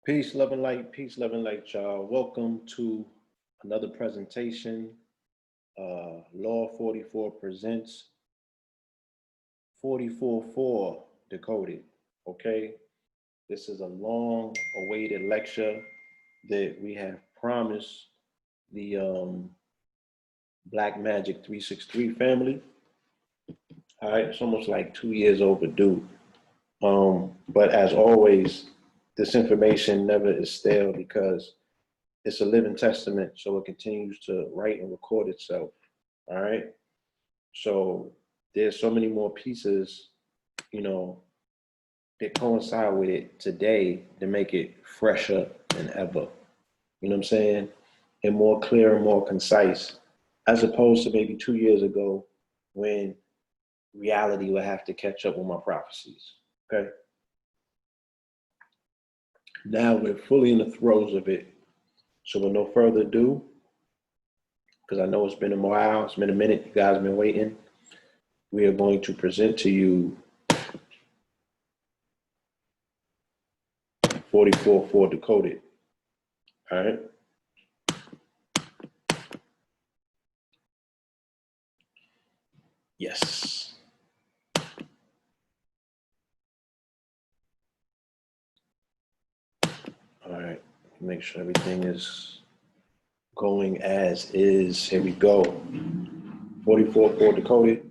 Peace, love, and light, y'all. Welcome to another presentation. Law 44 presents 44-4 Decoded. Okay, this is a long awaited lecture that we have promised the Black Magic 363 family. All right, it's almost like 2 years overdue. But as always, this information never is stale because it's a living testament, so it continues to write and record itself. All right. So there's so many more pieces, you know, that coincide with it today to make it fresher than ever. You know what I'm saying? And more clear and more concise, as opposed to maybe 2 years ago when reality would have to catch up with my prophecies. Okay. Now we're fully in the throes of it. So with no further ado, because I know it's been a while, it's been a minute, you guys have been waiting, we are going to present to you 44-4 Decoded. All right. Yes. All right. Make sure everything is going as is. Here we go. 44-4 Decoded.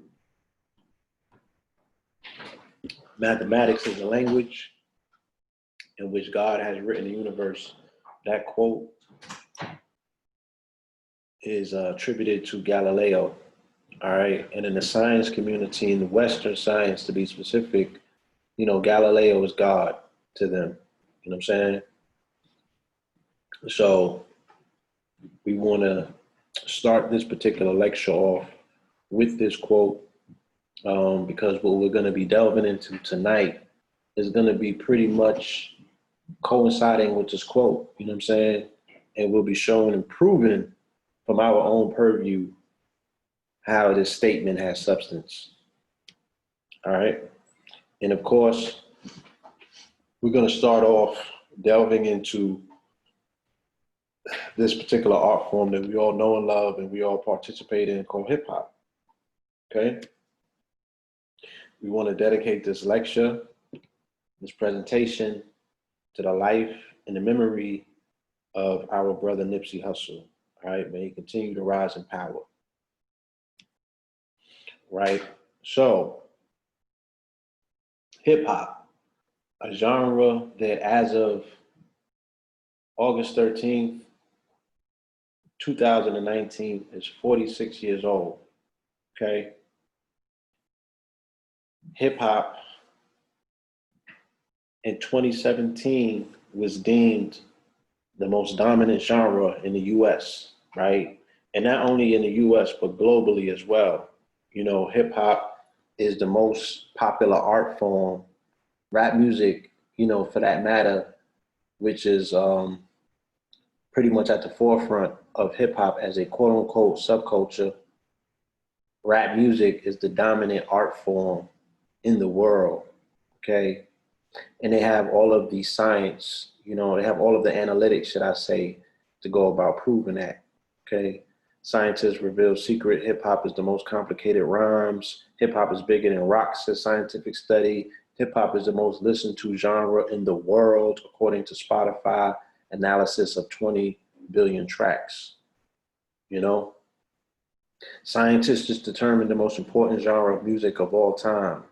Mathematics is a language in which God has written the universe. That quote is attributed to Galileo. All right. And in the science community, in the Western science to be specific, you know, Galileo is God to them. You know what I'm saying? So we want to start this particular lecture off with this quote because what we're going to be delving into tonight is going to be pretty much coinciding with this quote. You know what I'm saying? And we'll be showing and proving from our own purview how this statement has substance. All right. And of course, we're going to start off delving into this particular art form that we all know and love and we all participate in called hip hop. Okay. We want to dedicate this lecture, this presentation to the life and the memory of our brother Nipsey Hussle. All right. May he continue to rise in power. Right. So hip hop, a genre that as of August 13th, 2019 is 46 years old. Okay. Hip hop in 2017 was deemed the most dominant genre in the US, right? And not only in the US, but globally as well. You know, hip hop is the most popular art form, rap music, you know, for that matter, which is pretty much at the forefront of hip hop as a quote unquote subculture. Rap music is the dominant art form in the world, okay? And they have all of the science, you know, they have all of the analytics, should I say, to go about proving that, okay? Scientists reveal secret hip hop is the most complicated rhymes. Hip hop is bigger than rock, says scientific study. Hip hop is the most listened to genre in the world, according to Spotify analysis of 20 billion tracks, you know? Scientists just determined the most important genre of music of all time,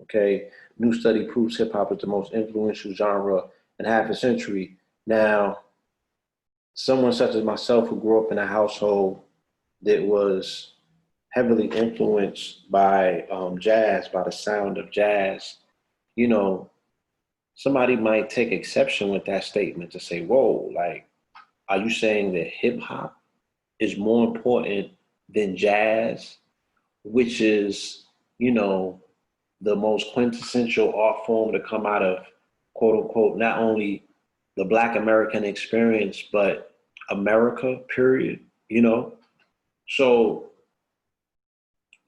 okay? New study proves hip hop is the most influential genre in half a century. Now, someone such as myself who grew up in a household that was heavily influenced by jazz, by the sound of jazz, you know, somebody might take exception with that statement to say, whoa, like, are you saying that hip hop is more important than jazz, which is, you know, the most quintessential art form to come out of, quote unquote, not only the Black American experience, but America, period, you know? So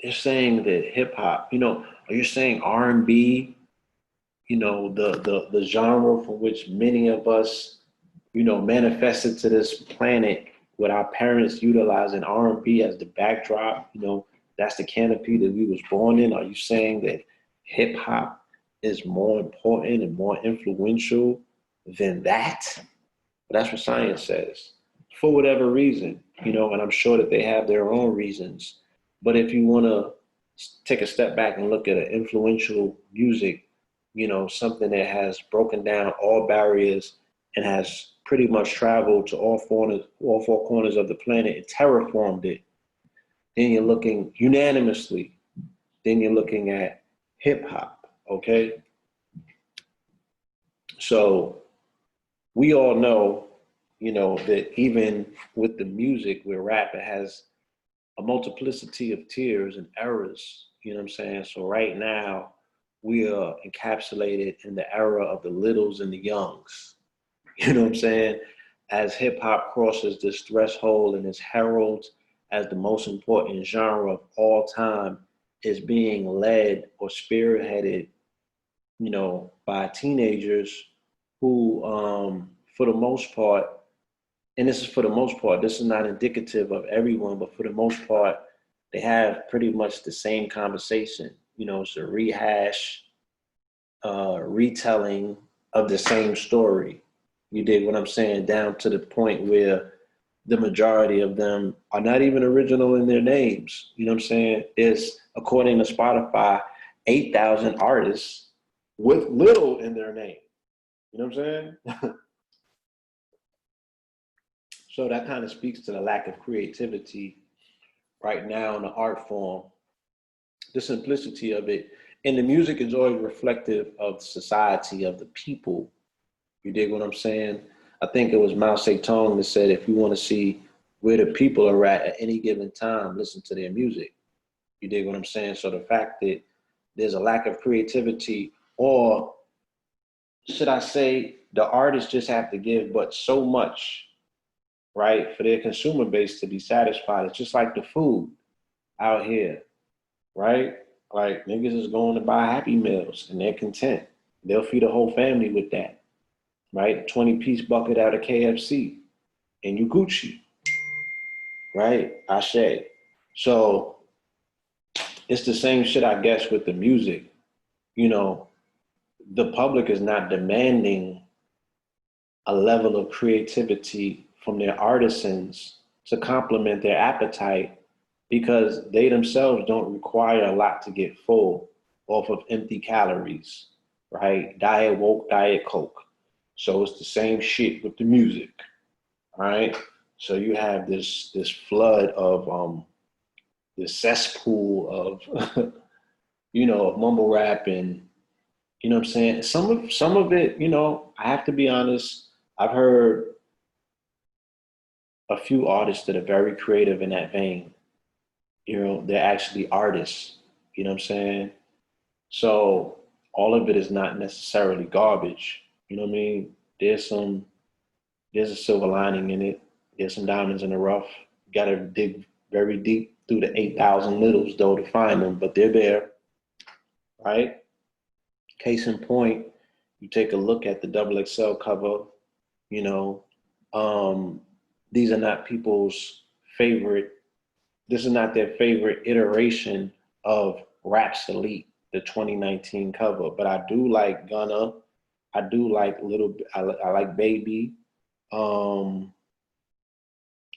they're saying that hip hop, you know, are you saying R&B, you know, the genre from which many of us manifested to this planet with our parents utilizing R&B as the backdrop, that's the canopy that we was born in. Are you saying that hip hop is more important and more influential than that? But that's what science says. For whatever reason, and I'm sure that they have their own reasons. But if you want to take a step back and look at an influential music, something that has broken down all barriers and has pretty much traveled to all four corners of the planet and terraformed it, then you're looking unanimously, then you're looking at hip hop, okay? So we all know, that even with the music where rap, it has a multiplicity of tiers and eras, you know what I'm saying? So right now, we are encapsulated in the era of the littles and the youngs, you know what I'm saying? As hip hop crosses this threshold and is heralded as the most important genre of all time, is being led or spearheaded, by teenagers who, for the most part, and this is for the most part, this is not indicative of everyone, but for the most part, they have pretty much the same conversation. It's a rehash, retelling of the same story. You dig what I'm saying? Down to the point where the majority of them are not even original in their names. You know what I'm saying? It's, according to Spotify, 8,000 artists with little in their name. You know what I'm saying? So that kind of speaks to the lack of creativity right now in the art form, the simplicity of it. And the music is always reflective of society, of the people. You dig what I'm saying? I think it was Mao Zedong that said, if you want to see where the people are at any given time, listen to their music. You dig what I'm saying? So the fact that there's a lack of creativity, or should I say, the artists just have to give but so much, right, for their consumer base to be satisfied. It's just like the food out here, right? Like niggas is going to buy Happy Meals and they're content. They'll feed a whole family with that, right? 20-piece bucket out of KFC and you Gucci, right? Ashe. So it's the same shit, I guess, with the music. The public is not demanding a level of creativity from their artisans to complement their appetite, because they themselves don't require a lot to get full off of empty calories, right? Diet woke, diet coke. So it's the same shit with the music, right? So you have this flood of this cesspool of of mumble rap, and what I'm saying? Some of it, I have to be honest, I've heard a few artists that are very creative in that vein. They're actually artists. You know what I'm saying? So all of it is not necessarily garbage. You know what I mean? There's a silver lining in it. There's some diamonds in the rough. You gotta dig very deep through the 8,000 littles though to find them, but they're there, right? Case in point, you take a look at the double XL cover, you know, um, these are not people's favorite, this is not their favorite iteration of Raps Elite, the 2019 cover, but I do like Gunna. I do like I like Baby, um,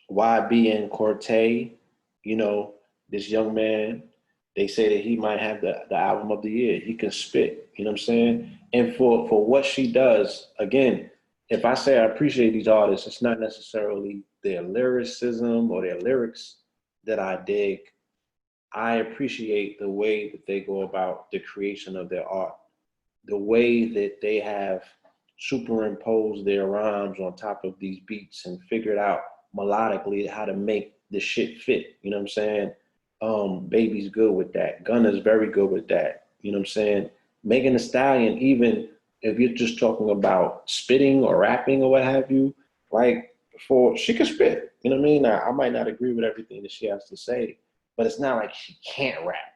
YB and Cortez, this young man, they say that he might have the album of the year. He can spit, you know what I'm saying? And for what she does, again, if I say I appreciate these artists, it's not necessarily their lyricism or their lyrics that I dig. I appreciate the way that they go about the creation of their art, the way that they have superimposed their rhymes on top of these beats and figured out melodically how to make the shit fit. You know what I'm saying? Baby's good with that. Gunna's very good with that. You know what I'm saying? Megan Thee Stallion, even if you're just talking about spitting or rapping or what have you, like she can spit. You know what I mean? I might not agree with everything that she has to say, but it's not like she can't rap.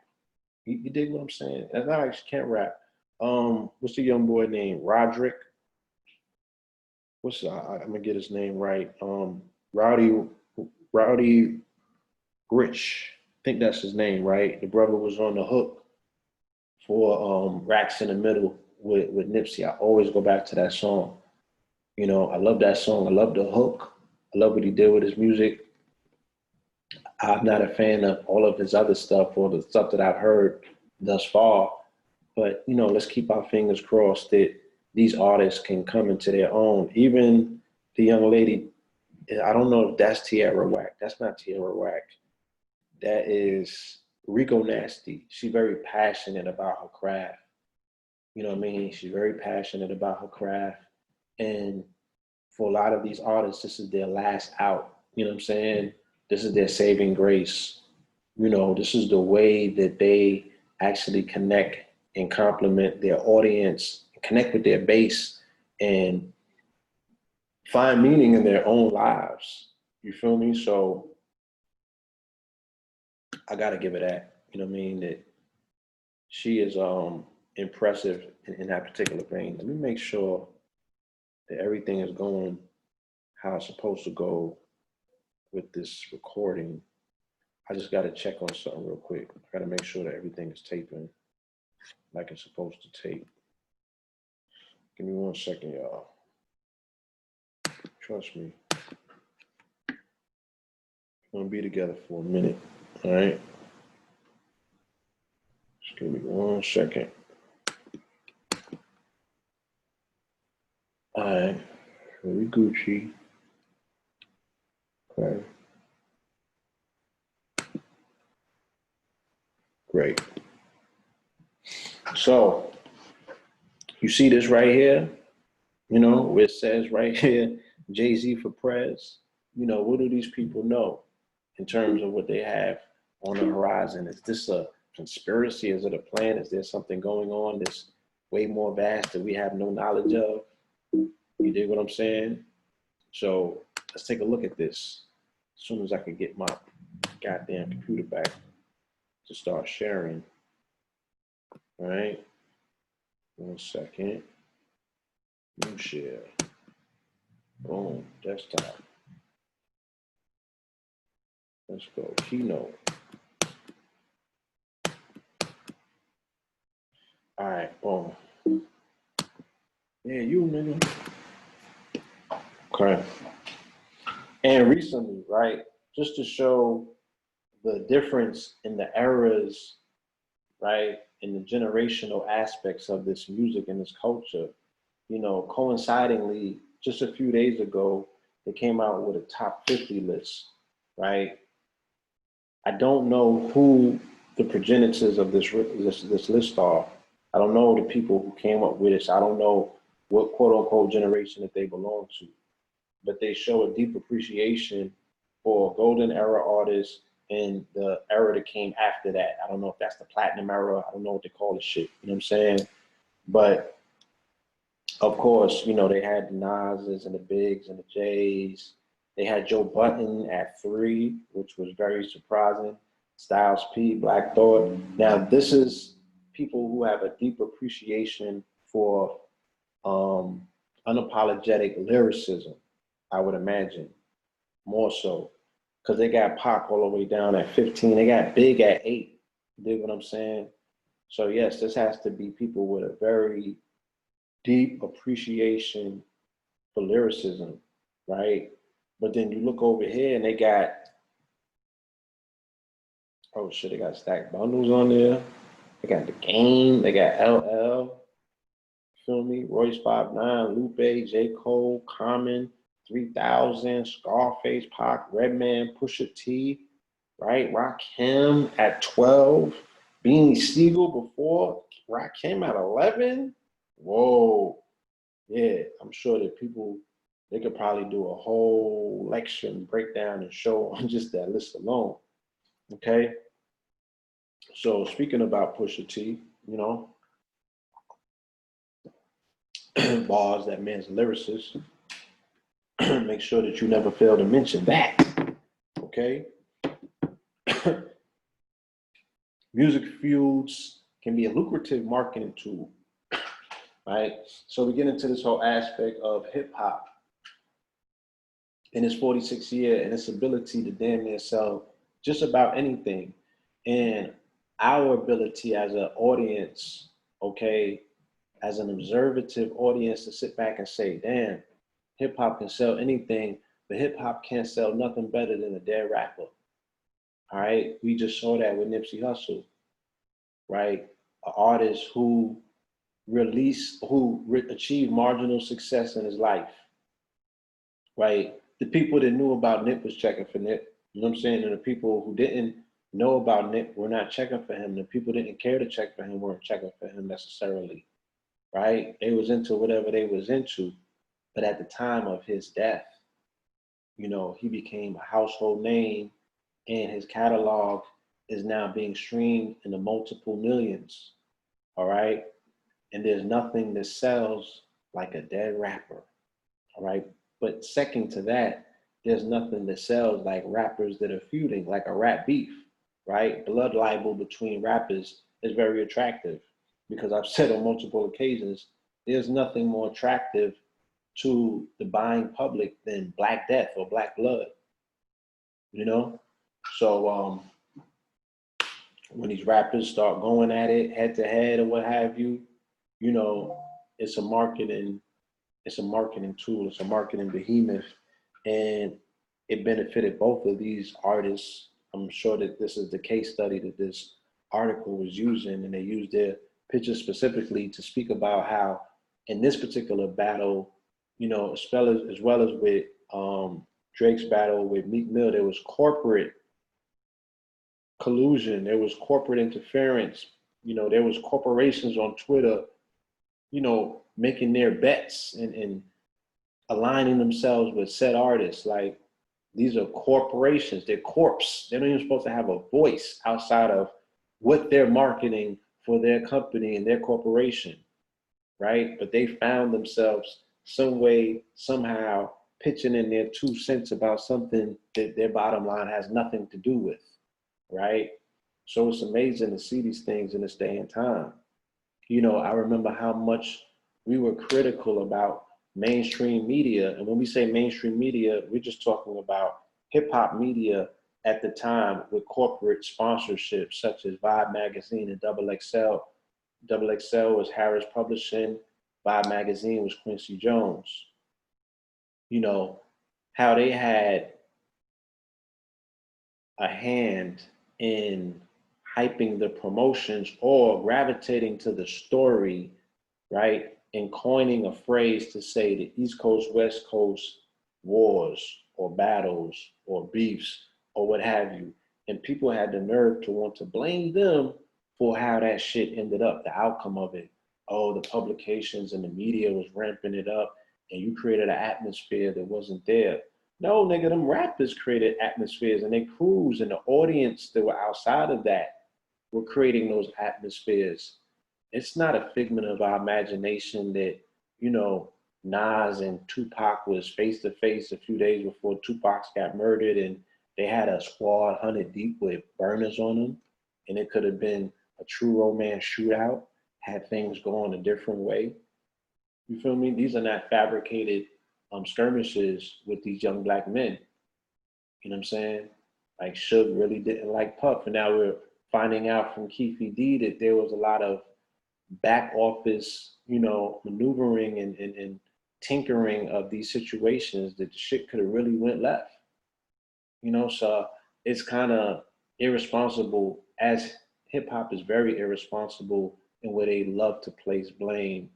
You dig what I'm saying? It's not like she can't rap. What's the young boy named? Roderick. I'm gonna get his name right. Rowdy Rowdy Rich. I think that's his name, right? The brother was on the hook for Racks in the Middle with Nipsey. I always go back to that song. You know, I love that song. I love the hook. I love what he did with his music. I'm not a fan of all of his other stuff or the stuff that I've heard thus far. But you know, let's keep our fingers crossed that these artists can come into their own. Even the young lady, I don't know if that's Tierra Whack. That's not Tierra Whack. That is Rico Nasty. She's very passionate about her craft. You know what I mean? She's very passionate about her craft. And for a lot of these artists, this is their last out. You know what I'm saying? This is their saving grace. You know, this is the way that they actually connect and complement their audience, connect with their base, and find meaning in their own lives. You feel me? So I gotta give it that. You know what I mean? That she is impressive in that particular vein. Let me make sure that everything is going how it's supposed to go with this recording. I just gotta check on something real quick. I gotta make sure that everything is taping like it's supposed to tape. Give me 1 second, y'all. Trust me. We're gonna be together for a minute, all right? Just give me 1 second. All right, very Gucci. Okay. Great. So, you see this right here? You know, where it says right here, Jay-Z for Prez. You know, what do these people know in terms of what they have on the horizon? Is this a conspiracy? Is it a plan? Is there something going on that's way more vast that we have no knowledge of? You dig what I'm saying? So let's take a look at this. As soon as I can get my goddamn computer back to start sharing. All right. 1 second. New share. Boom. Desktop. Let's go. Keynote. All right. Boom. Yeah, you nigga. Okay. And recently, right, just to show the difference in the eras, right, in the generational aspects of this music and this culture, you know, coincidingly, just a few days ago, they came out with a top 50 list, right? I don't know who the progenitors of this list are. I don't know the people who came up with this. I don't know what quote unquote generation that they belong to, but they show a deep appreciation for golden era artists and the era that came after that. I don't know if that's the platinum era. I don't know what they call this shit. You know what I'm saying? But of course, you know, they had the Nas's and the Bigs and the J's. They had Joe Button at 3, which was very surprising. Styles P, Black Thought. Now, this is people who have a deep appreciation for unapologetic lyricism, I would imagine, more so. Because they got Pac all the way down at 15. They got Big at 8. You dig what I'm saying? So, yes, this has to be people with a very deep appreciation for lyricism, right? But then you look over here and they got, oh shit, they got Stack Bundles on there. They got The Game. They got LL. Feel me? Royce 5'9", Lupe, J. Cole, Common, 3000, Scarface, Pac, Redman, Pusha T, right? Rakim at 12. Beanie Siegel before. Rakim at 11. Whoa. Yeah, I'm sure that people, they could probably do a whole lecture and breakdown and show on just that list alone. Okay. So speaking about Pusha T, you know, bars, that man's a lyricist. Make sure that you never fail to mention that. Okay. Music feuds can be a lucrative marketing tool, right? So we get into this whole aspect of hip hop. in its 46th year and its ability to damn near sell just about anything. And our ability as an audience, okay, as an observative audience to sit back and say, damn, hip hop can sell anything, but hip hop can't sell nothing better than a dead rapper. All right. We just saw that with Nipsey Hussle, right? An artist who achieved marginal success in his life, right? The people that knew about Nip was checking for Nip, you know what I'm saying? And the people who didn't know about Nip were not checking for him. The people that didn't care to check for him weren't checking for him necessarily, right? They was into whatever they was into. But at the time of his death, you know, he became a household name and his catalog is now being streamed in the multiple millions, all right? And there's nothing that sells like a dead rapper, all right? But second to that, there's nothing that sells like rappers that are feuding, like a rap beef, right? Blood libel between rappers is very attractive because I've said on multiple occasions, there's nothing more attractive to the buying public than Black Death or Black Blood, you know? So when these rappers start going at it head to head or what have you, you know, it's a marketing tool, it's a marketing behemoth, and it benefited both of these artists. I'm sure that this is the case study that this article was using, and they used their picture specifically to speak about how in this particular battle, you know, as well as with Drake's battle with Meek Mill, there was corporate collusion, there was corporate interference, you know, there was corporations on Twitter, you know, making their bets and aligning themselves with said artists. Like, these are corporations, they're corps. They're not even supposed to have a voice outside of what they're marketing for their company and their corporation, right? But they found themselves some way, somehow pitching in their 2 cents about something that their bottom line has nothing to do with, right? So it's amazing to see these things in this day and time. You know, I remember how much we were critical about mainstream media. And when we say mainstream media, we're just talking about hip hop media at the time with corporate sponsorships such as Vibe Magazine and Double XL. Double XL was Harris Publishing, Vibe Magazine was Quincy Jones. You know, how they had a hand in hyping the promotions or gravitating to the story, right? And coining a phrase to say the East Coast, West Coast wars or battles or beefs or what have you. And people had the nerve to want to blame them for how that shit ended up, the outcome of it. Oh, the publications and the media was ramping it up and you created an atmosphere that wasn't there. No, nigga, them rappers created atmospheres and they crews and the audience that were outside of that were creating those atmospheres. It's not a figment of our imagination that, you know, Nas and Tupac was face to face a few days before Tupac got murdered and they had a squad 100 deep with burners on them. And it could have been a true romance shootout, had things going a different way. You feel me? These are not fabricated skirmishes with these young black men. You know what I'm saying? Like Suge really didn't like Puff. And now we're finding out from Keefe D that there was a lot of back office, you know, maneuvering and tinkering of these situations that the shit could have really went left. You know, so it's kind of irresponsible, as hip hop is very irresponsible in where they love to place blame.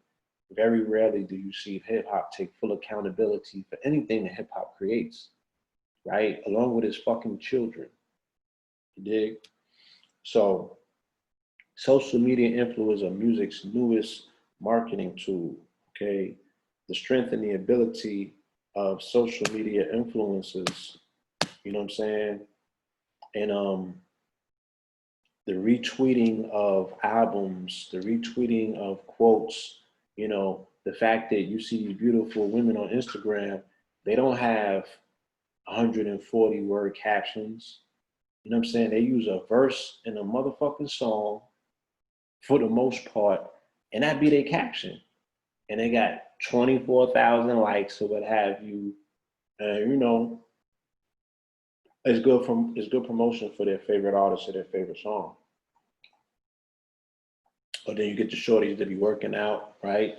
Very rarely do you see hip hop take full accountability for anything that hip hop creates, right? Along with his fucking children. You dig? So social media influence are music's newest marketing tool, okay? The strength and the ability of social media influencers, you know what I'm saying? And the retweeting of albums, the retweeting of quotes, you know, the fact that you see these beautiful women on Instagram, they don't have 140 word captions. You know what I'm saying? They use a verse in a motherfucking song for the most part, and that be their caption. And they got 24,000 likes or what have you, And it's good promotion for their favorite artist or their favorite song. But then you get the shorties that be working out, right?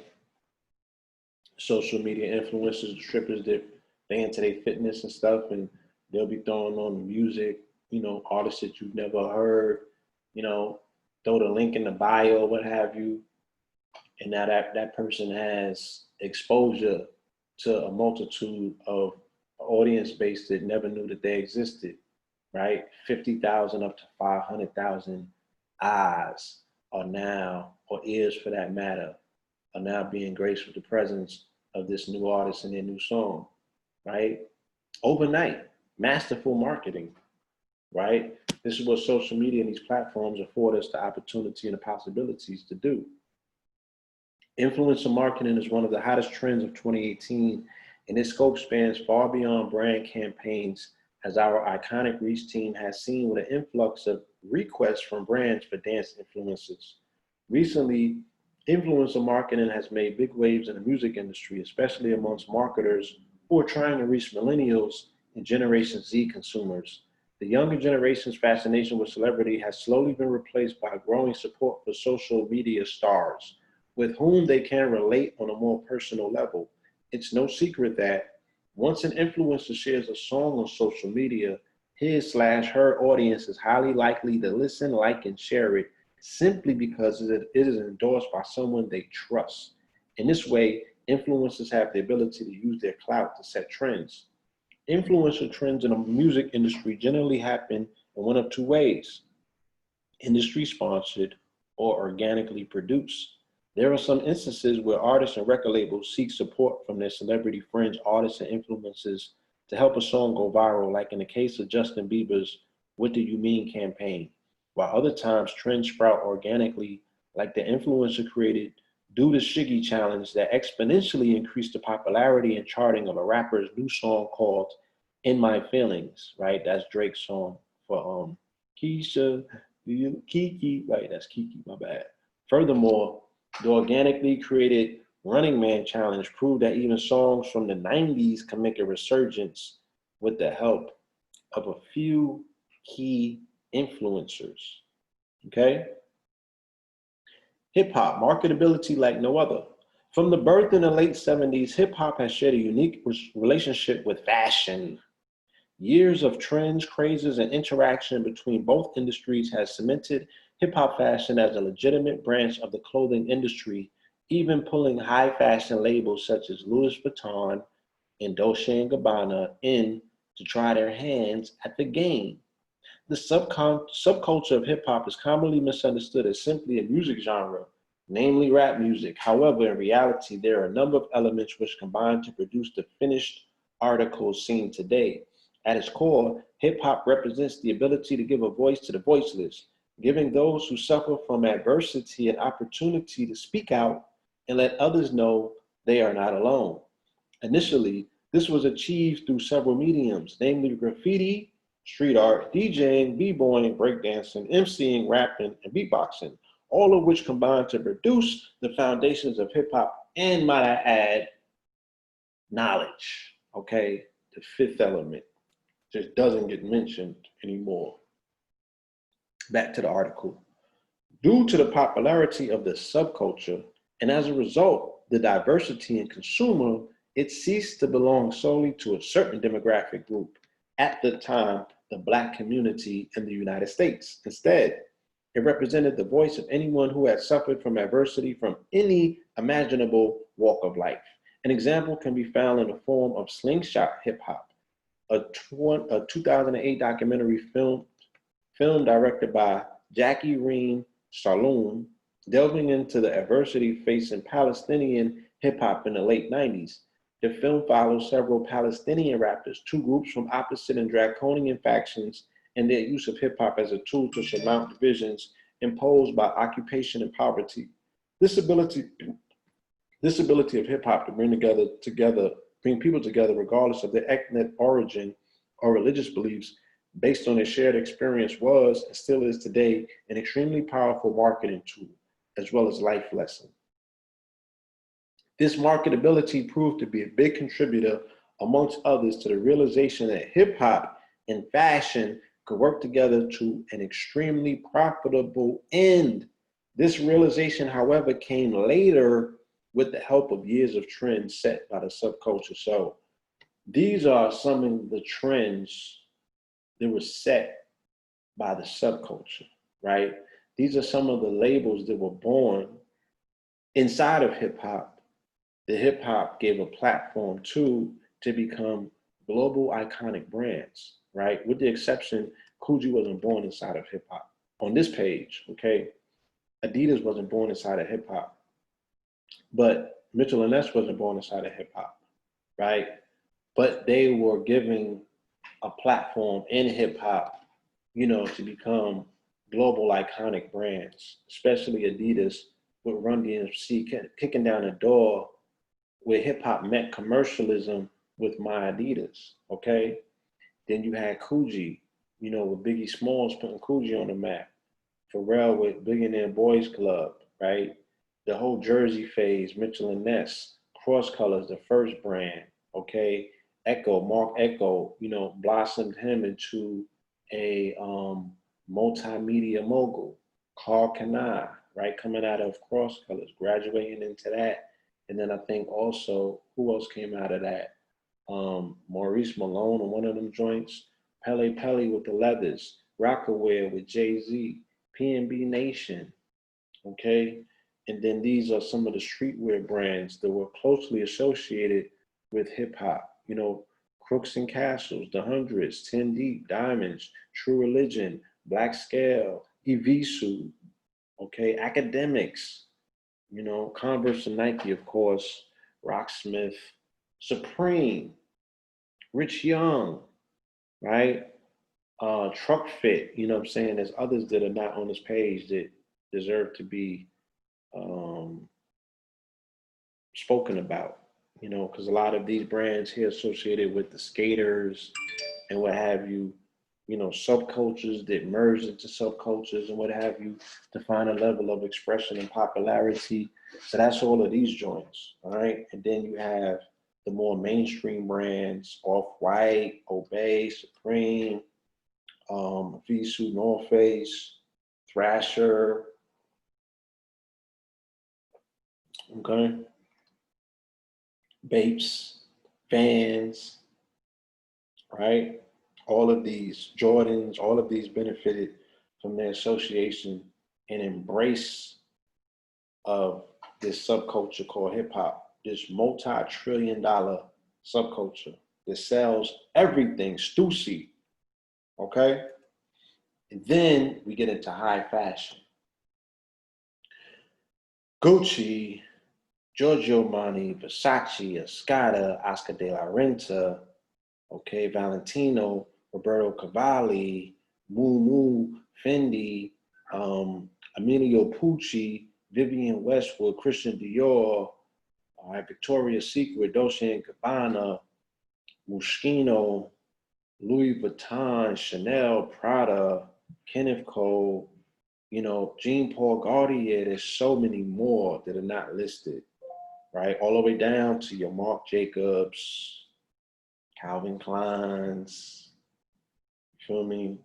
Social media influencers, the strippers that they into their fitness and stuff, and they'll be throwing on the music, artists that you've never heard, you know, throw the link in the bio, what have you, and now that person has exposure to a multitude of audience base that never knew that they existed, right? 50,000 up to 500,000 eyes are now, or ears for that matter, are now being graced with the presence of this new artist and their new song, right? Overnight, masterful marketing, right? This is what social media and these platforms afford us the opportunity and the possibilities to do. Influencer marketing is one of the hottest trends of 2018, and its scope spans far beyond brand campaigns, as our iconic Reach team has seen with an influx of requests from brands for dance influencers. Recently, influencer marketing has made big waves in the music industry, especially amongst marketers who are trying to reach millennials and Generation Z consumers. The younger generation's fascination with celebrity has slowly been replaced by growing support for social media stars, with whom they can relate on a more personal level. It's no secret that once an influencer shares a song on social media, his/her audience is highly likely to listen, like, and share it simply because it is endorsed by someone they trust. In this way, influencers have the ability to use their clout to set trends. Influencer trends in the music industry generally happen in one of two ways: industry sponsored or organically produced. There are some instances where artists and record labels seek support from their celebrity friends, artists, and influencers to help a song go viral, like in the case of Justin Bieber's What Do You Mean campaign, while other times trends sprout organically, like the influencer created Do the Shiggy challenge that exponentially increased the popularity and charting of a rapper's new song called In My Feelings, right? That's Drake's song for Keisha, Kiki, right? That's Kiki, my bad. Furthermore, the organically created Running Man challenge proved that even songs from the 90s can make a resurgence with the help of a few key influencers. Okay? Hip hop, marketability like no other. From the birth in the late 70s, hip hop has shared a unique relationship with fashion. Years of trends, crazes, and interaction between both industries has cemented hip hop fashion as a legitimate branch of the clothing industry, even pulling high fashion labels such as Louis Vuitton and Dolce & Gabbana in to try their hands at the game. The subculture of hip hop is commonly misunderstood as simply a music genre, namely rap music. However, in reality, there are a number of elements which combine to produce the finished article seen today. At its core, hip hop represents the ability to give a voice to the voiceless, giving those who suffer from adversity an opportunity to speak out and let others know they are not alone. Initially, this was achieved through several mediums, namely graffiti, street art, DJing, b-boying, breakdancing, MCing, rapping, and beatboxing, all of which combined to produce the foundations of hip hop and, might I add, knowledge. Okay, the fifth element just doesn't get mentioned anymore. Back to the article. Due to the popularity of the subculture, and as a result, the diversity in consumer, it ceased to belong solely to a certain demographic group, at the time, the Black community in the United States. Instead, it represented the voice of anyone who had suffered from adversity from any imaginable walk of life. An example can be found in the form of slingshot hip hop, a 2008 documentary film directed by Jackie Reen Saloon, delving into the adversity facing Palestinian hip hop in the late 90s. The film follows several Palestinian rappers, two groups from opposite and draconian factions, and their use of hip hop as a tool to surmount divisions imposed by occupation and poverty. This ability of hip hop to bring people together regardless of their ethnic origin or religious beliefs based on their shared experience was and still is today an extremely powerful marketing tool as well as life lesson. This marketability proved to be a big contributor amongst others, to the realization that hip hop and fashion could work together to an extremely profitable end. This realization, however, came later with the help of years of trends set by the subculture. So these are some of the trends that were set by the subculture, right? These are some of the labels that were born inside of hip hop. The hip hop gave a platform to become global iconic brands, right? With the exception, Coogee wasn't born inside of hip hop. On this page, okay, Adidas wasn't born inside of hip hop, but Mitchell and Ness wasn't born inside of hip hop, right? But they were giving a platform in hip hop, to become global iconic brands, especially Adidas with Run DMC kicking down the door where hip hop met commercialism with My Adidas, okay? Then you had Coogee, with Biggie Smalls putting Coogee on the map. Pharrell with Billionaire Boys Club, right? The whole Jersey phase, Mitchell and Ness, Cross Colors, the first brand, okay? Echo, Mark Echo, blossomed him into a multimedia mogul. Carl Kanai, right? Coming out of Cross Colors, graduating into that. And then I think also, who else came out of that? Maurice Malone on one of them joints. Pele Pele with the Leathers. Rockaware with Jay-Z. PNB Nation, okay? And then these are some of the streetwear brands that were closely associated with hip hop. Crooks and Castles, The Hundreds, 10 Deep, Diamonds, True Religion, Black Scale, Evisu, okay? Academics, Converse and Nike, of course, Rocksmith, Supreme, Rich Young, right? Truck Fit, what I'm saying? There's others that are not on this page that deserve to be spoken about, because a lot of these brands here associated with the skaters and what have you, subcultures that merge into subcultures and what have you to find a level of expression and popularity. So that's all of these joints, all right? And then you have the more mainstream brands, Off-White, Obey, Supreme, Visu, North Face, Thrasher, okay, Bapes, Vans, right? All of these, Jordans, all of these benefited from their association and embrace of this subculture called hip hop, this multi-trillion-dollar subculture that sells everything, Stussy, okay? And then we get into high fashion. Gucci, Giorgio Armani, Versace, Escada, Oscar de la Renta, okay, Valentino, Roberto Cavalli, Moo, Fendi, Emilio Pucci, Vivienne Westwood, Christian Dior, Victoria's Secret, Dolce & Gabbana, Moschino, Louis Vuitton, Chanel, Prada, Kenneth Cole, Jean Paul Gaultier. There's so many more that are not listed, right? All the way down to your Marc Jacobs, Calvin Klein's, feel me?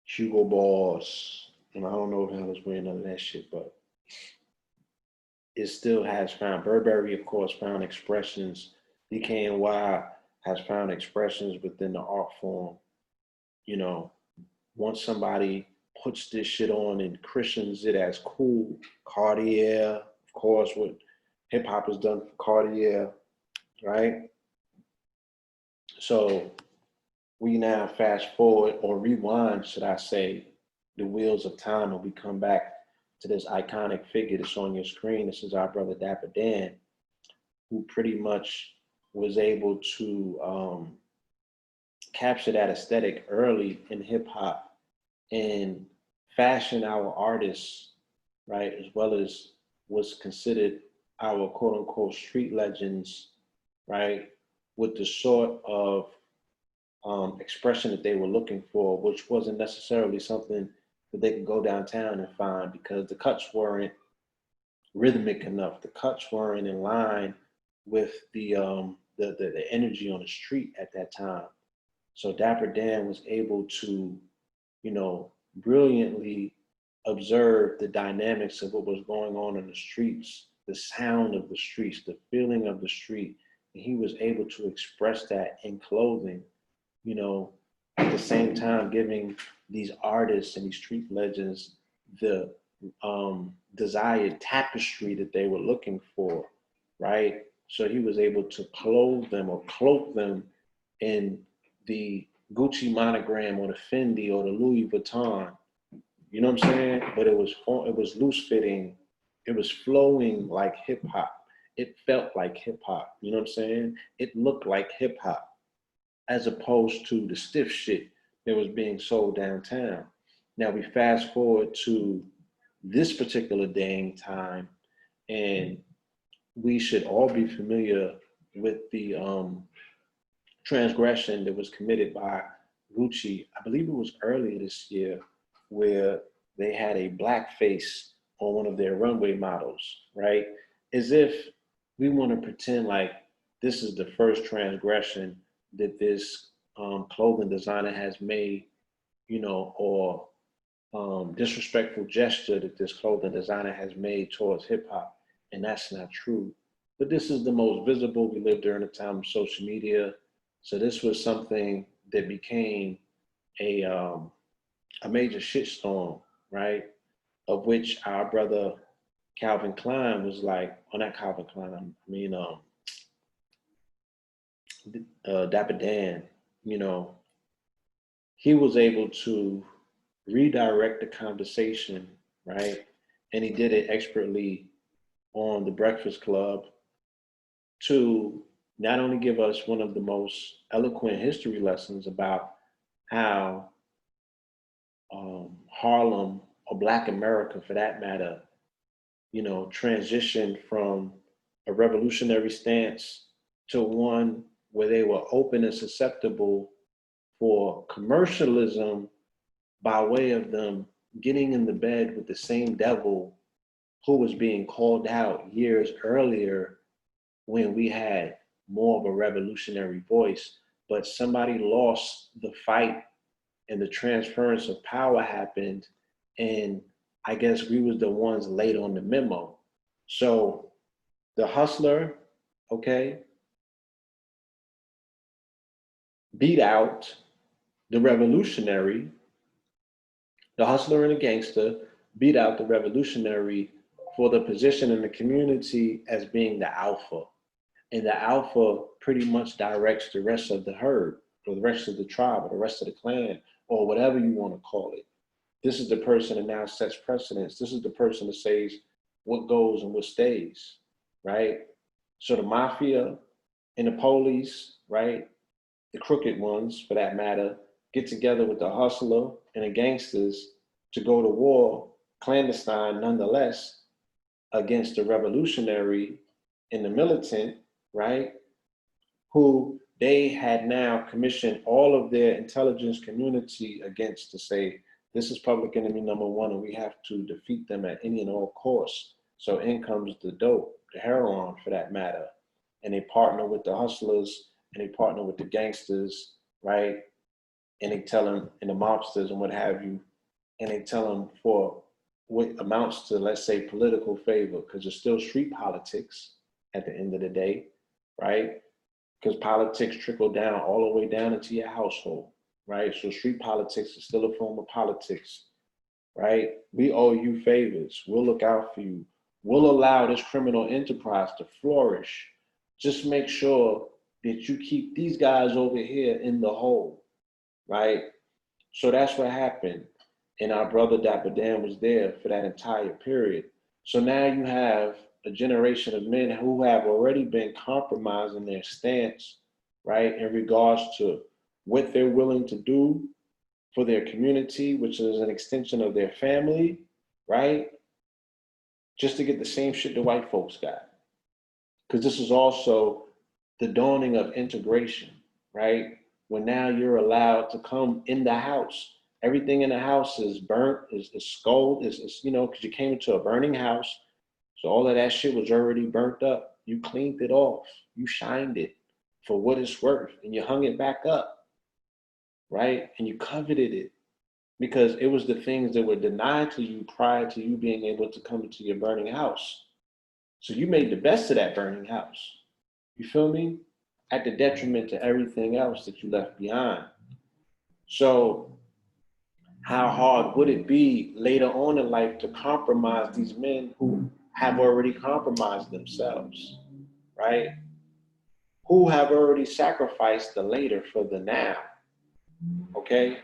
Hugo Boss. And I don't know if I was wearing none of that shit, but it still has found, Burberry, of course, found expressions. DKNY has found expressions within the art form. Once somebody puts this shit on and christens it as cool, Cartier, of course, what hip hop has done for Cartier, right? So we now fast forward or rewind, should I say, the wheels of time, and we come back to this iconic figure that's on your screen. This is our brother Dapper Dan, who pretty much was able to capture that aesthetic early in hip hop and fashion our artists, right, as well as was considered our quote unquote street legends, right, with the sort of expression that they were looking for, which wasn't necessarily something that they could go downtown and find because the cuts weren't rhythmic enough. The cuts weren't in line with the the energy on the street at that time. So Dapper Dan was able to, you know, brilliantly observe the dynamics of what was going on in the streets, the sound of the streets, the feeling of the street. And he was able to express that in clothing, you know, at the same time giving these artists and these street legends the desired tapestry that they were looking for, right? So he was able to clothe them or cloak them in the Gucci monogram or the Fendi or the Louis Vuitton. You know what I'm saying? But it was loose fitting. It was flowing like hip hop. It felt like hip hop. You know what I'm saying? It looked like hip hop as opposed to the stiff shit that was being sold downtown. Now we fast forward to this particular day and time, and we should all be familiar with the transgression that was committed by Gucci. I believe it was earlier this year, where they had a blackface on one of their runway models, right? As if we want to pretend like this is the first transgression that this clothing designer has made, you know, or disrespectful gesture that this clothing designer has made towards hip hop. And that's not true. But this is the most visible. We live during the time of social media. So this was something that became a major shitstorm, right? Of which our brother Calvin Klein was like, oh, not Calvin Klein, I mean, Dapper Dan, you know, he was able to redirect the conversation, right? And he did it expertly on The Breakfast Club to not only give us one of the most eloquent history lessons about how Harlem or Black America, for that matter, you know, transitioned from a revolutionary stance to one where they were open and susceptible for commercialism by way of them getting in the bed with the same devil who was being called out years earlier when we had more of a revolutionary voice. But somebody lost the fight and the transference of power happened, and I guess we was the ones late on the memo. So the hustler, okay, beat out the revolutionary. The hustler and the gangster beat out the revolutionary for the position in the community as being the alpha. And the alpha pretty much directs the rest of the herd or the rest of the tribe or the rest of the clan or whatever you want to call it. This is the person that now sets precedence. This is the person that says what goes and what stays, right? So the mafia and the police, right? The crooked ones, for that matter, get together with the hustler and the gangsters to go to war, clandestine nonetheless, against the revolutionary and the militant, right? Who they had now commissioned all of their intelligence community against to say, this is public enemy number one, and we have to defeat them at any and all costs. So in comes the dope, the heroin for that matter. And they partner with the hustlers and they partner with the gangsters, right? And they tell them, and the mobsters and what have you, and they tell them for what amounts to, let's say, political favor, because it's still street politics at the end of the day, right? Because politics trickle down all the way down into your household, right? So street politics is still a form of politics, right? We owe you favors. We'll look out for you. We'll allow this criminal enterprise to flourish. Just make sure that you keep these guys over here in the hole, right? So that's what happened. And our brother Dapper Dan was there for that entire period. So now you have a generation of men who have already been compromising their stance, right, in regards to what they're willing to do for their community, which is an extension of their family, right, just to get the same shit the white folks got. Because this is also the dawning of integration, right? When now you're allowed to come in the house. Everything in the house is burnt, is scolded, is you know, because you came into a burning house. So all of that shit was already burnt up. You cleaned it off. You shined it. for what it's worth, and you hung it back up, right? And you coveted it because it was the things that were denied to you prior to you being able to come into your burning house. So you made the best of that burning house. You feel me? At the detriment to everything else that you left behind. So how hard would it be later on in life to compromise these men who have already compromised themselves, right? Who have already sacrificed the later for the now, okay?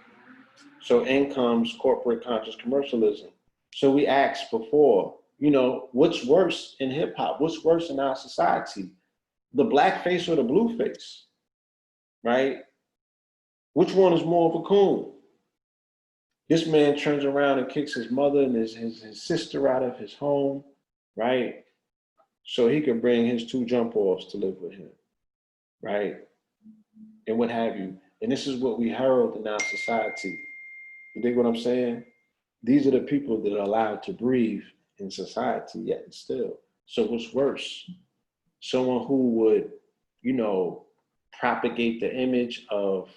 So in comes corporate conscious commercialism. So we asked before, you know, what's worse in hip hop? What's worse in our society? The black face or the blue face, right? Which one is more of a coon? This man turns around and kicks his mother and his sister out of his home, right? So he could bring his two jump offs to live with him, right? And what have you. And this is what we herald in our society. You dig what I'm saying? These are the people that are allowed to breathe in society yet and still. So what's worse? Someone who would, you know, propagate the image of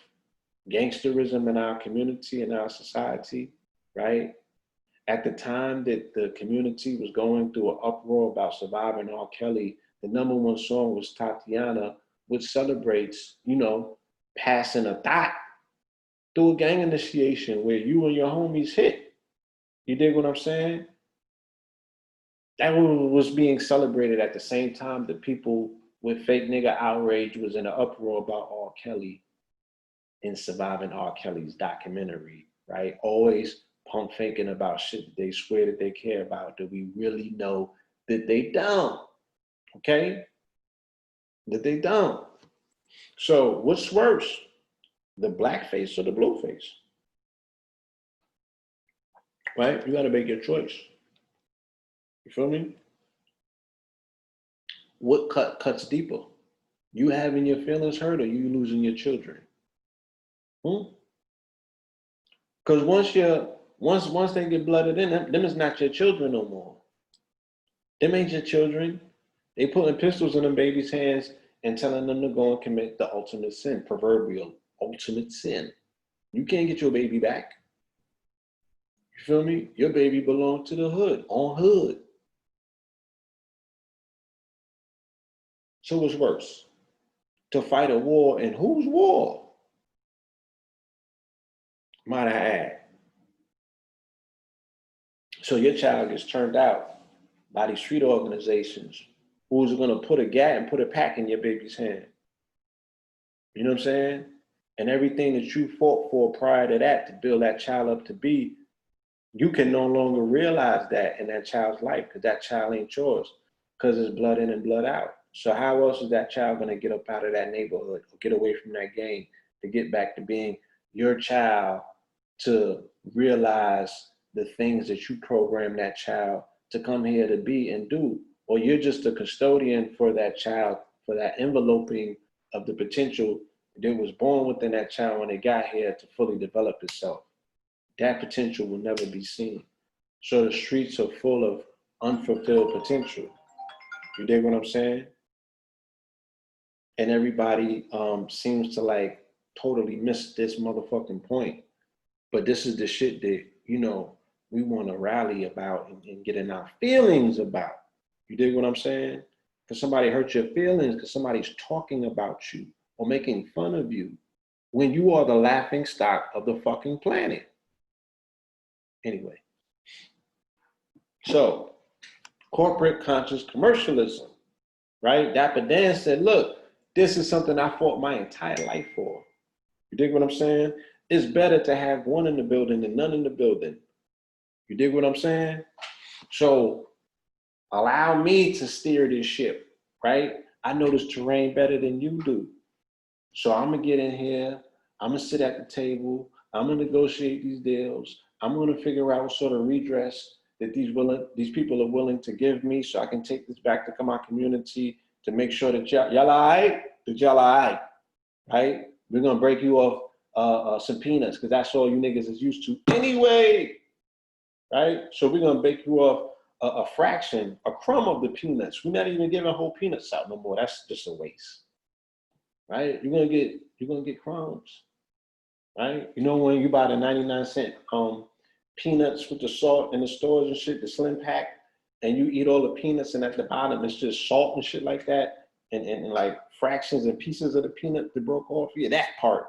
gangsterism in our community, in our society, right? At the time that the community was going through an uproar about surviving R. Kelly, the #1 song was Tatiana, which celebrates, you know, passing a thought through a gang initiation where you and your homies hit. You dig what I'm saying? That was being celebrated at the same time that people with fake nigga outrage was in an uproar about R. Kelly and surviving R. Kelly's documentary, right? Always pump faking about shit that they swear that they care about, that we really know that they don't, okay? That they don't. So what's worse, the black face or the blue face? Right? You gotta make your choice. You feel me? What cuts deeper? You having your feelings hurt or you losing your children? Because once they get blooded in, them is not your children no more. Them ain't your children. They putting pistols in them babies' hands and telling them to go and commit the ultimate sin, proverbial ultimate sin. You can't get your baby back. You feel me? Your baby belonged to the hood, on hood. So what's worse? To fight a war, and whose war? Might I add. So your child gets turned out by these street organizations who's gonna put a gat and put a pack in your baby's hand. You know what I'm saying? And everything that you fought for prior to that to build that child up to be, you can no longer realize that in that child's life because that child ain't yours because it's blood in and blood out. So how else is that child gonna get up out of that neighborhood or get away from that gang to get back to being your child, to realize the things that you program that child to come here to be and do? Or you're just a custodian for that child, for that enveloping of the potential that was born within that child when they got here to fully develop itself. That potential will never be seen. So the streets are full of unfulfilled potential. You dig what I'm saying? And everybody seems to like totally miss this motherfucking point. But this is the shit that, you know, we want to rally about and get in our feelings about. You dig what I'm saying? Because somebody hurt your feelings, because somebody's talking about you or making fun of you when you are the laughing stock of the fucking planet. Anyway, so corporate conscious commercialism, right? Dapper Dan said, look, this is something I fought my entire life for. You dig what I'm saying? It's better to have one in the building than none in the building. You dig what I'm saying? So allow me to steer this ship, right? I know this terrain better than you do. So I'm gonna get in here, I'm gonna sit at the table, I'm gonna negotiate these deals, I'm gonna figure out what sort of redress that these people are willing to give me so I can take this back to my community to make sure that y'all all right, that y'all all right, right? We're gonna break you off some peanuts because that's all you niggas is used to anyway, right? So we're gonna bake you off a fraction, a crumb of the peanuts. We're not even giving whole peanuts out no more. That's just a waste. right? You're gonna get crumbs, right? You know when you buy the 99 cent peanuts with the salt in the stores and shit, the slim pack, and you eat all the peanuts and at the bottom it's just salt and shit like that, and like fractions and pieces of the peanut that broke off. Yeah, that part,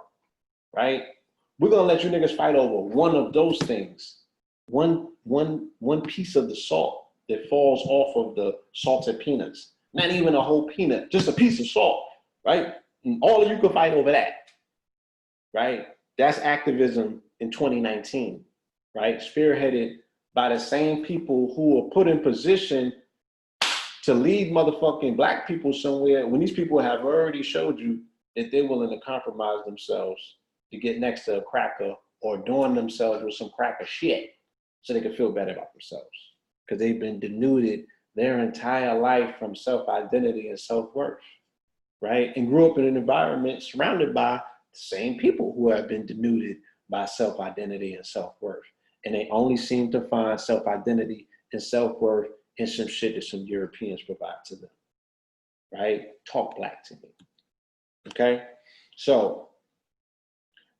right? We're gonna let you niggas fight over one of those things. One piece of the salt that falls off of the salted peanuts. Not even a whole peanut, just a piece of salt, right? And all of you can fight over that, right? That's activism in 2019, right? Spearheaded by the same people who were put in position to lead motherfucking black people somewhere when these people have already showed you that they're willing to compromise themselves to get next to a cracker or adorn themselves with some cracker shit so they can feel better about themselves because they've been denuded their entire life from self-identity and self-worth, right? And grew up in an environment surrounded by the same people who have been denuded by self-identity and self-worth. And they only seem to find self-identity and self-worth in some shit that some Europeans provide to them, right? Talk black to me, okay? So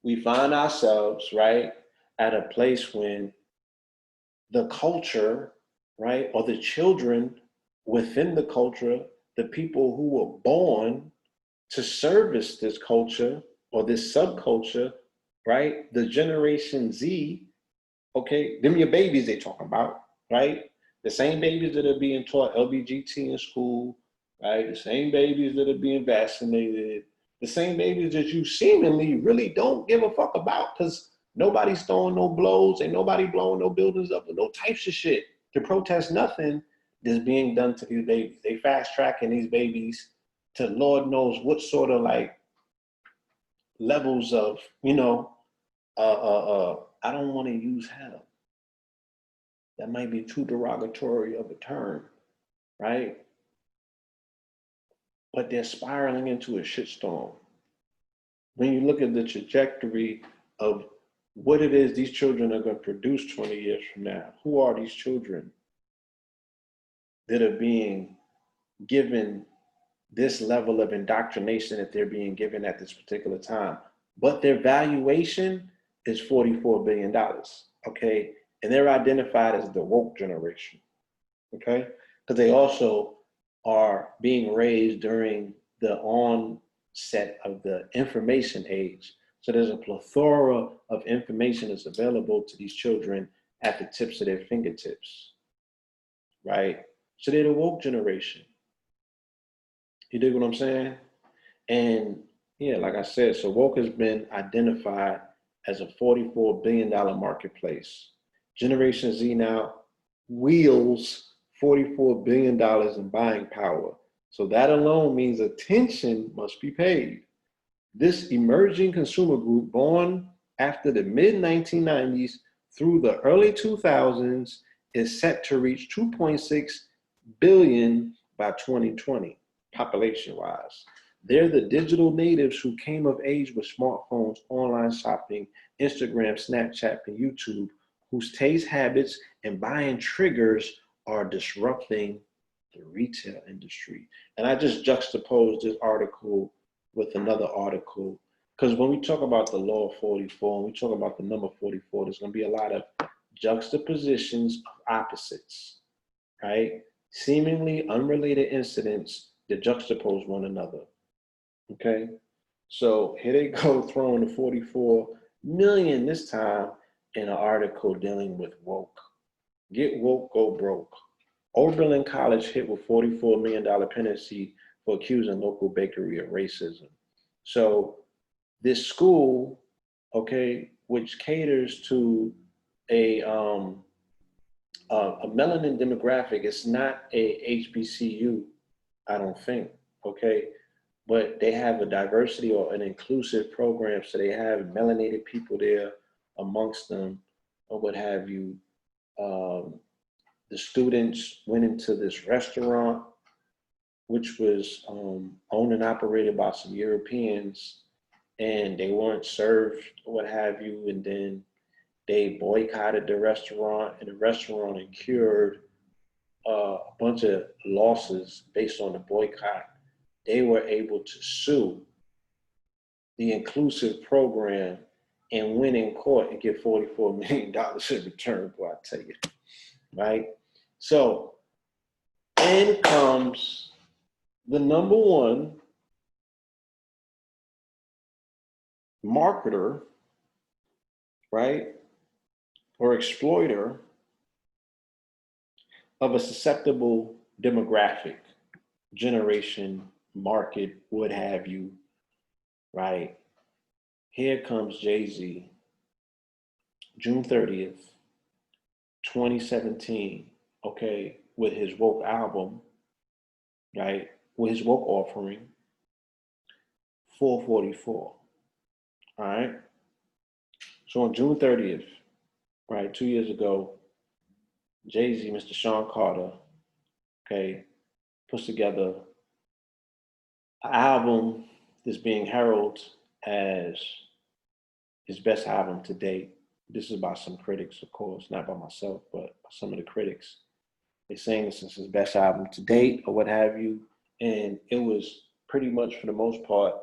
we find ourselves, right, at a place when the culture, right, or the children within the culture, the people who were born to service this culture or this subculture, right, the Generation Z, okay, them your babies they talking about, right? The same babies that are being taught LBGT in school, right? The same babies that are being vaccinated, the same babies that you seemingly really don't give a fuck about because nobody's throwing no blows, ain't nobody blowing no buildings up with no types of shit to protest nothing that's being done to these babies. They fast tracking these babies to Lord knows what sort of like levels of, I don't want to use hell. That might be too derogatory of a term, right? But they're spiraling into a shitstorm. When you look at the trajectory of what it is these children are going to produce 20 years from now, who are these children that are being given this level of indoctrination that they're being given at this particular time? But their valuation is $44 billion, okay? And they're identified as the woke generation, okay? Because they also are being raised during the onset of the information age. So there's a plethora of information that's available to these children at the tips of their fingertips, right? So they're the woke generation. You dig what I'm saying? And yeah, like I said, so woke has been identified as a $44 billion marketplace. Generation Z now wields $44 billion in buying power. So that alone means attention must be paid. This emerging consumer group, born after the mid 1990s through the early 2000s, is set to reach 2.6 billion by 2020, population-wise. They're the digital natives who came of age with smartphones, online shopping, Instagram, Snapchat, and YouTube, whose taste habits and buying triggers are disrupting the retail industry. And I just juxtaposed this article with another article, because when we talk about the law of 44, and we talk about the number 44, there's going to be a lot of juxtapositions of opposites, right? Seemingly unrelated incidents that juxtapose one another, okay? So here they go throwing the 44 million this time in an article dealing with woke. Get woke, go broke. Oberlin College hit with $44 million penalty for accusing local bakery of racism. So this school, okay, which caters to a melanin demographic, it's not a HBCU, I don't think, okay? But they have a diversity or an inclusive program, so they have melanated people there amongst them, or what have you. The students went into this restaurant, which was owned and operated by some Europeans, and they weren't served, or what have you, and then they boycotted the restaurant, and the restaurant incurred a bunch of losses based on the boycott. They were able to sue the inclusive program and win in court and get $44 million in return, boy, I tell you, right? So in comes the number one marketer, right, or exploiter of a susceptible demographic, generation, market, what have you, right? Here comes Jay-Z, June 30th, 2017, okay, with his woke album, right, with his woke offering, 444, all right? So on June 30th, right, 2 years ago, Jay-Z, Mr. Sean Carter, okay, puts together an album that's being heralded as his best album to date. This is by some critics, of course, not by myself, but by some of the critics. They're saying this is his best album to date or what have you. And it was pretty much, for the most part,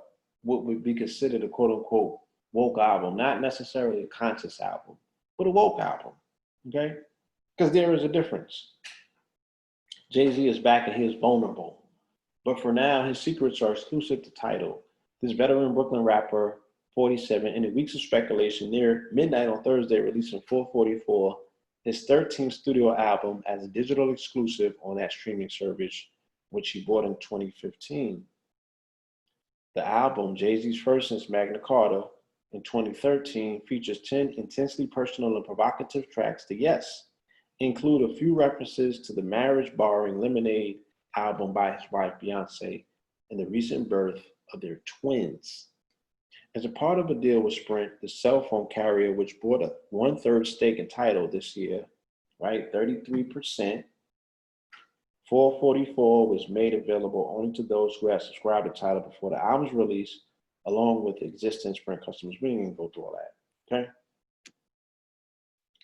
what would be considered a quote unquote woke album, not necessarily a conscious album, but a woke album, okay? Because there is a difference. Jay-Z is back and he is vulnerable. But for now, his secrets are exclusive to Tidal. This veteran Brooklyn rapper, 47, in the weeks of speculation near midnight on Thursday, releasing 444, his 13th studio album as a digital exclusive on that streaming service, which he bought in 2015. The album, Jay-Z's first since Magna Carta in 2013, features 10 intensely personal and provocative tracks to Yes, include a few references to the marriage-barring Lemonade album by his wife Beyonce and the recent birth of their twins. As a part of a deal with Sprint, the cell phone carrier, which bought a 1/3 stake in Tidal this year, right, 33%, 444 was made available only to those who had subscribed to Tidal before the album's release, along with existing Sprint customers. We didn't even go through all that, okay?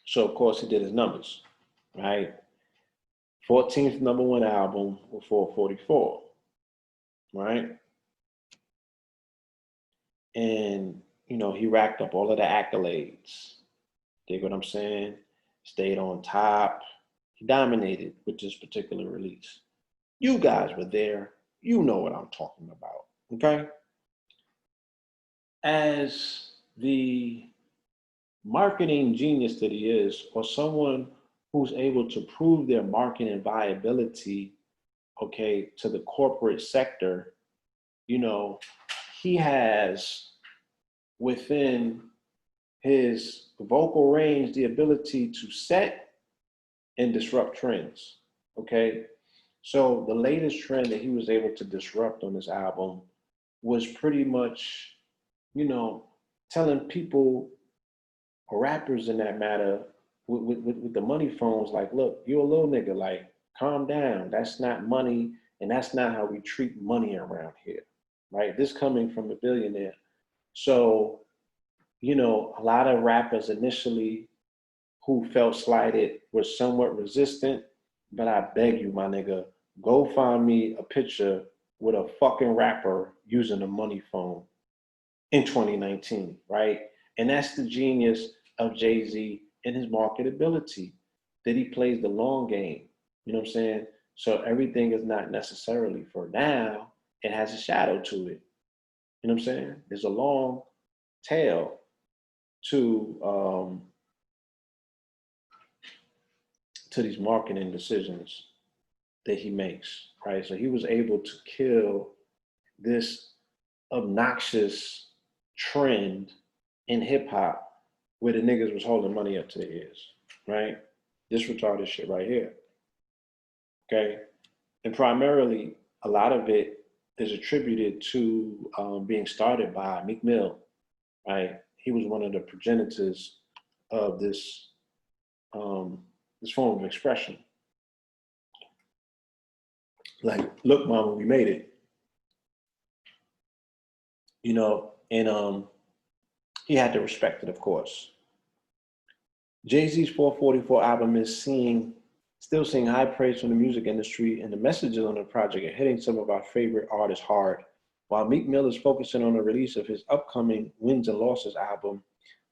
So, of course, he did his numbers, right? 14th number one album with 444, right? And, you know, he racked up all of the accolades. Dig what I'm saying? Stayed on top. He dominated with this particular release. You guys were there. You know what I'm talking about, okay? As the marketing genius that he is, or someone who's able to prove their marketing viability, okay, to the corporate sector, you know, he has within his vocal range the ability to set and disrupt trends, okay? So the latest trend that he was able to disrupt on this album was pretty much, you know, telling people, or rappers in that matter, with the money phones, like, look, you're a little nigga, like, calm down. That's not money, and that's not how we treat money around here, right? This coming from a billionaire. So, you know, a lot of rappers initially who felt slighted were somewhat resistant, but I beg you, my nigga, go find me a picture with a fucking rapper using a money phone in 2019, right? And that's the genius of Jay-Z and his marketability, that he plays the long game. You know what I'm saying? So everything is not necessarily for now. It has a shadow to it. You know what I'm saying? There's a long tail to these marketing decisions that he makes, right? So he was able to kill this obnoxious trend in hip hop where the niggas was holding money up to their ears, right? This retarded shit right here, okay? And primarily, a lot of it is attributed to being started by Meek Mill, right? He was one of the progenitors of this this form of expression. Like, look, mama, we made it. You know, and he had to respect it, of course. Jay-Z's 444 album is still seeing high praise from the music industry, and the messages on the project are hitting some of our favorite artists hard. While Meek Mill is focusing on the release of his upcoming Wins and Losses album,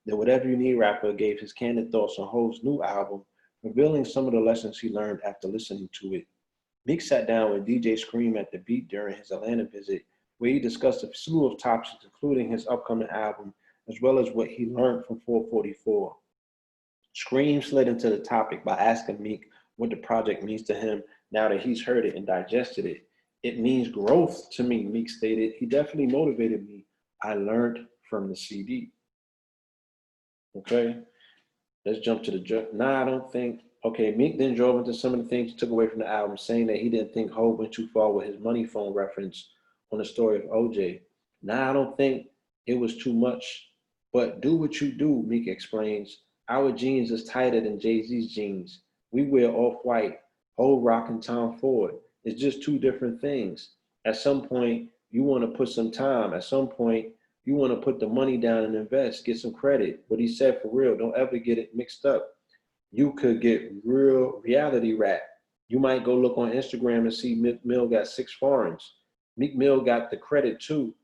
the Whatever You Need rapper gave his candid thoughts on Hov's new album, revealing some of the lessons he learned after listening to it. Meek sat down with DJ Scream at the Beat during his Atlanta visit, where he discussed a slew of topics, including his upcoming album, as well as what he learned from 444. Scream slid into the topic by asking Meek what the project means to him now that he's heard it and digested it. It means growth to me, Meek stated. He definitely motivated me. I learned from the CD. Okay, let's jump to the Nah, I don't think. Okay, Meek then drove into some of the things he took away from the album, saying that he didn't think Hov went too far with his money phone reference on the story of OJ. Nah, I don't think it was too much, but do what you do, Meek explains. Our jeans is tighter than Jay-Z's jeans. We wear off-white, Hov rocking Tom Ford. It's just two different things. At some point, you want to put some time. At some point, you want to put the money down and invest, get some credit. What he said for real, don't ever get it mixed up. You could get real reality rap. You might go look on Instagram and see Meek Mill got 6 foreigns. Meek Mill got the credit too.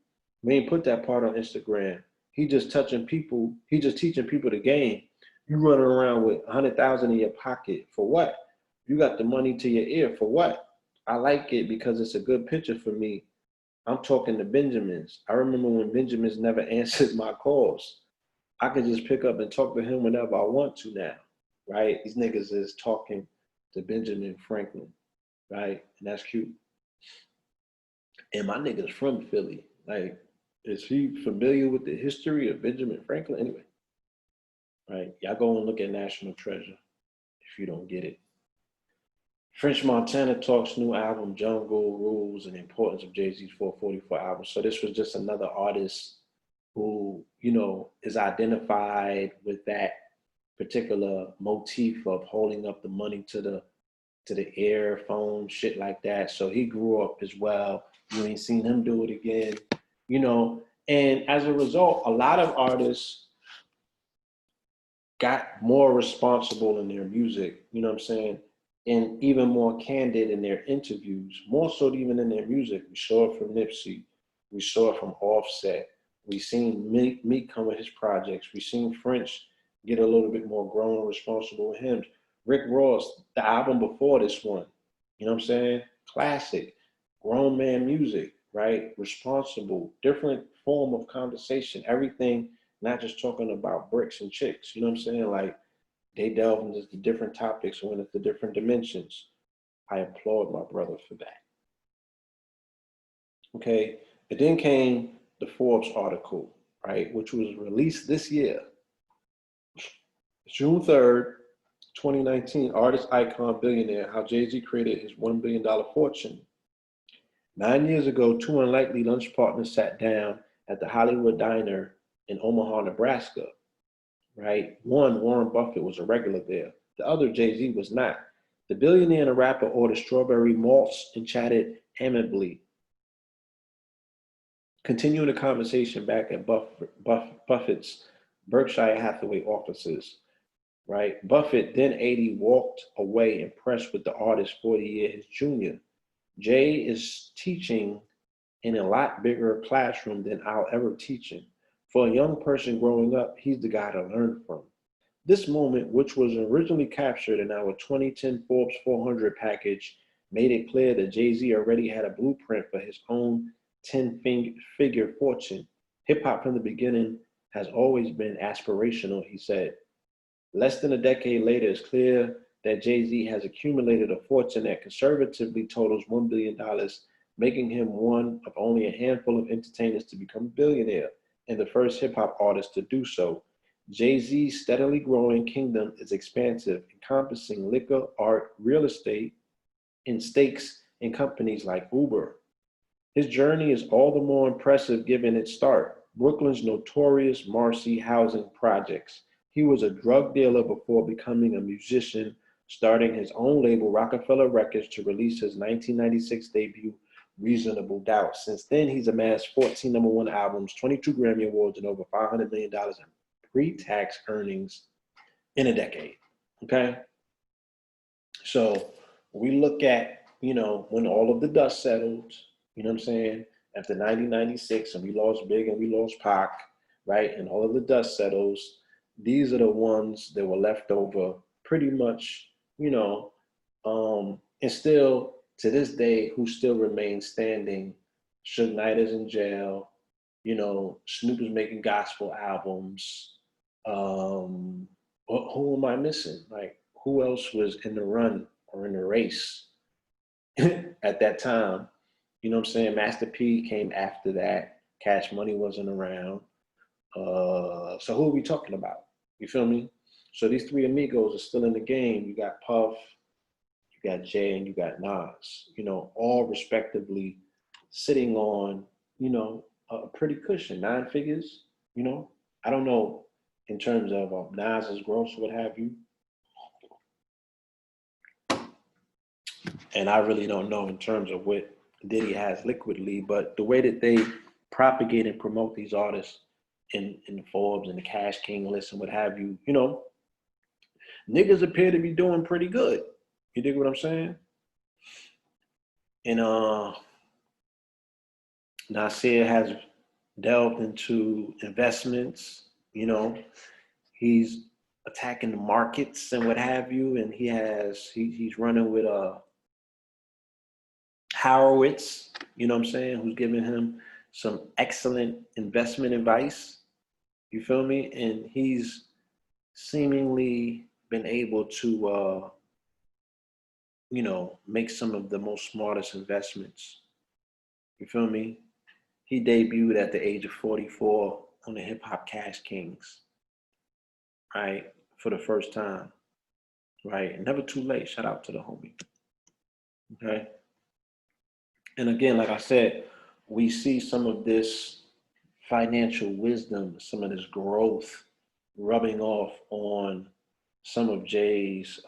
We ain't put that part on Instagram. He just touching people. He just teaching people the game. You running around with 100,000 in your pocket for what? You got the money to your ear for what? I like it because it's a good picture for me. I'm talking to Benjamins. I remember when Benjamins never answered my calls. I could just pick up and talk to him whenever I want to now, right? These niggas is talking to Benjamin Franklin, right? And that's cute. And my nigga's from Philly. Like, is he familiar with the history of Benjamin Franklin? Anyway, right? Y'all go and look at National Treasure if you don't get it. French Montana talks new album, Jungle Rules, and the importance of Jay-Z's 444 album. So this was just another artist who, you know, is identified with that particular motif of holding up the money to the air, phone, shit like that. So he grew up as well. You ain't seen him do it again, you know. And as a result, a lot of artists got more responsible in their music, you know what I'm saying? And even more candid in their interviews, more so even in their music. We saw it from Nipsey. We saw it from Offset. We seen Meek come with his projects. We seen French get a little bit more grown and responsible with him. Rick Ross, the album before this one, you know what I'm saying? Classic, grown man music, right? Responsible, different form of conversation, everything, not just talking about bricks and chicks, you know what I'm saying? Like, they delve into the different topics and went into different dimensions. I applaud my brother for that. Okay, it then came the Forbes article, right, which was released this year, June 3rd, 2019, artist, icon, billionaire, how Jay-Z created his $1 billion fortune. 9 years ago, two unlikely lunch partners sat down at the Hollywood Diner in Omaha, Nebraska, right? One, Warren Buffett, was a regular there. The other, Jay-Z, was not. The billionaire and the rapper ordered strawberry malts and chatted amicably, continuing the conversation back at Buffett's Berkshire Hathaway offices, right? Buffett, then 80, walked away impressed with the artist 40 years his junior. Jay is teaching in a lot bigger classroom than I'll ever teach in. For a young person growing up, he's the guy to learn from. This moment, which was originally captured in our 2010 Forbes 400 package, made it clear that Jay-Z already had a blueprint for his own 10-figure fortune. Hip-hop from the beginning has always been aspirational, he said. Less than a decade later, it's clear that Jay-Z has accumulated a fortune that conservatively totals $1 billion, making him one of only a handful of entertainers to become a billionaire and the first hip-hop artist to do so. Jay-Z's steadily growing kingdom is expansive, encompassing liquor, art, real estate, and stakes in companies like Uber. His journey is all the more impressive given its start, Brooklyn's notorious Marcy housing projects. He was a drug dealer before becoming a musician, starting his own label, Rockefeller Records, to release his 1996 debut, Reasonable Doubt. Since then, he's amassed 14 #1 albums, 22 Grammy Awards, and over $500 million in pre-tax earnings in a decade, okay? So we look at, you know, when all of the dust settled, you know what I'm saying? after 1996 and we lost Big and we lost Pac, right? And all of the dust settles, these are the ones that were left over pretty much, and still to this day, who still remains standing. Suge Knight is in jail. Snoop is making gospel albums. Who am I missing? Like, who else was in the run or in the race at that time? You know what I'm saying? Master P came after that. Cash Money wasn't around. So who are we talking about? You feel me? So these three amigos are still in the game. You got Puff, you got Jay, and you got Nas. All respectively sitting on, a pretty cushion, 9 figures. I don't know in terms of Nas's gross, what have you. And I really don't know in terms of what Diddy has liquidly, but the way that they propagate and promote these artists in the Forbes and the Cash King list and what have you, niggas appear to be doing pretty good. You dig what I'm saying? And Nasir has delved into investments, he's attacking the markets and what have you, and he's running with Horowitz, who's giving him some excellent investment advice. You feel me? And he's seemingly been able to, make some of the most smartest investments. You feel me? He debuted at the age of 44 on the Hip Hop Cash Kings, right? For the first time, right? Never too late. Shout out to the homie. Okay. And again, like I said, we see some of this financial wisdom, some of this growth rubbing off on some of Jay's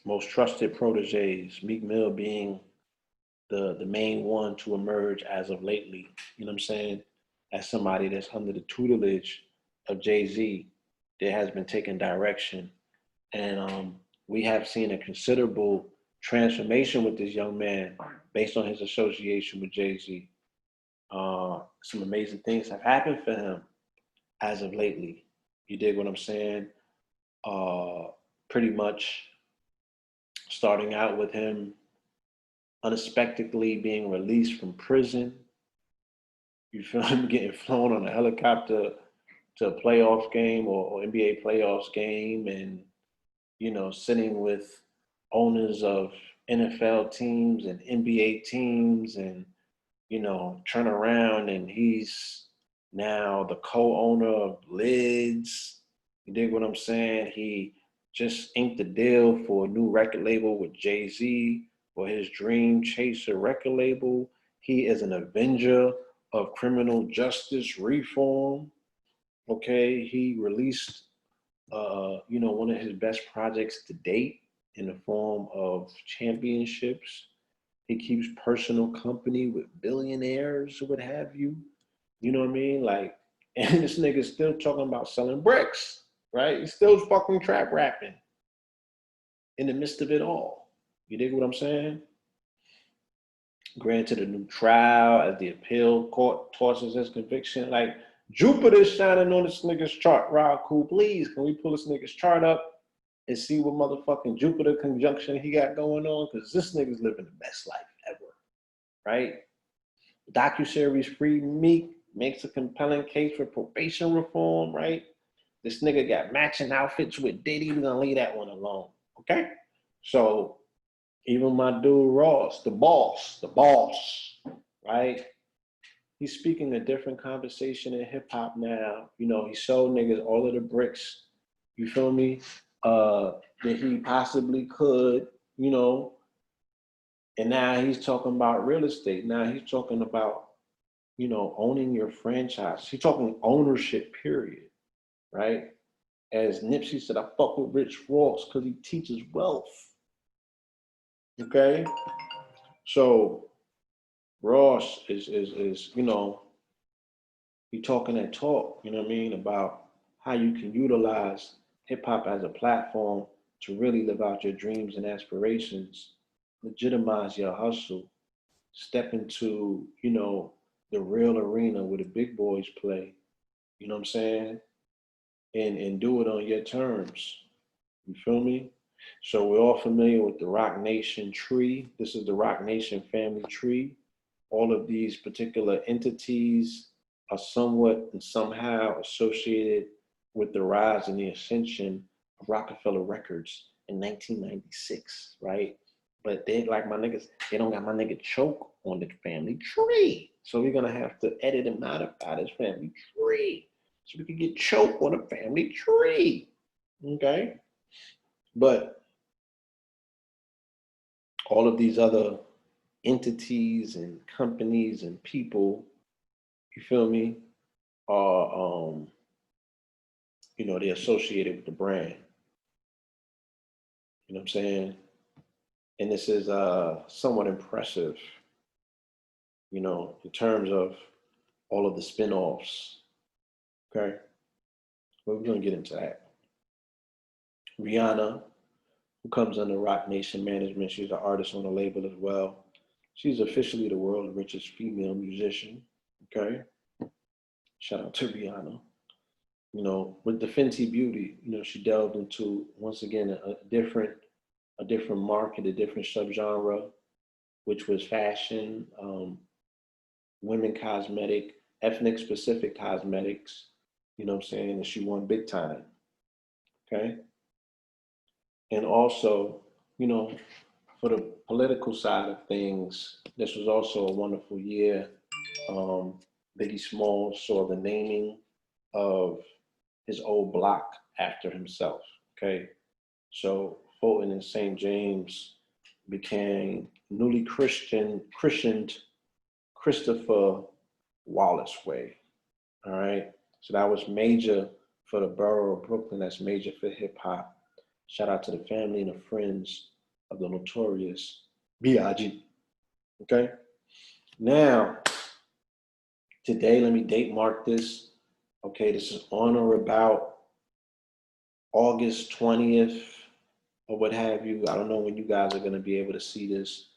most trusted proteges, Meek Mill being the main one to emerge as of lately, you know what I'm saying? As somebody that's under the tutelage of Jay-Z that has been taking direction. And we have seen a considerable transformation with this young man based on his association with Jay-Z. Some amazing things have happened for him as of lately. You dig what I'm saying? Pretty much starting out with him unexpectedly being released from prison. You feel him getting flown on a helicopter to a playoff game or NBA playoffs game, and sitting with owners of NFL teams and NBA teams, and turn around and he's now the co-owner of Lids. You dig what I'm saying? He just inked a deal for a new record label with Jay-Z for his Dream Chaser record label. He is an avenger of criminal justice reform. Okay, he released one of his best projects to date in the form of championships. He keeps personal company with billionaires or what have you. You know what I mean? Like, and this nigga's still talking about selling bricks, right? He's still fucking trap rapping in the midst of it all. You dig what I'm saying? Granted a new trial as the appeal court tosses his conviction. Like, Jupiter's shining on this nigga's chart. Rob Cool, please, can we pull this nigga's chart up and see what motherfucking Jupiter conjunction he got going on? Because this nigga's living the best life ever, right? Docuseries Free Meek makes a compelling case for probation reform, right? This nigga got matching outfits with Diddy. We're gonna leave that one alone, okay? So even my dude Ross, the boss, right? He's speaking a different conversation in hip hop now. He sold niggas all of the bricks, you feel me? That he possibly could, and now he's talking about real estate. Now he's talking about, owning your franchise. He's talking ownership, period, right? As Nipsey said, I fuck with Rich Ross because he teaches wealth. Okay? So Ross is he talking that talk, you know what I mean, about how you can utilize hip hop as a platform to really live out your dreams and aspirations, legitimize your hustle, step into, you know, the real arena where the big boys play, you know what I'm saying? And do it on your terms. You feel me? So we're all familiar with the Rock Nation tree. This is the Rock Nation family tree. All of these particular entities are somewhat and somehow associated with the rise and the ascension of Rockefeller Records in 1996, right? But they, like my niggas, they don't got my nigga Choke on the family tree. So we're gonna have to edit and modify this family tree so we can get Choke on the family tree. Okay? But all of these other entities and companies and people, you feel me, are you know, they're associated with the brand. You know what I'm saying? And this is somewhat impressive, you know, in terms of all of the spin-offs. Okay. But we're gonna get into that. Rihanna, who comes under Rock Nation Management, she's an artist on the label as well. She's officially the world's richest female musician. Okay. Shout out to Rihanna. You know, with the Fenty Beauty, you know, she delved into once again a different market, a different subgenre, which was fashion, women cosmetic, ethnic specific cosmetics. You know what I'm saying? And she won big time. Okay. And also, you know, for the political side of things, this was also a wonderful year. Um, Biggie Smalls saw the naming of his old block after himself. Okay. So Fulton and St. James became newly christened Christopher Wallace Way. All right. So that was major for the borough of Brooklyn. That's major for hip hop. Shout out to the family and the friends of the notorious B.I.G. Okay. Now, today, let me date mark this. Okay. This is on or about August 20th or what have you. I don't know when you guys are going to be able to see this,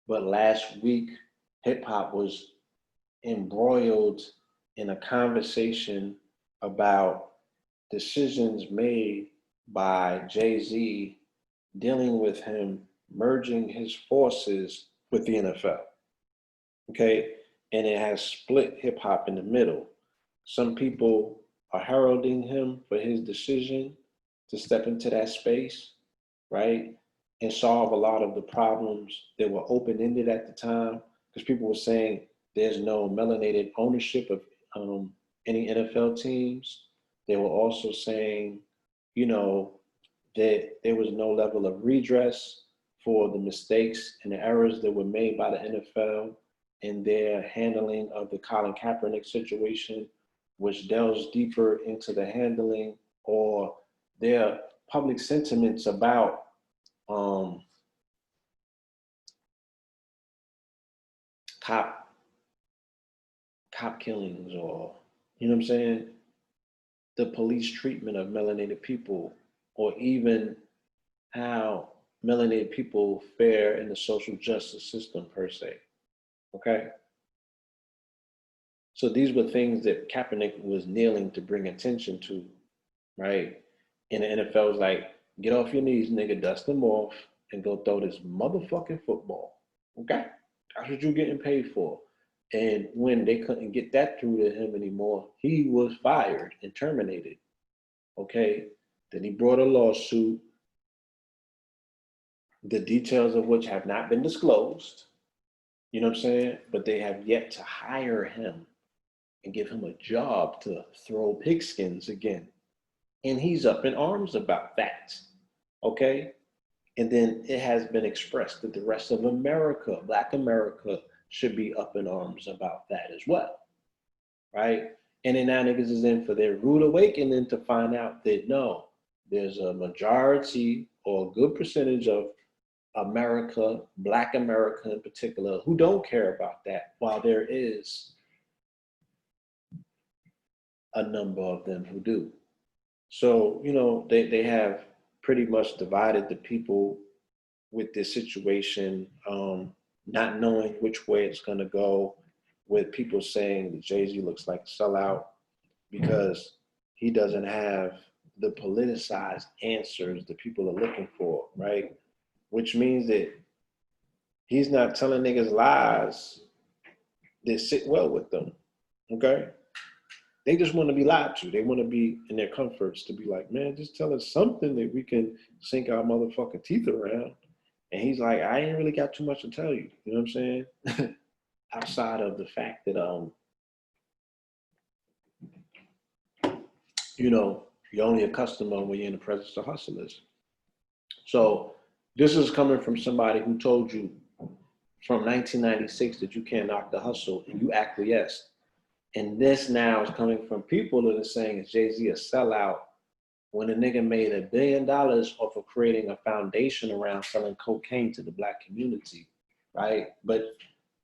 but last week, hip hop was embroiled in a conversation about decisions made by Jay-Z dealing with him merging his forces with the NFL. Okay. And it has split hip hop in the middle. Some people are heralding him for his decision to step into that space, right? And solve a lot of the problems that were open ended at the time. Because people were saying there's no melanated ownership of any NFL teams. They were also saying, you know, that there was no level of redress for the mistakes and the errors that were made by the NFL in their handling of the Colin Kaepernick situation, which delves deeper into the handling or their public sentiments about um, cop killings, or you know what I'm saying, the police treatment of melanated people, or even how melanated people fare in the social justice system per se. Okay. So these were things that Kaepernick was kneeling to bring attention to, right? And the NFL was like, get off your knees, nigga, dust them off, and go throw this motherfucking football. Okay? That's what you're getting paid for. And when they couldn't get that through to him anymore, he was fired and terminated. Okay? Then he brought a lawsuit, the details of which have not been disclosed. You know what I'm saying? But they have yet to hire him and give him a job to throw pigskins again. And he's up in arms about that. Okay? And then it has been expressed that the rest of America, Black America, should be up in arms about that as well. Right? And then now niggas is in for their rude awakening to find out that no, there's a majority or a good percentage of America, Black America in particular, who don't care about that, while there is a number of them who do. So, you know, they have pretty much divided the people with this situation. not knowing which way it's going to go, with people saying that Jay-Z looks like a sellout because he doesn't have the politicized answers that people are looking for, right? Which means that he's not telling niggas lies that sit well with them, okay? They just want to be lied to. They want to be in their comforts to be like, man, just tell us something that we can sink our motherfucking teeth around. And he's like, I ain't really got too much to tell you. You know what I'm saying? Outside of the fact that you're only a customer when you're in the presence of hustlers. So this is coming from somebody who told you from 1996 that you can't knock the hustle, and you acquiesced. And this now is coming from people that are saying is Jay-Z a sellout when a nigga made $1 billion off of creating a foundation around selling cocaine to the Black community, right? But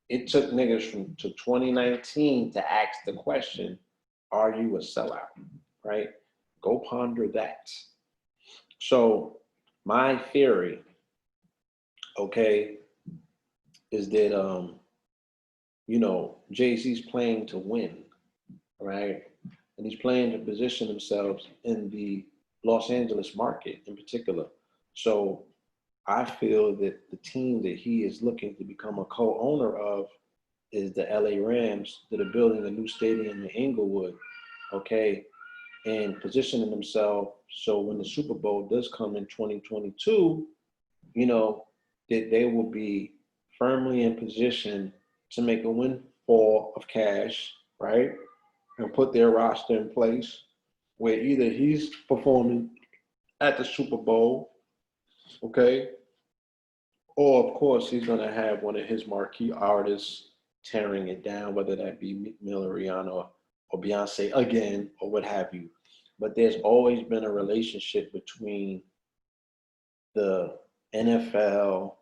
it took niggas to 2019 to ask the question, are you a sellout, right? Go ponder that. So my theory, okay, is that, Jay-Z's playing to win, right? And he's playing to position himself in the Los Angeles market in particular. So I feel that the team that he is looking to become a co-owner of is the LA Rams that are building a new stadium in Inglewood, okay, and positioning themselves so when the Super Bowl does come in 2022, that they will be firmly in position to make a windfall of cash, right? And put their roster in place where either he's performing at the Super Bowl, okay, or of course he's gonna have one of his marquee artists tearing it down, whether that be Meek Mill or Rihanna or Beyonce again or what have you. But there's always been a relationship between the NFL,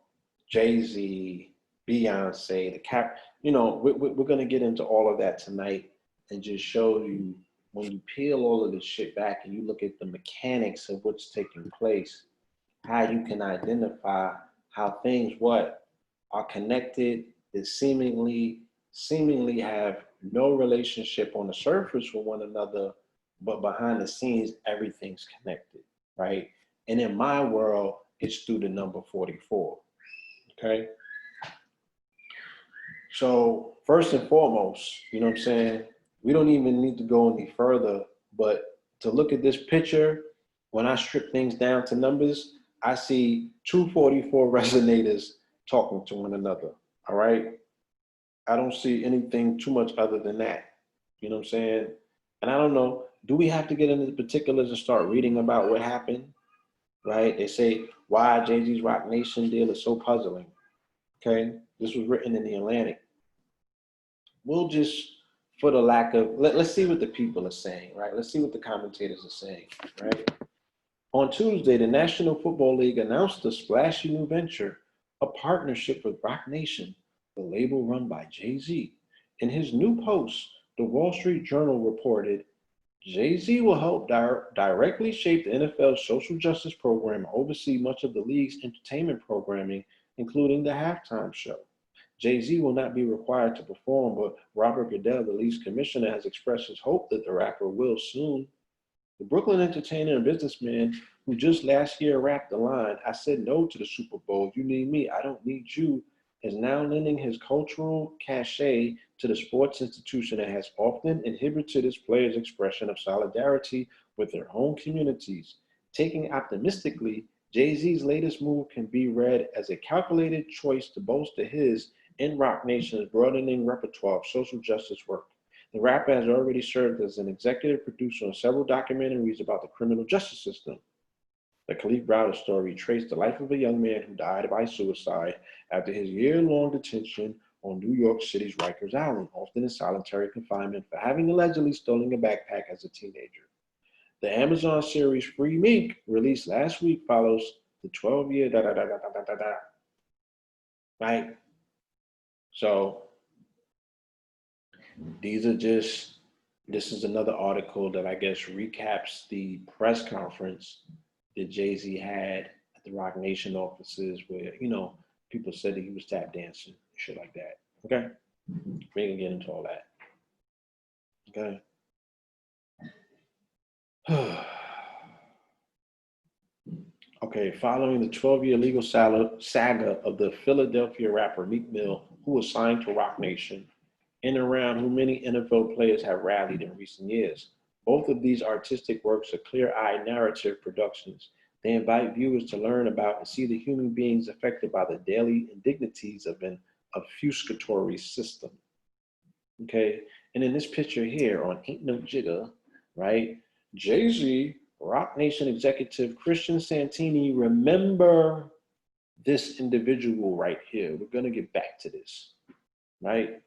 Jay-Z, Beyonce, the cap. We're gonna get into all of that tonight and just show you when you peel all of this shit back and you look at the mechanics of what's taking place, how you can identify how things are connected that seemingly have no relationship on the surface with one another, but behind the scenes everything's connected, right? And in my world, it's through the number 44. Okay. So first and foremost, you know what I'm saying? We don't even need to go any further, but to look at this picture, when I strip things down to numbers, I see 244 resonators talking to one another. All right. I don't see anything too much other than that. You know what I'm saying? And I don't know, do we have to get into the particulars and start reading about what happened? Right? They say why Jay-Z's Roc Nation deal is so puzzling. Okay. This was written in the Atlantic. We'll just, for the lack of, let's see what the people are saying, right? Let's see what the commentators are saying, right? On Tuesday, the National Football League announced a splashy new venture, a partnership with Roc Nation, the label run by Jay-Z. In his new post, the Wall Street Journal reported, Jay-Z will help directly shape the NFL's social justice program and oversee much of the league's entertainment programming, including the halftime show. Jay-Z will not be required to perform, but Robert Goodell, the league's commissioner, has expressed his hope that the rapper will soon. The Brooklyn entertainer and businessman who just last year rapped the line, I said no to the Super Bowl, you need me, I don't need you, is now lending his cultural cachet to the sports institution that has often inhibited its players' expression of solidarity with their home communities. Taking optimistically, Jay-Z's latest move can be read as a calculated choice to bolster his and Roc Nation's broadening repertoire of social justice work. The rapper has already served as an executive producer on several documentaries about the criminal justice system. The Khalif Browder story traced the life of a young man who died by suicide after his year-long detention on New York City's Rikers Island, often in solitary confinement for having allegedly stolen a backpack as a teenager. The Amazon series Free Meek, released last week, follows the 12-year right? So this is another article that I guess recaps the press conference that Jay-Z had at the Roc Nation offices where, people said that he was tap dancing. shit like that. Okay, we can get into all that. Okay. Okay, following the 12-year legal saga of the Philadelphia rapper Meek Mill, who was signed to Roc Nation, and around who many NFL players have rallied in recent years. Both of these artistic works are clear-eyed narrative productions. They invite viewers to learn about and see the human beings affected by the daily indignities of an obfuscatory system. Okay, and in this picture here on Ain't No Jigger, right? Jay-Z, Roc Nation executive Christian Santini, remember this individual right here. We're gonna get back to this, right?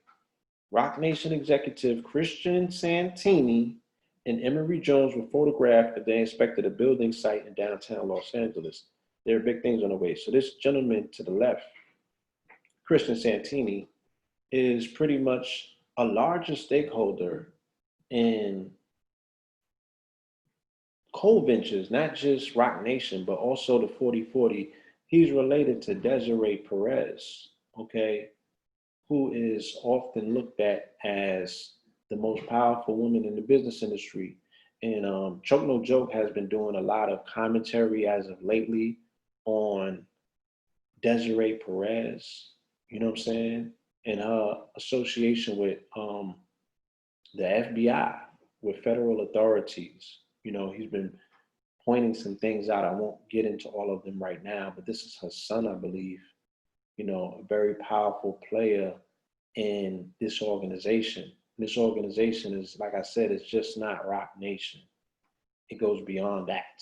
Roc Nation executive Christian Santini and Emory Jones were photographed as they inspected a building site in downtown Los Angeles. There are big things on the way. So this gentleman to the left, Christian Santini, is pretty much a larger stakeholder in co-ventures, not just Roc Nation, but also the 4040. He's related to Desiree Perez, okay, who is often looked at as the most powerful woman in the business industry. And Choke No Joke has been doing a lot of commentary as of lately on Desiree Perez, you know what I'm saying? And her association with the FBI, with federal authorities. You know, he's been pointing some things out. I won't get into all of them right now, but this is her son, I believe, you know, a very powerful player in this organization. This organization is, like I said, it's just not Roc Nation. It goes beyond that,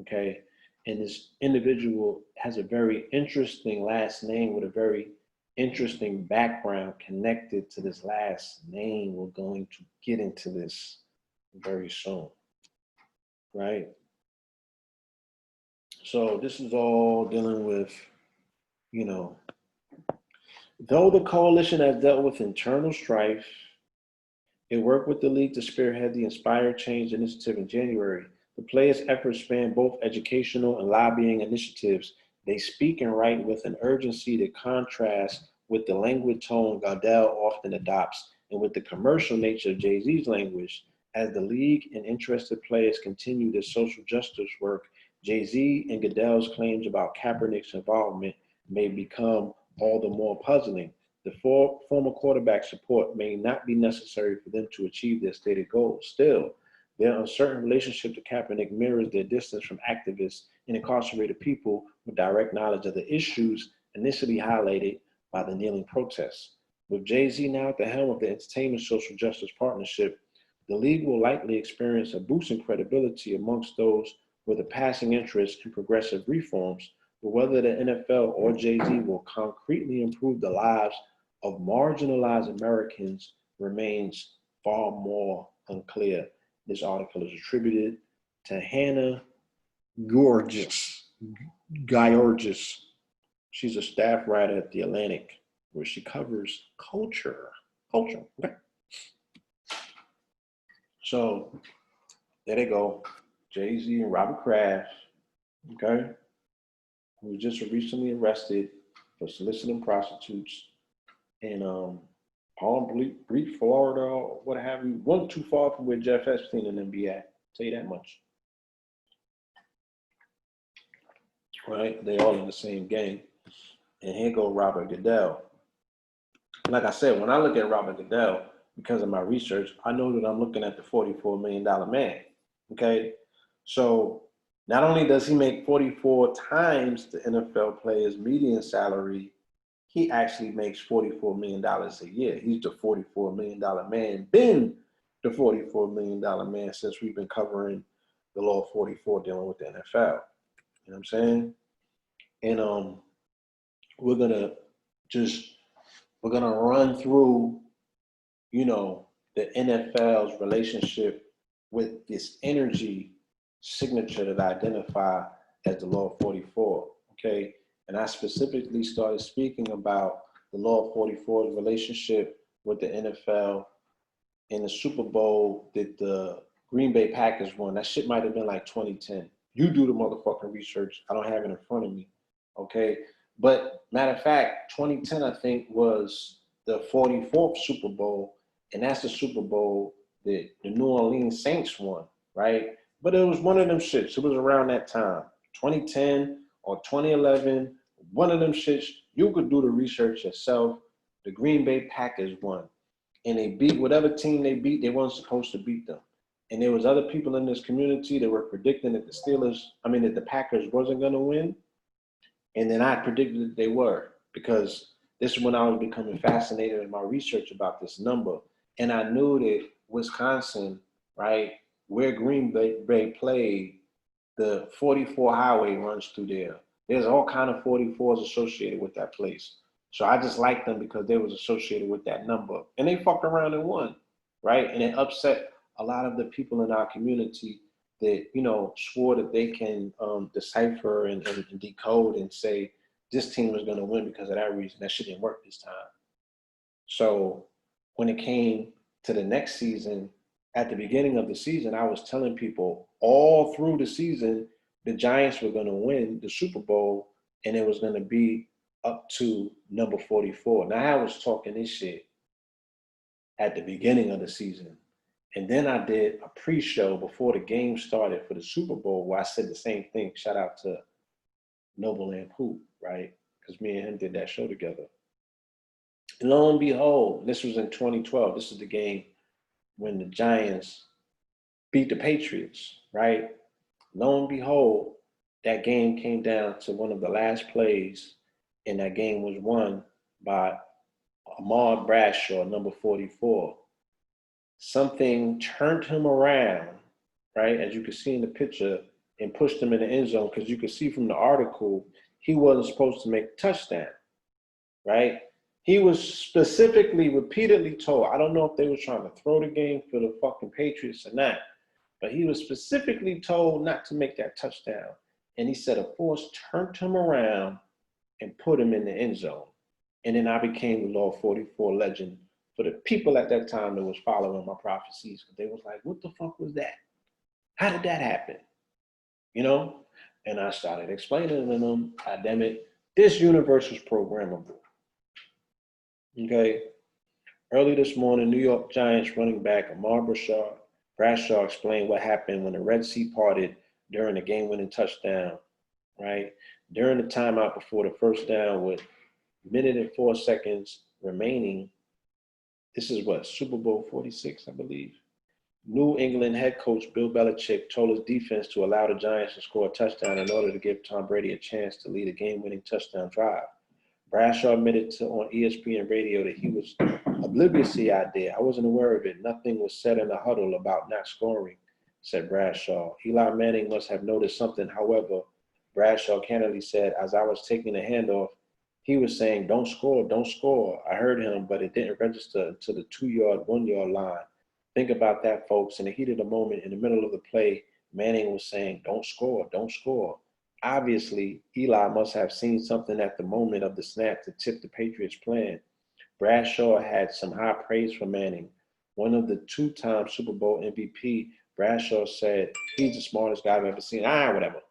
okay? And this individual has a very interesting last name with a very interesting background connected to this last name. We're going to get into this very soon, right? So this is all dealing with, you know, though the coalition has dealt with internal strife, it worked with the league to spearhead the Inspire Change initiative in January. The players' efforts span both educational and lobbying initiatives. They speak and write with an urgency that contrasts with the languid tone Goodell often adopts and with the commercial nature of Jay-Z's language. As the league and interested players continue their social justice work, Jay-Z and Goodell's claims about Kaepernick's involvement may become all the more puzzling. The former quarterback's support may not be necessary for them to achieve their stated goals. Still, their uncertain relationship to Kaepernick mirrors their distance from activists and incarcerated people with direct knowledge of the issues initially highlighted by the kneeling protests. With Jay-Z now at the helm of the Entertainment Social Justice Partnership, the league will likely experience a boost in credibility amongst those with a passing interest in progressive reforms, but whether the NFL or Jay-Z will concretely improve the lives of marginalized Americans remains far more unclear. This article is attributed to Hannah Georgis. She's a staff writer at The Atlantic, where she covers culture. Okay. So there they go. Jay-Z and Robert Kraft, okay, who was just recently arrested for soliciting prostitutes in Palm Beach, Florida, or what have you. Wasn't too far from where Jeff Epstein and them be at. Tell you that much. Right? They all in the same gang. And here go Robert Goodell. Like I said, when I look at Robert Goodell, because of my research, I know that I'm looking at the $44 million man. Okay? So not only does he make 44 times the NFL player's median salary, he actually makes $44 million a year. He's the $44 million man, been the $44 million man since we've been covering the Law 44 dealing with the NFL. You know what I'm saying? And we're gonna run through, you know, the NFL's relationship with this energy signature that I identify as the Law 44. Okay. And I specifically started speaking about the Law 44's relationship with the NFL in the Super Bowl that the Green Bay Packers won. That shit might have been like 2010. You do the motherfucking research. I don't have it in front of me. Okay. But matter of fact, 2010, I think, was the 44th Super Bowl, and that's the Super Bowl that the New Orleans Saints won, right? But it was one of them shits. It was around that time, 2010 or 2011, one of them shits. You could do the research yourself. The Green Bay Packers won, and they beat whatever team they beat. They weren't supposed to beat them. And there was other people in this community that were predicting that that the Packers wasn't going to win. And then I predicted that they were, because this is when I was becoming fascinated in my research about this number. And I knew that Wisconsin, right, where Green Bay played, the 44 highway runs through there. There's all kind of 44s associated with that place. So I just liked them because they was associated with that number. And they fucked around and won, right? And it upset a lot of the people in our community that, you know, swore that they can decipher and decode and say this team was going to win because of that reason. That shit didn't work this time. So when it came to the next season, at the beginning of the season, I was telling people all through the season, the Giants were going to win the Super Bowl, and it was going to be up to number 44. Now, I was talking this shit at the beginning of the season. And then I did a pre-show before the game started for the Super Bowl where I said the same thing. Shout out to Noble and Poop, right? Because me and him did that show together. And lo and behold, this was in 2012. This is the game when the Giants beat the Patriots, right? Lo and behold, that game came down to one of the last plays, and that game was won by Ahmad Bradshaw, number 44. Something turned him around, right, as you can see in the picture, and pushed him in the end zone, because you can see from the article, he wasn't supposed to make a touchdown, right? He was specifically, repeatedly told, I don't know if they were trying to throw the game for the fucking Patriots or not, but he was specifically told not to make that touchdown. And he said a force turned him around and put him in the end zone. And then I became the Law 44 legend for the people at that time that was following my prophecies. Because they was like, what the fuck was that? How did that happen? You know? And I started explaining to them, God damn it, this universe is programmable. Okay? Early this morning, New York Giants running back Ahmad Bradshaw explained what happened when the Red Sea parted during the game-winning touchdown, right? During the timeout before the first down with a minute and 4 seconds remaining, this is what, Super Bowl 46, I believe. New England head coach Bill Belichick told his defense to allow the Giants to score a touchdown in order to give Tom Brady a chance to lead a game-winning touchdown drive. Bradshaw admitted on ESPN radio that he was oblivious to the idea. I wasn't aware of it. Nothing was said in the huddle about not scoring, said Bradshaw. Eli Manning must have noticed something. However, Bradshaw candidly said, as I was taking the handoff, he was saying, don't score, don't score. I heard him, but it didn't register to the 2-yard, 1-yard line. Think about that, folks. In the heat of the moment, in the middle of the play, Manning was saying, don't score, don't score. Obviously, Eli must have seen something at the moment of the snap to tip the Patriots' plan. Bradshaw had some high praise for Manning. One of the 2-time Super Bowl MVP, Bradshaw said, he's the smartest guy I've ever seen. Whatever.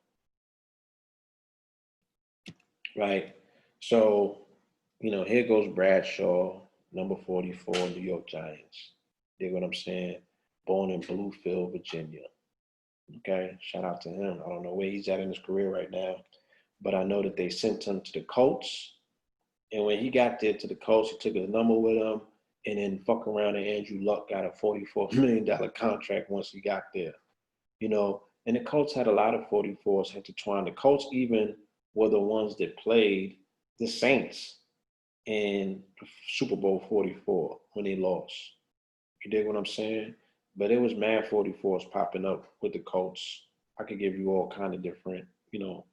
Right? So, you know, here goes Bradshaw, number 44, New York Giants. Dig what I'm saying? Born in Bluefield, Virginia. Okay, shout out to him. I don't know where he's at in his career right now, but I know that they sent him to the Colts. And when he got there to the Colts, he took his number with him, and then fuck around and Andrew Luck got a $44 million contract once he got there. You know, and the Colts had a lot of 44s intertwined. The Colts even were the ones that played the Saints in Super Bowl 44 when they lost. You dig what I'm saying? But it was mad 44s popping up with the Colts. I could give you all kind of different, you know,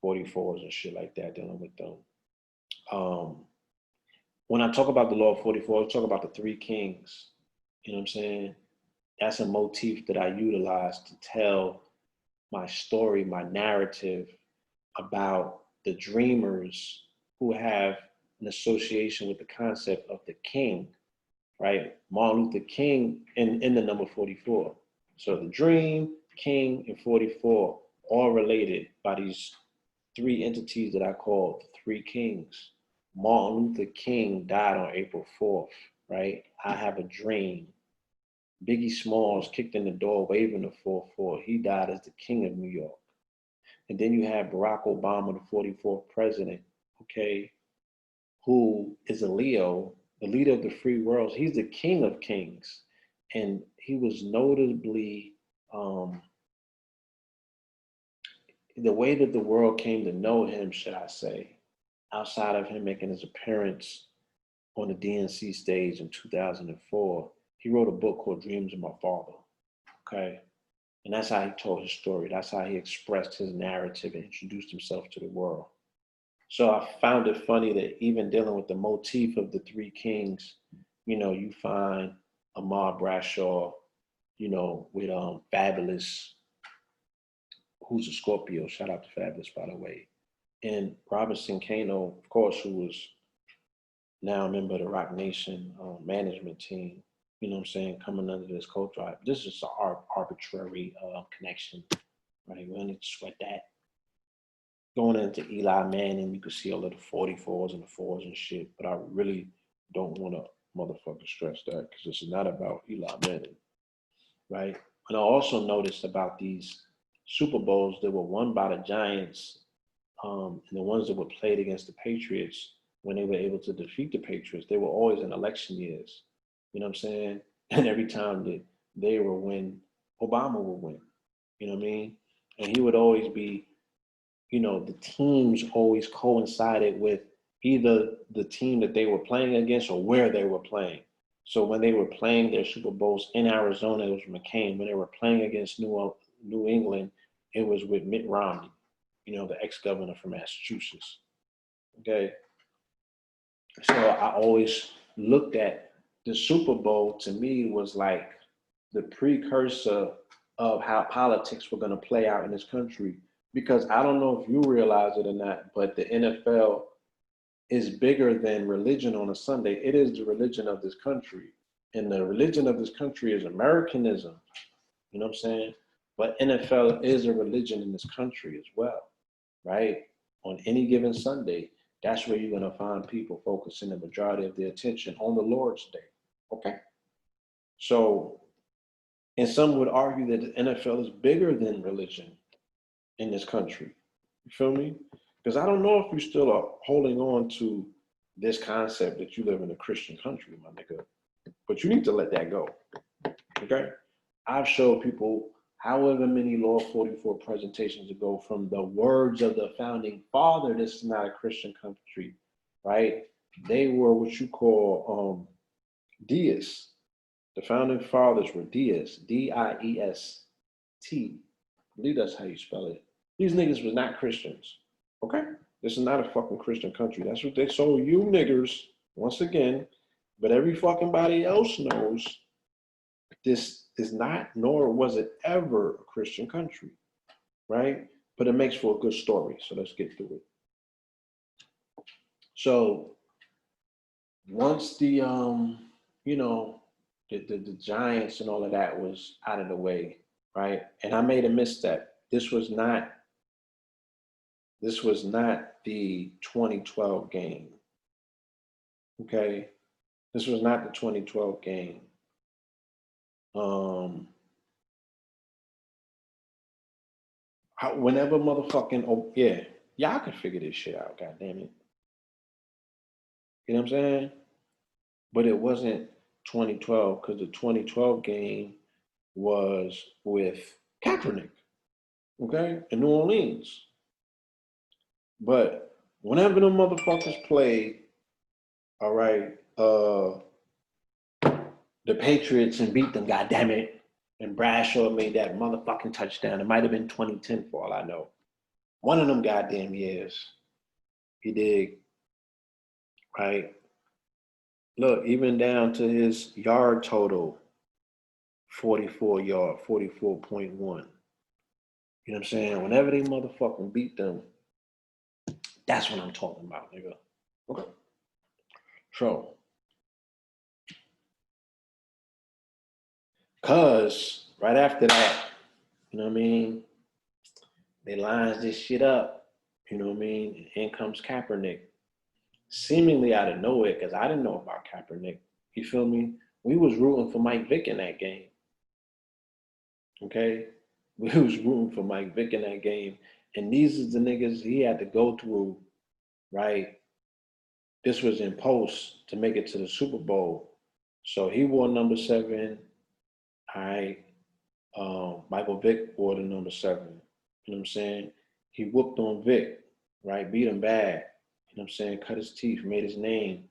44s and shit like that dealing with them. When I talk about the law of 44, I talk about the 3 kings. You know what I'm saying? That's a motif that I utilize to tell my story, my narrative about the dreamers who have an association with the concept of the king, right? Martin Luther King in the number 44. So the dream, king, and 44, all related by these 3 entities that I call three kings. Martin Luther King died on April 4th, right? I Have a Dream. Biggie Smalls kicked in the door waving the 4-4. He died as the king of New York. And then you have Barack Obama, the 44th president, okay, who is a Leo, the leader of the free world. He's the king of kings. And he was notably, the way that the world came to know him, should I say, outside of him making his appearance on the DNC stage in 2004, he wrote a book called Dreams of My Father, okay? And that's how he told his story. That's how he expressed his narrative and introduced himself to the world. So I found it funny that even dealing with the motif of the three kings, you know, you find Ahmad Bradshaw, you know, with Fabulous, who's a Scorpio. Shout out to Fabulous, by the way. And Robinson Cano, of course, who was now a member of the Rock Nation management team, you know what I'm saying, coming under this co-drive. This is an arbitrary connection, right? We don't need to sweat that. Going into Eli Manning, you can see all of the 44s and the 4s and shit, but I really don't want to motherfucker stress that because this is not about Eli Manning, right? And I also noticed about these Super Bowls that were won by the Giants and the ones that were played against the Patriots, when they were able to defeat the Patriots, they were always in election years. You know what I'm saying? And every time that they would win, Obama would win. You know what I mean? And he would always be, you know, the teams always coincided with either the team that they were playing against or where they were playing. So when they were playing their Super Bowls in Arizona, it was McCain. When they were playing against New England, it was with Mitt Romney, you know, the ex-governor from Massachusetts. Okay. So I always looked at the Super Bowl, to me, was like the precursor of how politics were going to play out in this country. Because I don't know if you realize it or not, but the NFL is bigger than religion on a Sunday. It is the religion of this country. And the religion of this country is Americanism. You know what I'm saying? But NFL is a religion in this country as well, right? On any given Sunday, that's where you're going to find people focusing the majority of their attention on the Lord's Day. Okay. So, and some would argue that the NFL is bigger than religion in this country. You feel me? Because I don't know if you still are holding on to this concept that you live in a Christian country, my nigga. But you need to let that go. Okay? I've showed people however many Law 44 presentations ago from the words of the founding father, this is not a Christian country, right? They were what you call deists. The founding fathers were deists, D-I-E-S-T. I believe that's how you spell it. These niggas was not Christians, okay? This is not a fucking Christian country. That's what they sold you niggers, once again. But every fucking body else knows this is not, nor was it ever a Christian country, right? But it makes for a good story, so let's get through it. So once the, you know, the Giants and all of that was out of the way, right? And I made a misstep. This was not the 2012 game, okay? This was not the 2012 game. Whenever motherfucking, oh yeah, y'all can figure this shit out, god damn it. You know what I'm saying? But it wasn't 2012 because the 2012 game was with Kaepernick, okay, in New Orleans. But whenever them motherfuckers played, all right, the Patriots and beat them, god damn it, and Bradshaw made that motherfucking touchdown. It might have been 2010 for all I know. One of them goddamn years. He did, right? Look, even down to his yard total, 44 yard, 44.1. You know what I'm saying? Whenever they motherfucking beat them, that's what I'm talking about, nigga. Okay. So, cause right after that, you know what I mean? They lines this shit up. You know what I mean? In comes Kaepernick, seemingly out of nowhere, because I didn't know about Kaepernick. You feel me? We was rooting for Mike Vick in that game. Okay? We was rooting for Mike Vick in that game. And these is the niggas he had to go through, right? This was in post to make it to the Super Bowl. So he wore number 7. All right. Michael Vick wore the number 7. You know what I'm saying? He whooped on Vick, right? Beat him bad. You know what I'm saying? Cut his teeth, made his name.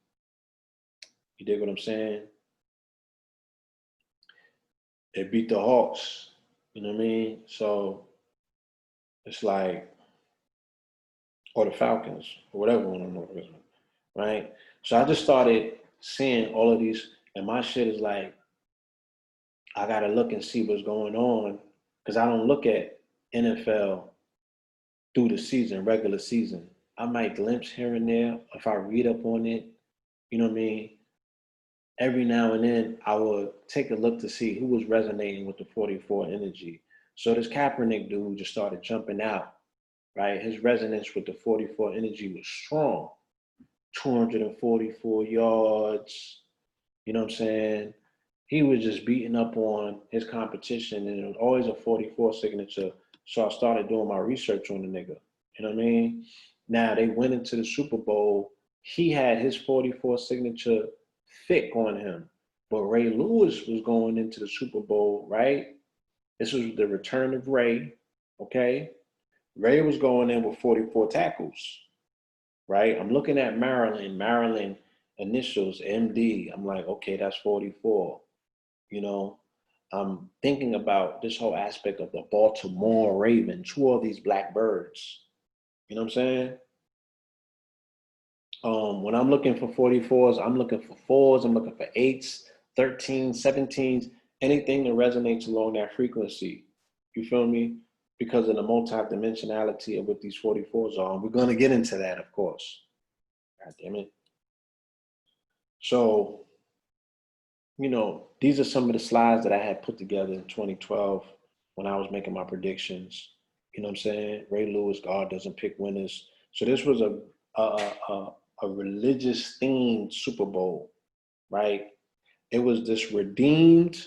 You dig what I'm saying? They beat the Hawks. You know what I mean? So it's like, or the Falcons, or whatever one of them is, right? So I just started seeing all of these, and my shit is like, I gotta look and see what's going on, because I don't look at NFL through the season, regular season. I might glimpse here and there if I read up on it. You know what I mean? Every now and then I would take a look to see who was resonating with the 44 energy. So this Kaepernick dude just started jumping out, right? His resonance with the 44 energy was strong. 244 yards, you know what I'm saying? He was just beating up on his competition, and it was always a 44 signature. So I started doing my research on the nigga. You know what I mean? Now they went into the Super Bowl. He had his 44 signature thick on him. But Ray Lewis was going into the Super Bowl, right? This was the return of Ray, okay? Ray was going in with 44 tackles, right? I'm looking at Maryland initials, MD. I'm like, okay, that's 44. You know, I'm thinking about this whole aspect of the Baltimore Ravens. Who are these black birds? You know what I'm saying? When I'm looking for 44s, I'm looking for 4s, I'm looking for 8s, 13s, 17s, anything that resonates along that frequency. You feel me? Because of the multi-dimensionality of what these 44s are. And we're going to get into that, of course. God damn it. So, you know, these are some of the slides that I had put together in 2012 when I was making my predictions. You know what I'm saying? Ray Lewis, God doesn't pick winners. So this was a religious themed Super Bowl, right? It was this redeemed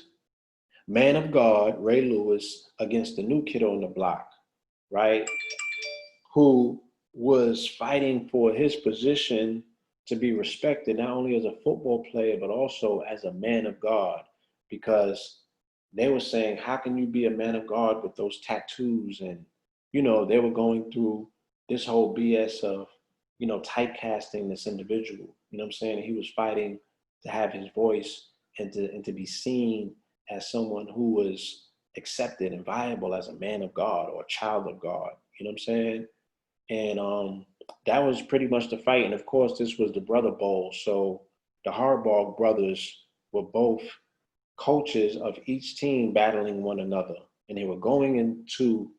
man of God, Ray Lewis, against the new kid on the block, right? Who was fighting for his position to be respected, not only as a football player, but also as a man of God, because they were saying, how can you be a man of God with those tattoos? And, you know, they were going through this whole BS of, you know, typecasting this individual. You know what I'm saying? He was fighting to have his voice and to be seen as someone who was accepted and viable as a man of God or a child of God. You know what I'm saying? And that was pretty much the fight. And of course, this was the Brother Bowl. So the Harbaugh brothers were both coaches of each team battling one another. And they were going into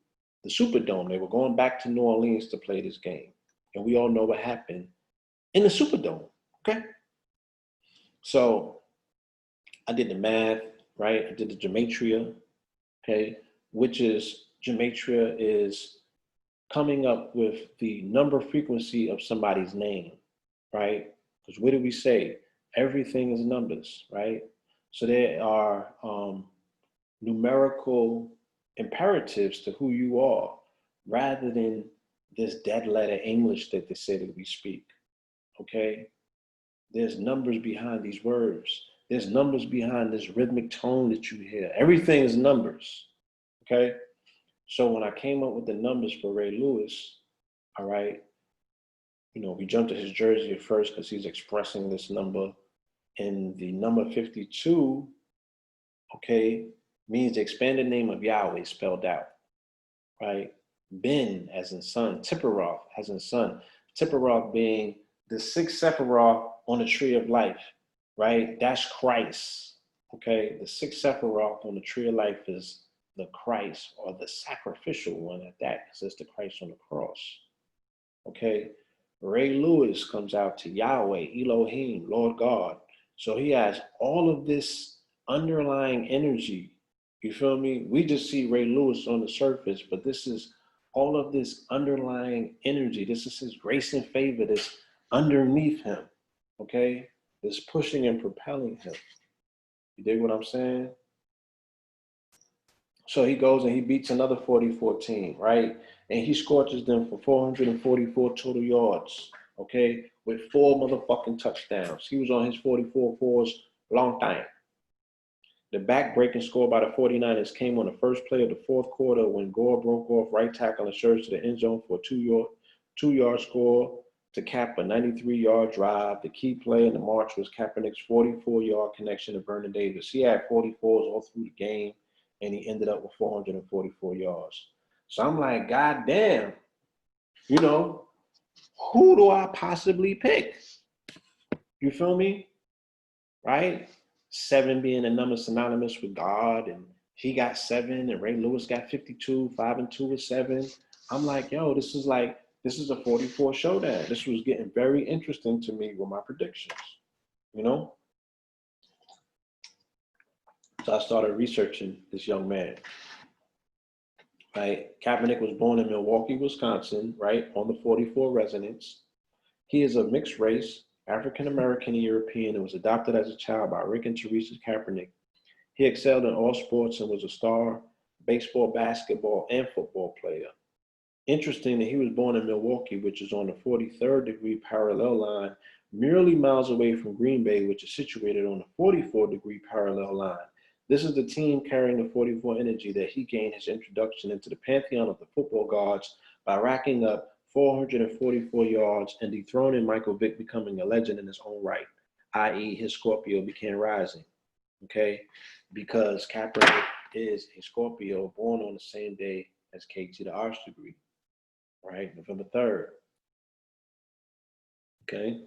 the Superdome. They were going back to New Orleans to play this game. And we all know what happened in the Superdome. Okay. So I did the math, right? I did the gematria, okay, which is gematria is coming up with the number frequency of somebody's name, right? Because what did we say? Everything is numbers, right? So there are numerical imperatives to who you are rather than this dead letter English that they say that we speak, okay? There's numbers behind these words. There's numbers behind this rhythmic tone that you hear. Everything is numbers, okay? So when I came up with the numbers for Ray Lewis, all right, you know, we jumped to his jersey at first because he's expressing this number. And the number 52, okay, means the expanded name of Yahweh spelled out, right? Ben as in son, Tipperoth as in son. Tipperoth being the sixth Sephiroth on the tree of life, right? That's Christ, okay? The sixth Sephiroth on the tree of life is the Christ, or the sacrificial one at that, because it's the Christ on the cross, okay? Ray Lewis comes out to Yahweh, Elohim, Lord God. So he has all of this underlying energy. You feel me? We just see Ray Lewis on the surface, but this is all of this underlying energy. This is his grace and favor that's underneath him, okay? That's pushing and propelling him. You dig what I'm saying? So he goes and he beats another 44 team, right? And he scorches them for 444 total yards, okay? With 4 motherfucking touchdowns. He was on his 44-4s long time. The back-breaking score by the 49ers came on the first play of the fourth quarter when Gore broke off right tackle and surged to the end zone for a two-yard score to cap a 93-yard drive. The key play in the march was Kaepernick's 44-yard connection to Vernon Davis. He had 44s all through the game, and he ended up with 444 yards. So I'm like, God damn, you know, who do I possibly pick? You feel me? Right? 7 being a number synonymous with God, and he got 7, and Ray Lewis got 52, 5 and 2 is 7. I'm like, yo, this is a 44 showdown. This was getting very interesting to me with my predictions, you know? So I started researching this young man, right? Kaepernick was born in Milwaukee, Wisconsin, right, on the 44 resonance. He is of mixed race, African-American and European, and was adopted as a child by Rick and Teresa Kaepernick. He excelled in all sports and was a star baseball, basketball, and football player. Interesting that he was born in Milwaukee, which is on the 43rd degree parallel line, merely miles away from Green Bay, which is situated on the 44 degree parallel line. This is the team carrying the 44 energy that he gained his introduction into the pantheon of the football gods by racking up 444 yards and dethroning Michael Vick, becoming a legend in his own right, i.e. his Scorpio began rising, okay? Because Kaepernick is a Scorpio born on the same day as KT the Arch degree, right? November 3rd, okay?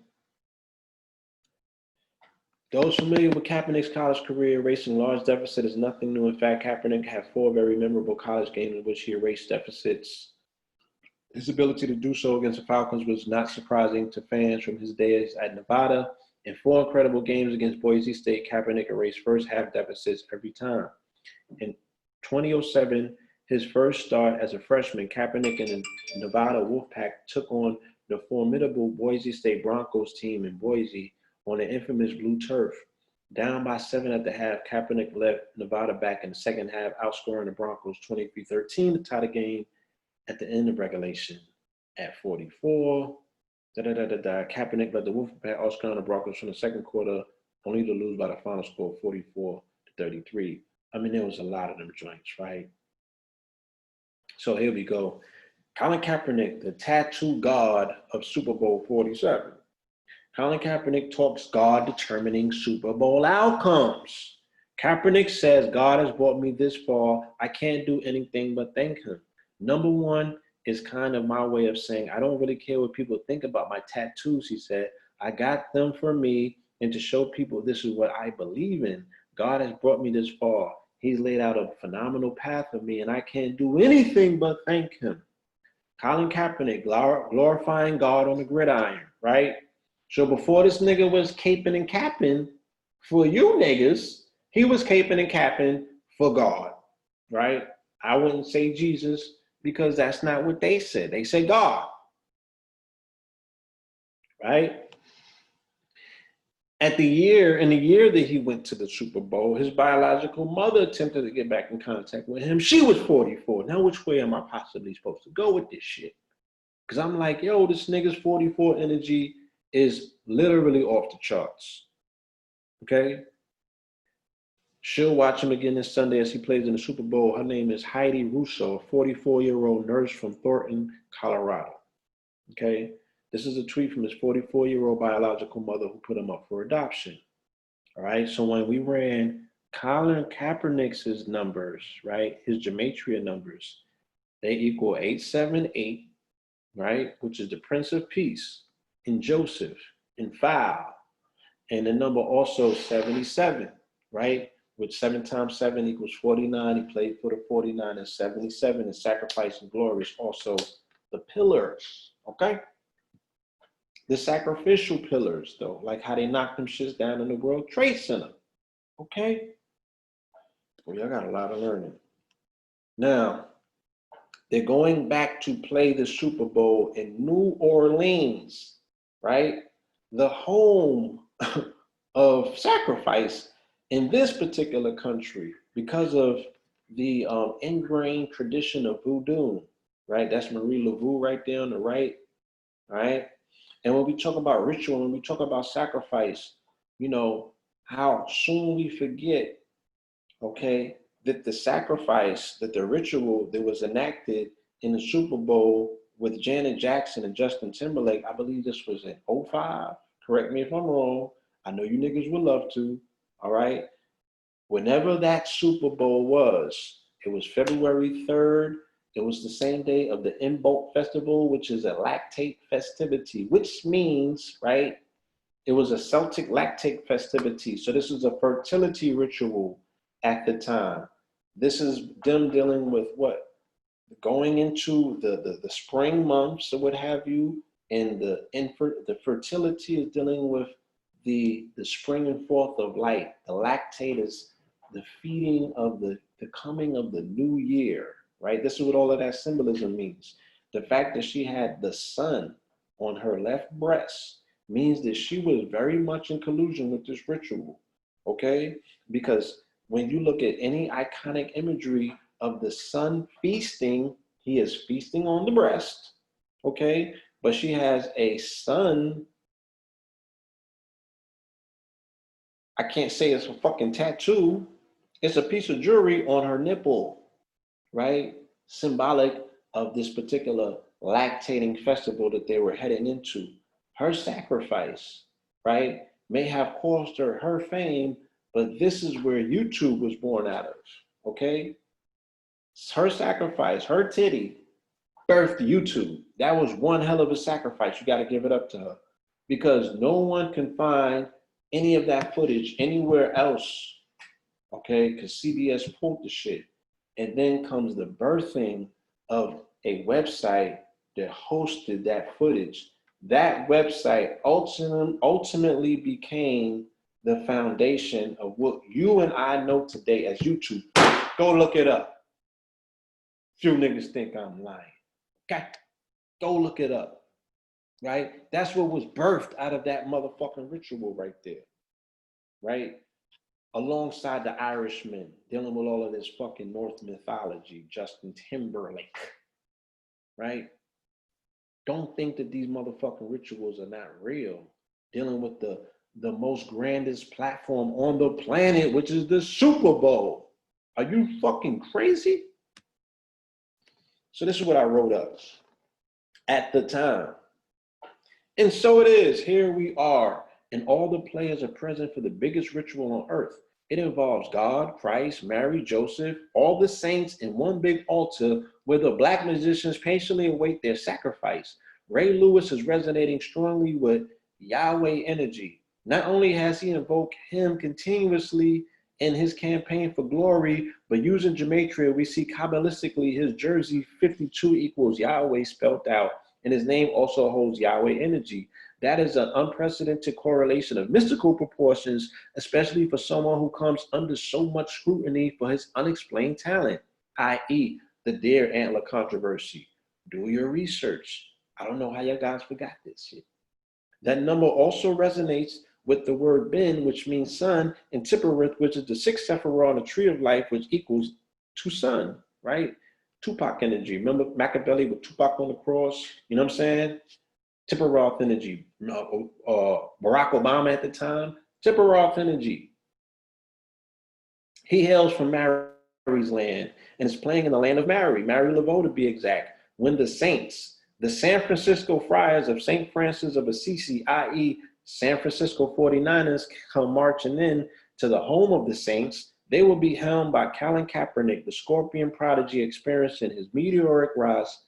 Those familiar with Kaepernick's college career, erasing large deficit is nothing new. In fact, Kaepernick had 4 very memorable college games in which he erased deficits. His ability to do so against the Falcons was not surprising to fans from his days at Nevada. In 4 incredible games against Boise State, Kaepernick erased first half deficits every time. In 2007, his first start as a freshman, Kaepernick and the Nevada Wolfpack took on the formidable Boise State Broncos team in Boise on the infamous blue turf. Down by 7 at the half, Kaepernick led Nevada back in the second half, outscoring the Broncos 23-13 to tie the game at the end of regulation at 44. Kaepernick led the Wolfpack, outscoring the Broncos from the second quarter, only to lose by the final score of 44-33. I mean, there was a lot of them joints, right? So here we go. Colin Kaepernick, the tattoo god of Super Bowl 47. Colin Kaepernick talks God determining Super Bowl outcomes. Kaepernick says, God has brought me this far. I can't do anything but thank him. Number one is kind of my way of saying, I don't really care what people think about my tattoos, he said. I got them for me and to show people this is what I believe in. God has brought me this far. He's laid out a phenomenal path for me, and I can't do anything but thank him. Colin Kaepernick, glorifying God on the gridiron, right? So before this nigga was caping and capping for you niggas, he was caping and capping for God, right? I wouldn't say Jesus because that's not what they said. They say God, right? In the year that he went to the Super Bowl, his biological mother attempted to get back in contact with him. She was 44. Now, which way am I possibly supposed to go with this shit? Because I'm like, yo, this nigga's 44 energy is literally off the charts, okay? She'll watch him again this Sunday as he plays in the Super Bowl. Her name is Heidi Russo, a 44-year-old nurse from Thornton, Colorado, okay? This is a tweet from his 44-year-old biological mother who put him up for adoption, all right? So when we ran Colin Kaepernick's numbers, right, his gematria numbers, they equal 878, right, which is the Prince of Peace, in Joseph, in Fowl, and the number also 77, right? Which 7 times 7 equals 49. He played for the 49ers. 77 is sacrifice and glory is also the pillars, okay? The sacrificial pillars, though, like how they knocked them shits down in the World Trade Center, okay? Well, y'all got a lot of learning. Now, They're going back to play the Super Bowl in New Orleans, right? The home of sacrifice in this particular country because of the ingrained tradition of voodoo, right? That's Marie Laveau right there on the right, right? And when we talk about ritual, when we talk about sacrifice, you know, how soon we forget, okay, that the sacrifice, that the ritual that was enacted in the Super Bowl with Janet Jackson and Justin Timberlake, I believe this was in '05. Correct me if I'm wrong. I know you niggas would love to, all right? Whenever that Super Bowl was, it was February 3rd. It was the same day of the Imbolc Festival, which is a lactate festivity, which means, right, it was a Celtic lactate festivity. So this is a fertility ritual at the time. This is them dealing with what? Going into the spring months or what have you, and the fertility is dealing with the springing forth of light. The lactate is the feeding of the coming of the new year, right? This is what all of that symbolism means. The fact that she had the sun on her left breast means that she was very much in collusion with this ritual, okay? Because when you look at any iconic imagery of the sun feasting, he is feasting on the breast, okay? But she has a sun, I can't say it's a fucking tattoo, it's a piece of jewelry on her nipple, right? Symbolic of this particular lactating festival that they were heading into. Her sacrifice, right, may have caused her her fame, but this is where YouTube was born out of, okay? Her sacrifice, her titty, birthed YouTube. That was one hell of a sacrifice. You got to give it up to her because no one can find any of that footage anywhere else, okay? Because CBS pulled the shit. And then comes the birthing of a website that hosted that footage. That website ultimately became the foundation of what you and I know today as YouTube. Go look it up. Few niggas think I'm lying. Okay, go look it up, right? That's what was birthed out of that motherfucking ritual right there, right? Alongside the Irishman, dealing with all of this fucking North mythology, Justin Timberlake, right? Don't think that these motherfucking rituals are not real. Dealing with the most grandest platform on the planet, which is the Super Bowl. Are you fucking crazy? So this is what I wrote up at the time. And so it is, here we are, and all the players are present for the biggest ritual on earth. It involves God, Christ, Mary, Joseph, all the saints in one big altar where the black musicians patiently await their sacrifice. Ray Lewis is resonating strongly with Yahweh energy. Not only has he invoked him continuously in his campaign for glory, but using gematria, we see Kabbalistically his jersey 52 equals Yahweh spelled out, and his name also holds Yahweh energy. That is an unprecedented correlation of mystical proportions, especially for someone who comes under so much scrutiny for his unexplained talent, i.e. the deer antler controversy. Do your research. I don't know how you guys forgot this shit. That number also resonates with the word Ben, which means sun, and Tipperith, which is the sixth sephirah on the tree of life, which equals to sun, right? Tupac energy. Remember Machiavelli with Tupac on the cross? You know what I'm saying? Tipperith energy. Barack Obama at the time, Tipperith energy. He hails from Mary's land and is playing in the land of Mary Laveau to be exact, when the saints, the San Francisco Friars of St. Francis of Assisi, i.e. San Francisco 49ers, come marching in to the home of the saints, they will be helmed by Colin Kaepernick, the Scorpion prodigy experiencing his meteoric rise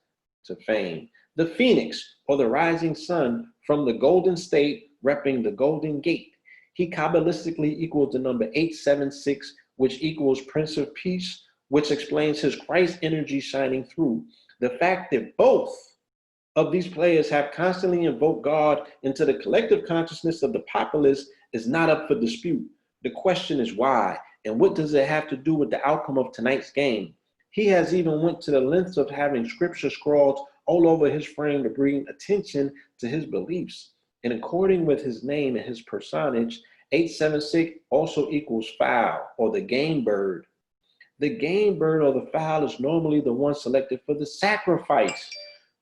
to fame. The Phoenix, or the rising sun, from the Golden State, repping the Golden Gate. He Kabbalistically equals the number 876, which equals Prince of Peace, which explains his Christ energy shining through. The fact that both of these players have constantly invoked God into the collective consciousness of the populace is not up for dispute. The question is why, and what does it have to do with the outcome of tonight's game? He has even went to the lengths of having scripture scrawled all over his frame to bring attention to his beliefs. And according with his name and his personage, 876 also equals fowl or the game bird. The game bird or the fowl is normally the one selected for the sacrifice.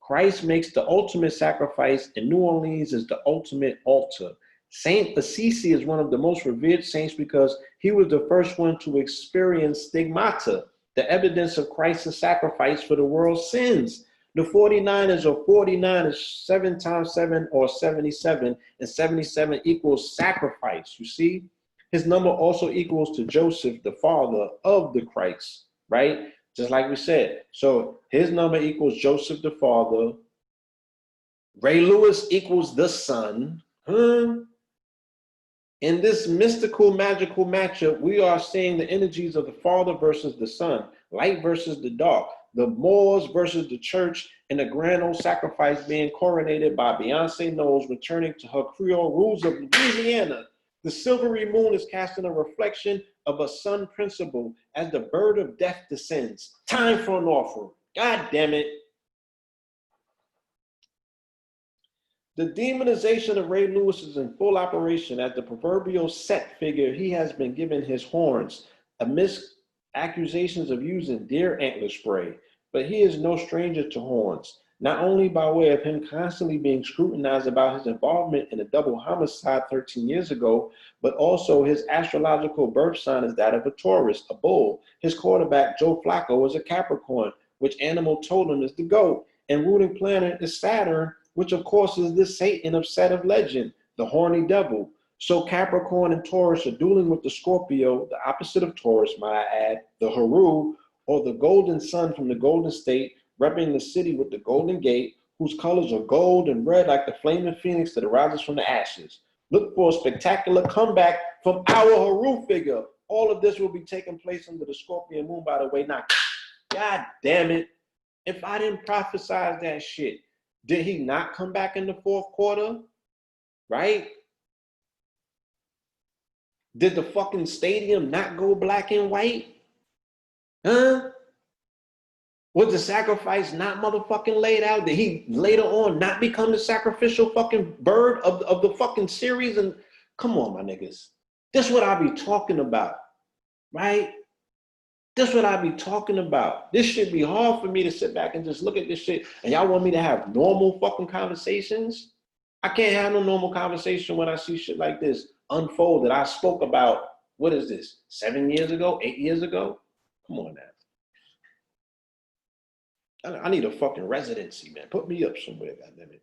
Christ makes the ultimate sacrifice, and New Orleans is the ultimate altar. Saint Assisi is one of the most revered saints because he was the first one to experience stigmata, the evidence of Christ's sacrifice for the world's sins. The 49ers or 49 is 7 times 7 or 77, and 77 equals sacrifice, you see? His number also equals to Joseph, the father of the Christ, right? Just like we said. So his number equals Joseph, the father. Ray Lewis equals the son. In this mystical, magical matchup, we are seeing the energies of the father versus the son, light versus the dark, the Moors versus the church, and the grand old sacrifice being coronated by Beyonce Knowles returning to her Creole roots of Louisiana. The silvery moon is casting a reflection of a sun principle as the bird of death descends. Time for an offering. God damn it. The demonization of Ray Lewis is in full operation. As the proverbial set figure, he has been given his horns amidst accusations of using deer antler spray. But he is no stranger to horns, not only by way of him constantly being scrutinized about his involvement in a double homicide 13 years ago, but also his astrological birth sign is that of a Taurus, a bull. His quarterback, Joe Flacco, is a Capricorn, which animal totem is the goat, and ruling planet is Saturn, which of course is the Satan of set of legend, the horny devil. So Capricorn and Taurus are dueling with the Scorpio, the opposite of Taurus, might I add, the Haru, or the golden sun from the Golden State, representing the city with the Golden Gate, whose colors are gold and red like the flaming phoenix that arises from the ashes. Look for a spectacular comeback from our Haru figure. All of this will be taking place under the Scorpion moon, by the way. Now, God damn it. If I didn't prophesize that shit, did he not come back in the fourth quarter? Right? Did the fucking stadium not go black and white? Huh? Was the sacrifice not motherfucking laid out? Did he later on not become the sacrificial fucking bird of the fucking series? And come on, my niggas. This is what I be talking about, right? This is what I be talking about. This should be hard for me to sit back and just look at this shit. And y'all want me to have normal fucking conversations? I can't have no normal conversation when I see shit like this unfold that I spoke about, what is this, 7 years ago, 8 years ago? Come on now. I need a fucking residency, man. Put me up somewhere, goddammit.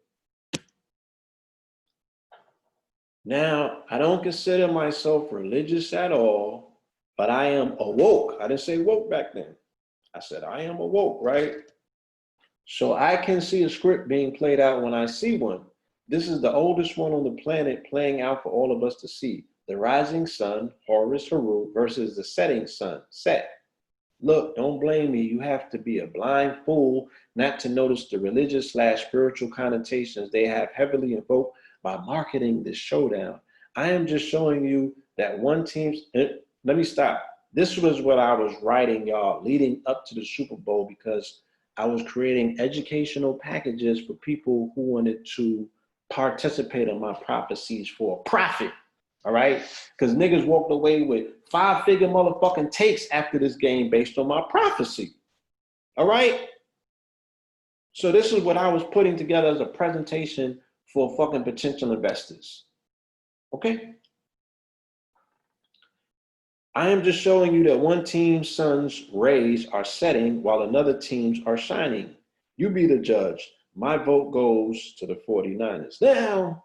Now, I don't consider myself religious at all, but I am awoke. I didn't say woke back then. I said I am awoke, right? So I can see a script being played out when I see one. This is the oldest one on the planet playing out for all of us to see. The rising sun, Horus Haru, versus the setting sun, Set. Look, don't blame me. You have to be a blind fool not to notice the religious/spiritual connotations they have heavily invoked by marketing this showdown. I am just showing you that one team's, let me stop. This was what I was writing, y'all, leading up to the Super Bowl, because I was creating educational packages for people who wanted to participate in my prophecies for a profit. All right, because niggas walked away with 5-figure motherfucking takes after this game based on my prophecy. All right, so this is what I was putting together as a presentation for fucking potential investors. Okay, I am just showing you that one team's sun's rays are setting while another team's are shining. You be the judge. My vote goes to the 49ers. Now,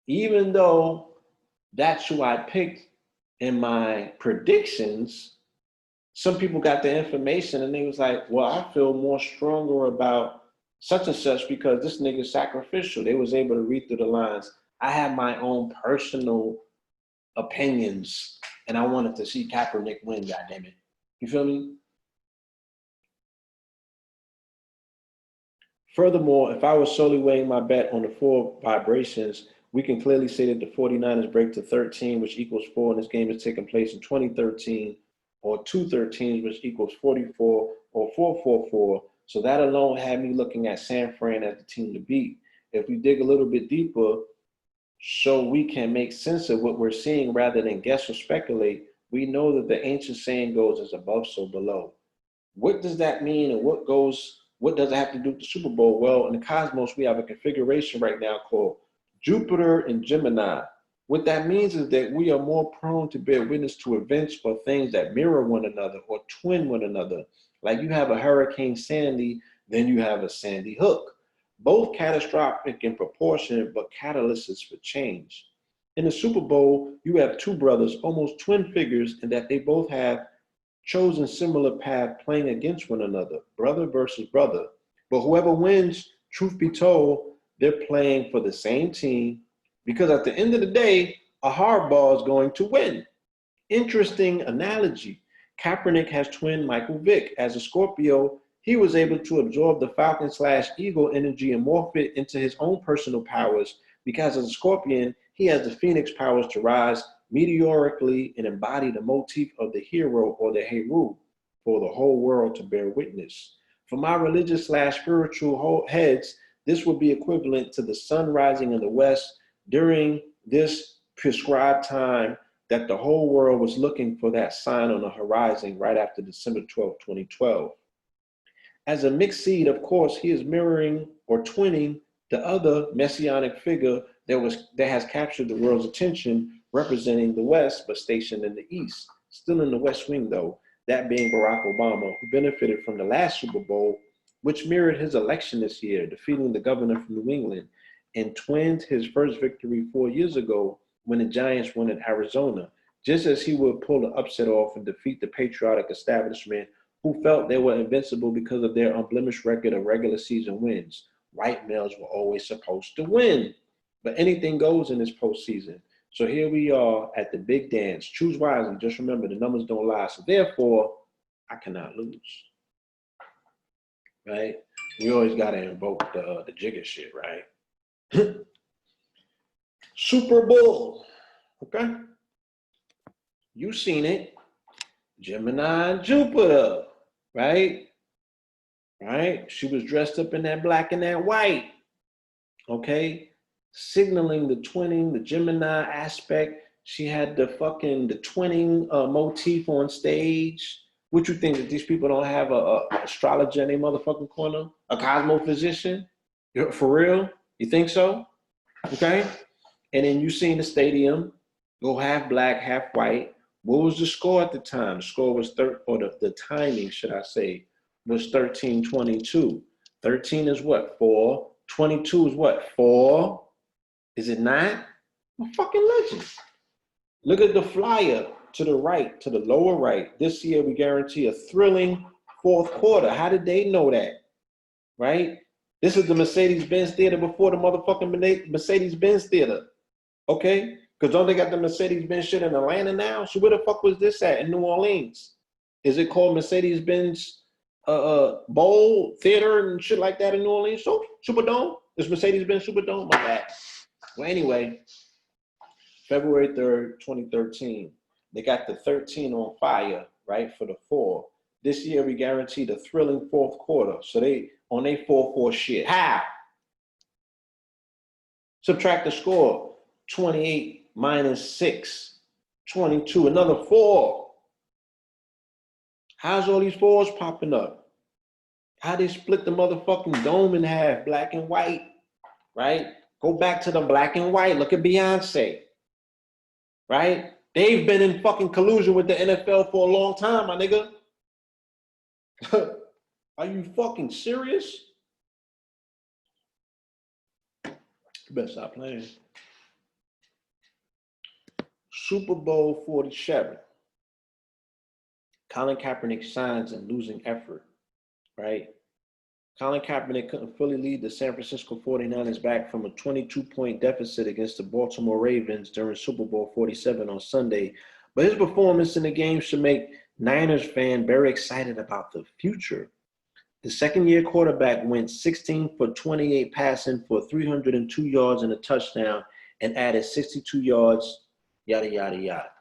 even though that's who I picked in my predictions, some people got the information and they was like, well, I feel more stronger about such and such because this nigga's sacrificial. They was able to read through the lines. I have my own personal opinions and I wanted to see Kaepernick win, goddammit. You feel me? Furthermore, if I was solely weighing my bet on the 4 vibrations, we can clearly say that the 49ers break to 13, which equals 4, and this game is taking place in 2013, or two 13s, which equals 44 or 444. So that alone had me looking at San Fran as the team to beat. If we dig a little bit deeper, so we can make sense of what we're seeing rather than guess or speculate, we know that the ancient saying goes, as above, so below. What does that mean, and what does it have to do with the Super Bowl? Well, in the cosmos, we have a configuration right now called Jupiter and Gemini. What that means is that we are more prone to bear witness to events or things that mirror one another or twin one another. Like you have a Hurricane Sandy, then you have a Sandy Hook. Both catastrophic in proportion, but catalysts for change. In the Super Bowl, you have two brothers, almost twin figures, in that they both have chosen similar path playing against one another, brother versus brother. But whoever wins, truth be told, they're playing for the same team, because at the end of the day, a hardball is going to win. Interesting analogy. Kaepernick has twin Michael Vick. As a Scorpio, he was able to absorb the Falcon/Eagle energy and morph it into his own personal powers, because as a Scorpion, he has the Phoenix powers to rise meteorically and embody the motif of the hero or the Heru for the whole world to bear witness. For my religious/spiritual heads, this would be equivalent to the sun rising in the west during this prescribed time that the whole world was looking for that sign on the horizon right after December 12, 2012. As a mixed seed, of course, he is mirroring or twinning the other messianic figure that has captured the world's attention, representing the West, but stationed in the East. Still in the West Wing, though, that being Barack Obama, who benefited from the last Super Bowl, which mirrored his election this year, defeating the governor from New England, and twinned his first victory 4 years ago when the Giants won in Arizona, just as he would pull the upset off and defeat the patriotic establishment who felt they were invincible because of their unblemished record of regular season wins. White males were always supposed to win, but anything goes in this postseason. So here we are at the big dance. Choose wisely. Just remember, the numbers don't lie. So therefore, I cannot lose. Right? We always got to invoke the jigger shit, right? Super Bowl. Okay? You seen it. Gemini and Jupiter. Right? Right? She was dressed up in that black and that white. Okay? Signaling the twinning, the Gemini aspect. She had the twinning motif on stage. What you think, that these people don't have a astrologer in their motherfucking corner? A cosmophysician? For real? You think so? Okay? And then you seen the stadium go half black, half white. What was the score at the time? The score was the timing, should I say, was 13-22. 13 is what? 4. 22 is what? 4. Is it not? I'm a fucking legend. Look at the flyer to the right, to the lower right. This year we guarantee a thrilling fourth quarter. How did they know that? Right? This is the Mercedes-Benz Theater before the motherfucking Mercedes-Benz Theater. Okay? Because don't they got the Mercedes-Benz shit in Atlanta now? So where the fuck was this at in New Orleans? Is it called Mercedes-Benz Bowl Theater and shit like that in New Orleans? So Superdome? It's Mercedes-Benz Superdome? My bad. Well, anyway, February 3rd, 2013. They got the 13 on fire, right, for the 4. This year we guaranteed a thrilling fourth quarter. So they on their 4-4 shit. How? Subtract the score. 28 minus 6. 22. Another 4. How's all these 4s popping up? How they split the motherfucking dome in half, black and white, right? Go back to the black and white. Look at Beyonce, right? They've been in fucking collusion with the NFL for a long time, my nigga. Are you fucking serious? You better stop playing. Super Bowl 47. Colin Kaepernick signs in losing effort, right? Colin Kaepernick couldn't fully lead the San Francisco 49ers back from a 22-point deficit against the Baltimore Ravens during Super Bowl 47 on Sunday, but his performance in the game should make Niners fans very excited about the future. The second-year quarterback went 16 for 28 passing for 302 yards and a touchdown and added 62 yards, yada, yada, yada,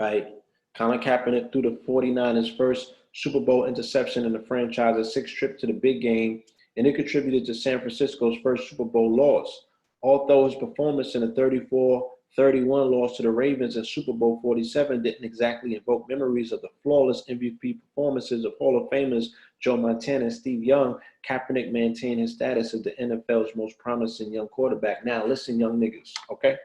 right? Colin Kaepernick threw the 49ers' first Super Bowl interception in the franchise's sixth trip to the big game, and it contributed to San Francisco's first Super Bowl loss. Although his performance in the 34-31 loss to the Ravens in Super Bowl 47 didn't exactly evoke memories of the flawless MVP performances of Hall of Famers Joe Montana and Steve Young, Kaepernick maintained his status as the NFL's most promising young quarterback. Now, listen, young niggas, okay?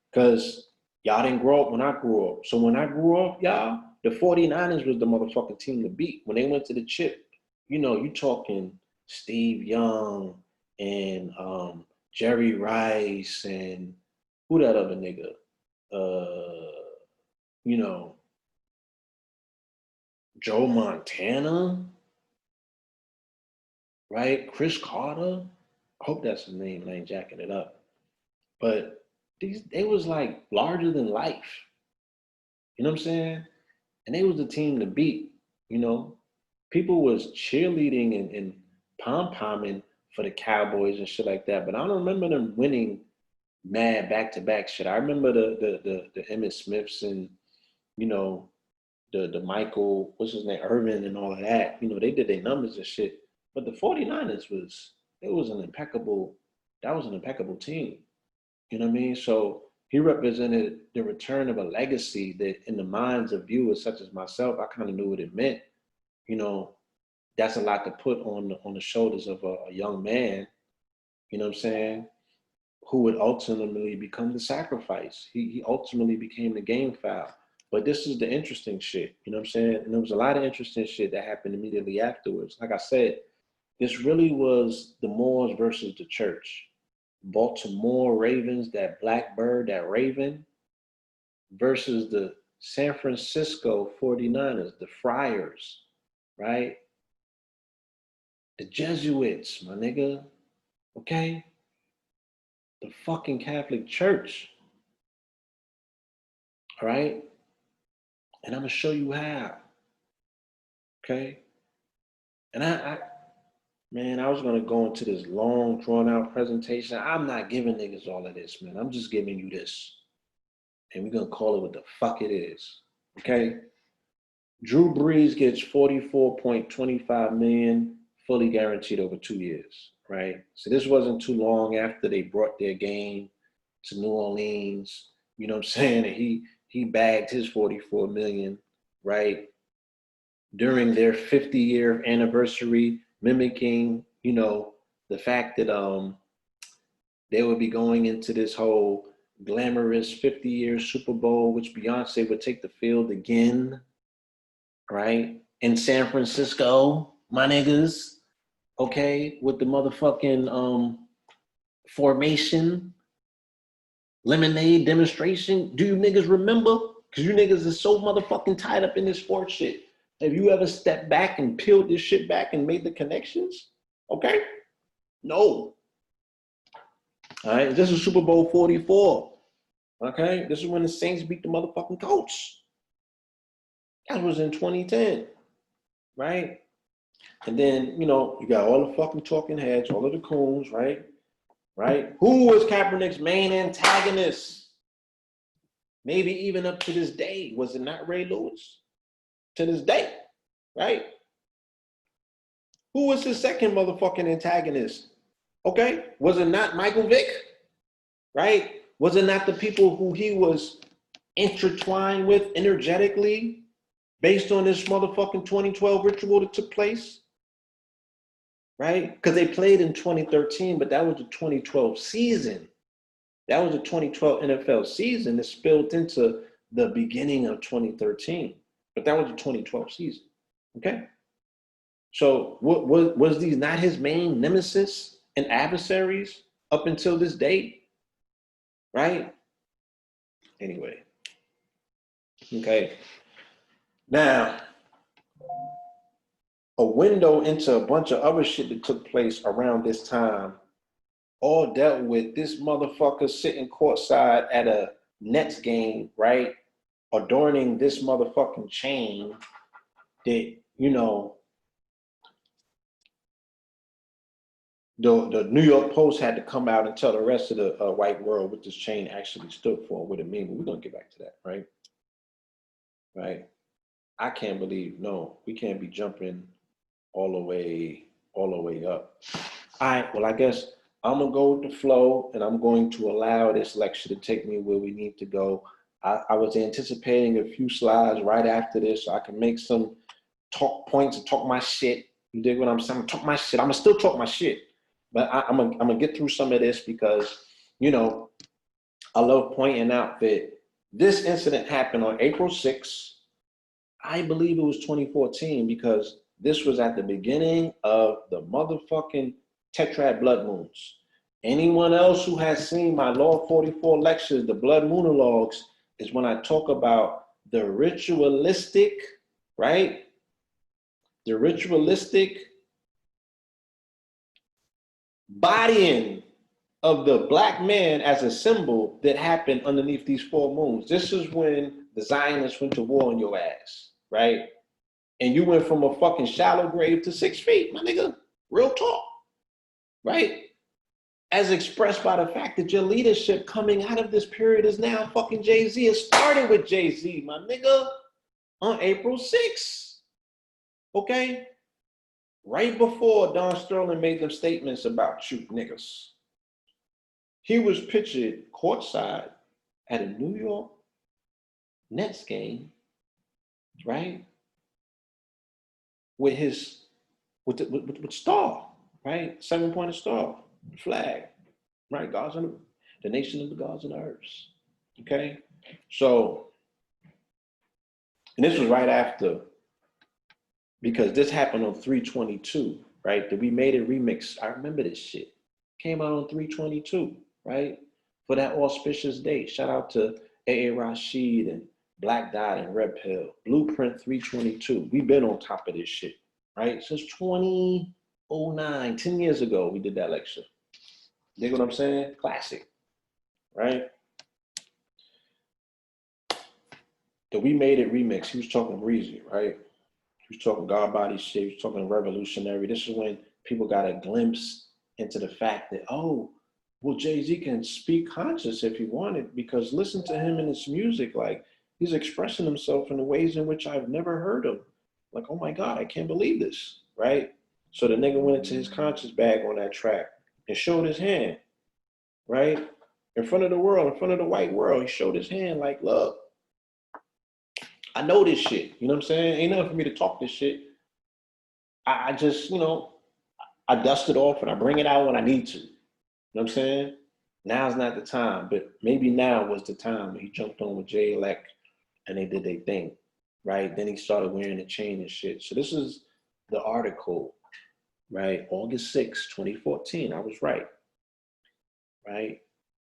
Because y'all didn't grow up when I grew up. So when I grew up, y'all, the 49ers was the motherfucking team to beat. When they went to the chip, you know, you talking Steve Young and Jerry Rice and who that other nigga? You know, Joe Montana, right? Chris Carter. I hope that's his name. I ain't jacking it up. But they was like larger than life. You know what I'm saying? And they was the team to beat, you know. People was cheerleading and pom-pomming for the Cowboys and shit like that. But I don't remember them winning mad back-to-back shit. I remember the Emmitt Smiths and, you know, the Michael, what's his name, Irvin and all of that. You know, they did their numbers and shit. But the 49ers that was an impeccable team. You know what I mean? So he represented the return of a legacy that in the minds of viewers such as myself, I kind of knew what it meant. You know, that's a lot to put on the shoulders of a young man, you know what I'm saying, who would ultimately become the sacrifice. He ultimately became the game foul. But this is the interesting shit, you know what I'm saying? And there was a lot of interesting shit that happened immediately afterwards. Like I said, this really was the Moors versus the church. Baltimore Ravens, that black bird, that raven, versus the San Francisco 49ers, the Friars, right? The Jesuits, my nigga, okay? The fucking Catholic Church, all right? And I'm gonna show you how, okay? And man, I was gonna go into this long, drawn out presentation. I'm not giving niggas all of this, man. I'm just giving you this. And we're gonna call it what the fuck it is, okay? Drew Brees gets 44.25 million fully guaranteed over 2 years, right? So this wasn't too long after they brought their game to New Orleans. You know what I'm saying? And he bagged his 44 million, right? During their 50-year anniversary, mimicking, you know, the fact that they would be going into this whole glamorous 50-year Super Bowl, which Beyonce would take the field again, right? In San Francisco, my niggas, okay, with the motherfucking formation, lemonade demonstration. Do you niggas remember? Because you niggas are so motherfucking tied up in this sports shit. Have you ever stepped back and peeled this shit back and made the connections? Okay? No. All right, this is Super Bowl 44. Okay? This is when the Saints beat the motherfucking Colts. That was in 2010, right? And then, you know, you got all the fucking talking heads, all of the coons, right? Right? Who was Kaepernick's main antagonist? Maybe even up to this day. Was it not Ray Lewis? To this day, right? Who was his second motherfucking antagonist? Okay? Was it not Michael Vick? Right? Was it not the people who he was intertwined with energetically based on this motherfucking 2012 ritual that took place? Right? Because they played in 2013, but that was the 2012 season. That was the 2012 NFL season that spilled into the beginning of 2013. But that was the 2012 season. Okay? So what was these not his main nemesis and adversaries up until this date? Right? Anyway. Okay. Now, a window into a bunch of other shit that took place around this time all dealt with this motherfucker sitting courtside at a Nets game, right? Adorning this motherfucking chain that, you know, the New York Post had to come out and tell the rest of the white world what this chain actually stood for, what it mean. But we're going to get back to that, right? right? I can't believe, no, we can't be jumping all the way up. All right, well, I guess I'm gonna go with the flow and I'm going to allow this lecture to take me where we need to go. I was anticipating a few slides right after this so I can make some talk points and talk my shit. You dig what I'm saying? Talk my shit. I'm gonna still talk my shit, but I'm gonna get through some of this because, you know, I love pointing out that this incident happened on April 6th. I believe it was 2014 because this was at the beginning of the motherfucking tetrad blood moons. Anyone else who has seen my Law 44 lectures, the blood moonologues, is when I talk about the ritualistic, right? The ritualistic bodying of the black man as a symbol that happened underneath these full moons. This is when the Zionists went to war on your ass, right? And you went from a fucking shallow grave to 6 feet, my nigga. Real talk, right? As expressed by the fact that your leadership coming out of this period is now fucking Jay-Z. It started with Jay-Z, my nigga, on April 6th, okay? Right before Don Sterling made them statements about you niggas. He was pictured courtside at a New York Nets game, right? With his, with star, right? 7-pointed star, flag, right? Gods on the nation of the gods and the earth. Okay? So, and this was right after, because this happened on 3/22, right? That we made a remix. I remember this shit. Came out on 3/22, right? For that auspicious date. Shout out to A.A. Rashid and Black Dot and Red Pill. Blueprint 3/22. We've been on top of this shit, right? Since 2009, 10 years ago, we did that lecture. You know what I'm saying? Classic, right? The We Made It remix, he was talking Breezy, right? He was talking God Body shit, he was talking revolutionary. This is when people got a glimpse into the fact that, oh, well, Jay-Z can speak conscious if he wanted, because listen to him in his music, like he's expressing himself in the ways in which I've never heard him. Like, oh my God, I can't believe this, right? So the nigga went into his conscious bag on that track and showed his hand, right? In front of the world, in front of the white world, he showed his hand like, look, I know this shit. You know what I'm saying? Ain't nothing for me to talk this shit. I just, you know, I dust it off and I bring it out when I need to. You know what I'm saying? Now's not the time, but maybe now was the time when he jumped on with Jay Elect and they did their thing, right? Then he started wearing the chain and shit. So this is the article, right? August 6, 2014. I was right, right?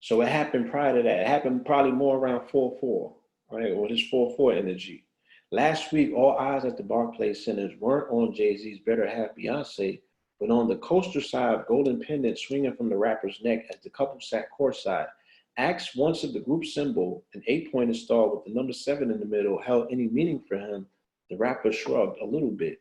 So it happened prior to that. It happened probably more around 4/4, right? Or this 4/4 energy. Last week, all eyes at the Barclays Centers weren't on Jay-Z's Better Half Beyonce, but on the coaster side of golden pendant swinging from the rapper's neck as the couple sat courtside. Asked once if the group symbol, an 8-pointed star with the number 7 in the middle, held any meaning for him, the rapper shrugged a little bit.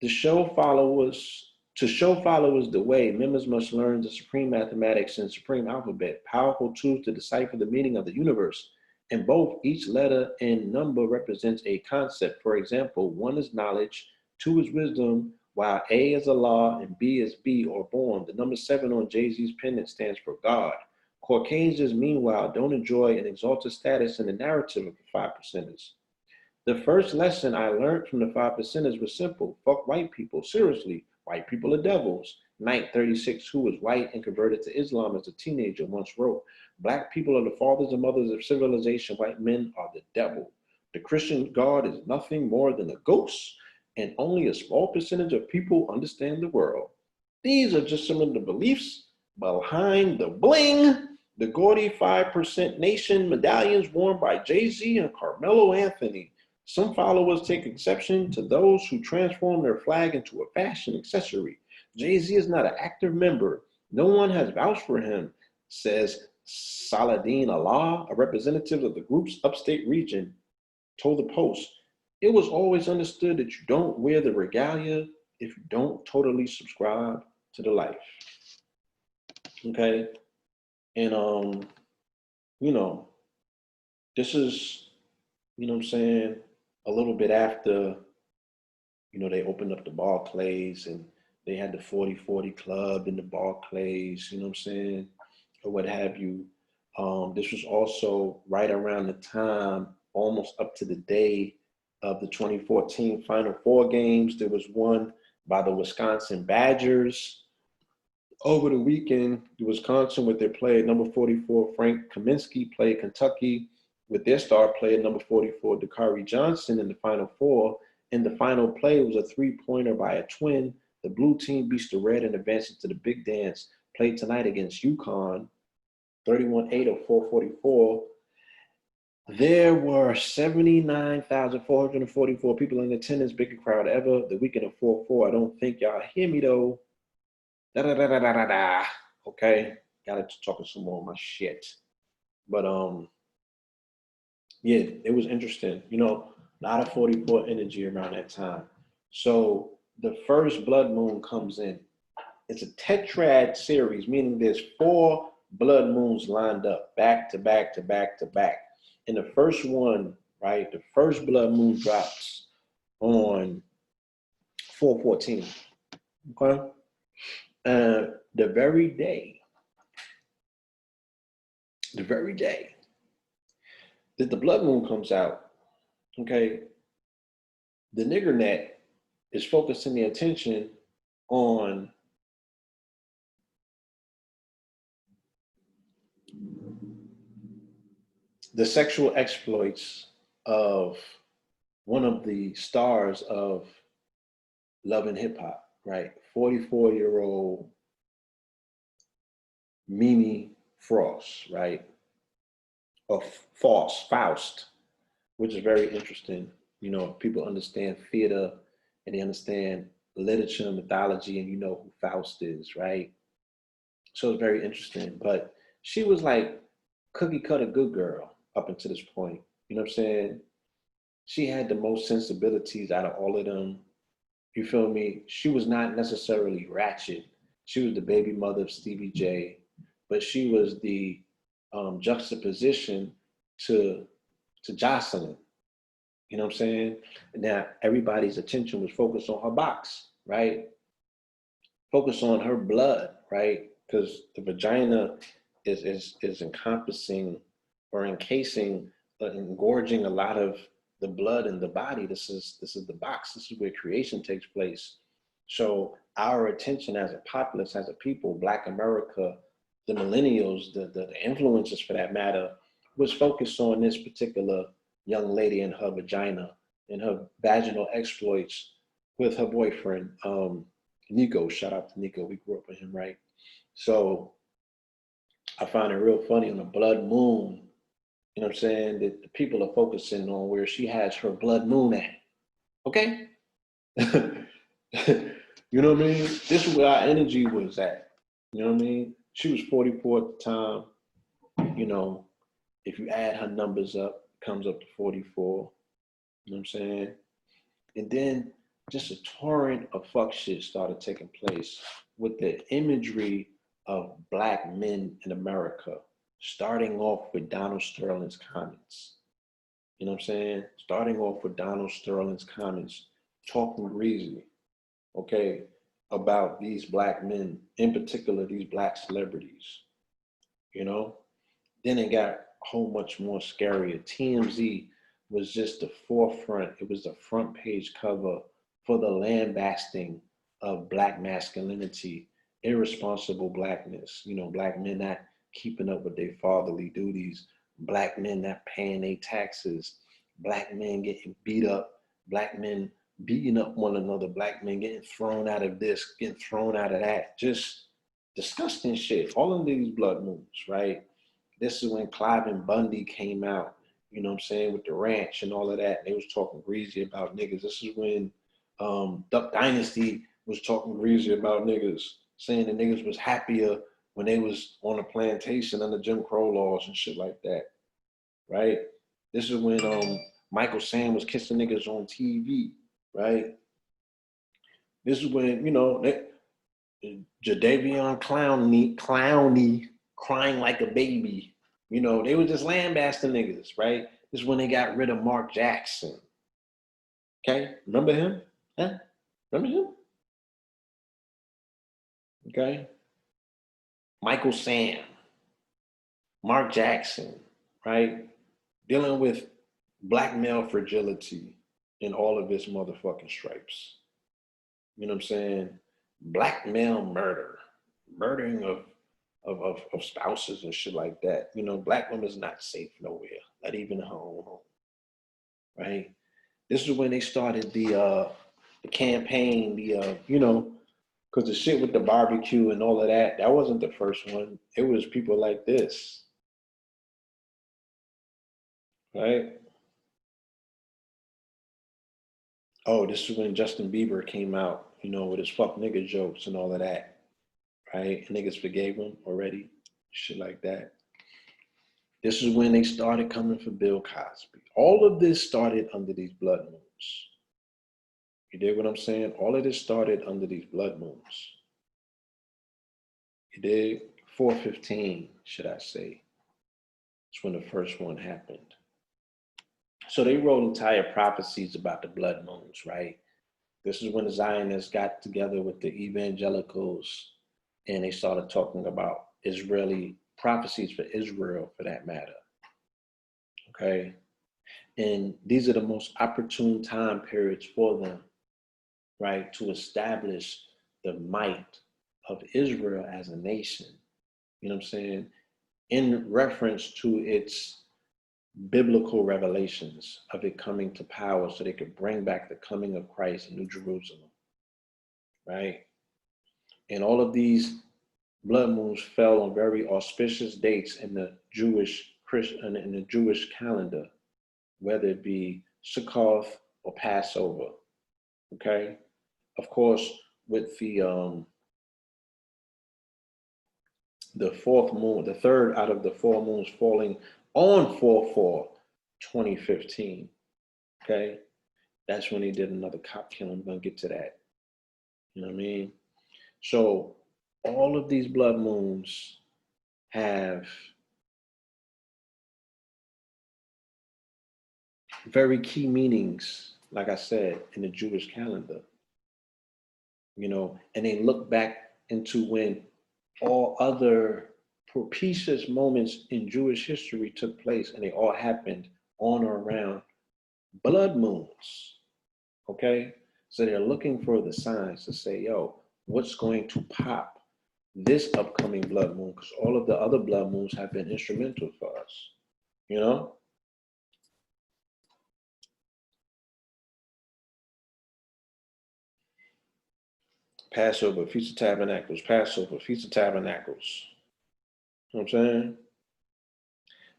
To show followers the way, members must learn the supreme mathematics and supreme alphabet, powerful tools to decipher the meaning of the universe. In both, each letter and number represents a concept. For example, 1 is knowledge, 2 is wisdom, while A is Allah and B is be or born. The number 7 on Jay-Z's pendant stands for God. Caucasians, meanwhile, don't enjoy an exalted status in the narrative of the 5%ers. The first lesson I learned from the 5%ers was simple. Fuck white people. Seriously, white people are devils. Knight 36, who was white and converted to Islam as a teenager, once wrote, Black people are the fathers and mothers of civilization. White men are the devil. The Christian God is nothing more than a ghost, and only a small percentage of people understand the world. These are just some of the beliefs behind the bling. The gaudy 5% Nation medallions worn by Jay-Z and Carmelo Anthony. Some followers take exception to those who transform their flag into a fashion accessory. Jay-Z is not an active member. No one has vouched for him, says Saladin Allah, a representative of the group's upstate region, told the Post. It was always understood that you don't wear the regalia if you don't totally subscribe to the life. Okay? And, you know, this is, you know what I'm saying, a little bit after, they opened up the Barclays and they had the 40-40 club in the Barclays, you know what I'm saying, or what have you. This was also right around the time, almost up to the day of the 2014 Final Four games. There was one by the Wisconsin Badgers. Over the weekend, Wisconsin, with their player number 44, Frank Kaminsky, played Kentucky with their star player number 44, Dakari Johnson, in the Final Four. And the final play was a three-pointer by a twin. The blue team beats the red and advances to the big dance. Played tonight against UConn, 31-8 or 444. There were 79,444 people in attendance, biggest crowd ever. The weekend of 4-4. I don't think y'all hear me though. Da da da da da da da. Okay, gotta talk some more of my shit. But yeah, it was interesting. A lot of 44 energy around that time. So the first blood moon comes in. It's a tetrad series, meaning there's 4 blood moons lined up, back to back to back to back. And the first one, right, the first blood moon drops on 4/14. Okay? The very day that the blood moon comes out, okay, the nigger net is focusing the attention on the sexual exploits of one of the stars of Love and Hip Hop, right? 44-year-old Mimi Frost, right? Or Faust, which is very interesting. People understand theater and they understand literature and mythology, and you know who Faust is, right? So it's very interesting. But she was like cookie cutter good girl up until this point. You know what I'm saying? She had the most sensibilities out of all of them. You feel me? She was not necessarily ratchet. She was the baby mother of Stevie J, but she was the juxtaposition to Jocelyn. You know what I'm saying? Now everybody's attention was focused on her box, right? Focus on her blood, right? Because the vagina is encompassing or encasing, engorging a lot of the blood in the body. This is the box. This is where creation takes place. So our attention as a populace, as a people, Black America, the millennials, the influencers for that matter, was focused on this particular young lady and her vagina and her vaginal exploits with her boyfriend, Nico. Shout out to Nico. We grew up with him, right? So I find it real funny on a blood moon, you know what I'm saying, that the people are focusing on where she has her blood moon at. Okay? You know what I mean? This is where our energy was at. You know what I mean? She was 44 at the time. If you add her numbers up, it comes up to 44. You know what I'm saying? And then just a torrent of fuck shit started taking place with the imagery of Black men in America, starting off with Donald Sterling's comments. You know what I'm saying? Starting off with Donald Sterling's comments, talking greasy, okay, about these Black men, in particular, these Black celebrities, you know? Then it got a whole much more scarier. TMZ was just the forefront. It was the front page cover for the lambasting of Black masculinity, irresponsible Blackness, Black men not keeping up with their fatherly duties, Black men not paying their taxes, Black men getting beat up, Black men beating up one another, Black men getting thrown out of this, getting thrown out of that. Just disgusting shit. All of these blood moons, right? This is when Clive Bundy came out, you know what I'm saying, with the ranch and all of that. They was talking greasy about niggas. This is when Duck Dynasty was talking greasy about niggas, saying the niggas was happier when they was on a plantation under Jim Crow laws and shit like that, right? This is when Michael Sam was kissing niggas on TV, right? This is when, Jadavion Clowney crying like a baby. They were just lambasting niggas, right? This is when they got rid of Mark Jackson. Okay, remember him? Huh? Remember him? Okay. Michael Sam, Mark Jackson, right? Dealing with black male fragility in all of its motherfucking stripes. You know what I'm saying? Black male murder, murdering of spouses and shit like that. You know, black women's not safe nowhere, not even in her own home, right? This is when they started the campaign, because the shit with the barbecue and all of that, that wasn't the first one. It was people like this, right? Oh, this is when Justin Bieber came out, with his fuck nigga jokes and all of that, right? And niggas forgave him already, shit like that. This is when they started coming for Bill Cosby. All of this started under these blood moons. You dig what I'm saying? All of this started under these blood moons. You dig? 415, should I say. It's when the first one happened. So they wrote entire prophecies about the blood moons, right? This is when the Zionists got together with the evangelicals and they started talking about Israeli prophecies for Israel, for that matter. Okay? And these are the most opportune time periods for them, right, to establish the might of Israel as a nation. You know what I'm saying? In reference to its biblical revelations of it coming to power so they could bring back the coming of Christ in New Jerusalem, right? And all of these blood moons fell on very auspicious dates in the Jewish calendar, whether it be Sukkot or Passover. Okay, of course, with the fourth moon, the third out of the four moons falling on 4/4/2015. Okay, that's when he did another cop killing. I'm gonna get to that. You know what I mean? So all of these blood moons have very key meanings, like I said, in the Jewish calendar. And they look back into when all other propitious moments in Jewish history took place, and they all happened on or around blood moons. Okay? So they're looking for the signs to say, yo, what's going to pop this upcoming blood moon? Because all of the other blood moons have been instrumental for us, you know? Passover, Feast of Tabernacles, Passover, Feast of Tabernacles. You know what I'm saying?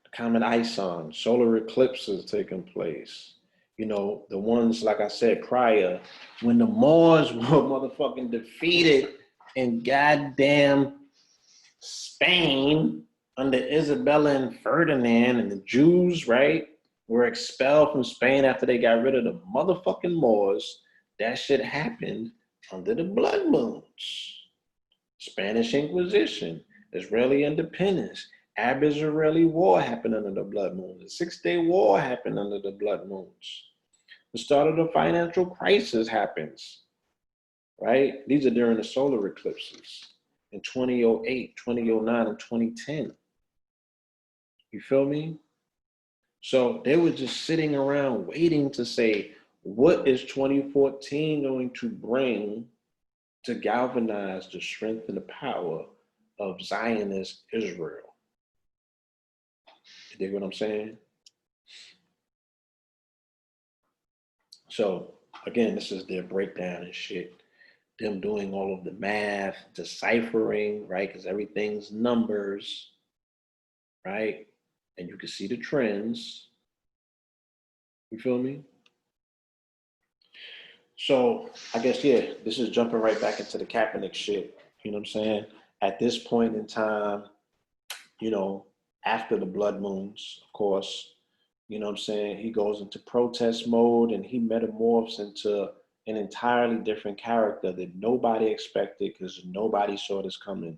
The comet ISON, solar eclipses taking place. The ones, like I said prior, when the Moors were motherfucking defeated in goddamn Spain under Isabella and Ferdinand, and the Jews, right, were expelled from Spain after they got rid of the motherfucking Moors. That shit happened under the blood moons. Spanish Inquisition, Israeli independence, Arab-Israeli war happened under the blood moons. The 6-Day War happened under the blood moons. The start of the financial crisis happens, right? These are during the solar eclipses in 2008, 2009, and 2010. You feel me? So they were just sitting around waiting to say, what is 2014 going to bring to galvanize the strength and the power of Zionist Israel? You dig what I'm saying? So again, this is their breakdown and shit. Them doing all of the math, deciphering, right? Because everything's numbers, right? And you can see the trends. You feel me? So I guess, yeah, this is jumping right back into the Kaepernick shit. You know what I'm saying? At this point in time, after the blood moons, of course, you know what I'm saying? He goes into protest mode and he metamorphs into an entirely different character that nobody expected, because nobody saw this coming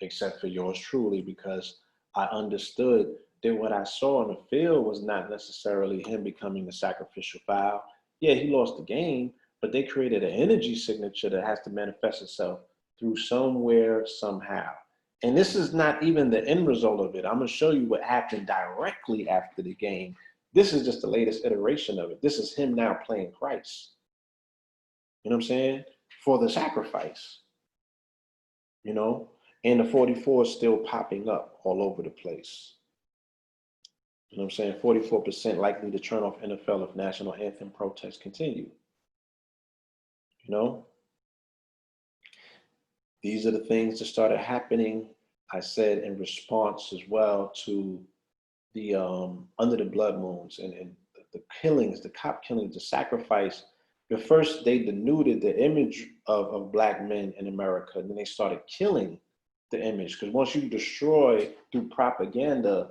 except for yours truly, because I understood then what I saw on the field was not necessarily him becoming the sacrificial fowl. Yeah, he lost the game, but they created an energy signature that has to manifest itself through somewhere, somehow. And this is not even the end result of it. I'm going to show you what happened directly after the game. This is just the latest iteration of it. This is him now playing Christ. You know what I'm saying? For the sacrifice, you know? And the 44 is still popping up all over the place. You know what I'm saying? 44% likely to turn off NFL if national anthem protests continue. You know? These are the things that started happening, I said, in response as well to the under the blood moons and the killings, the cop killings, the sacrifice. But first they denuded the image of black men in America, and then they started killing the image. Because once you destroy through propaganda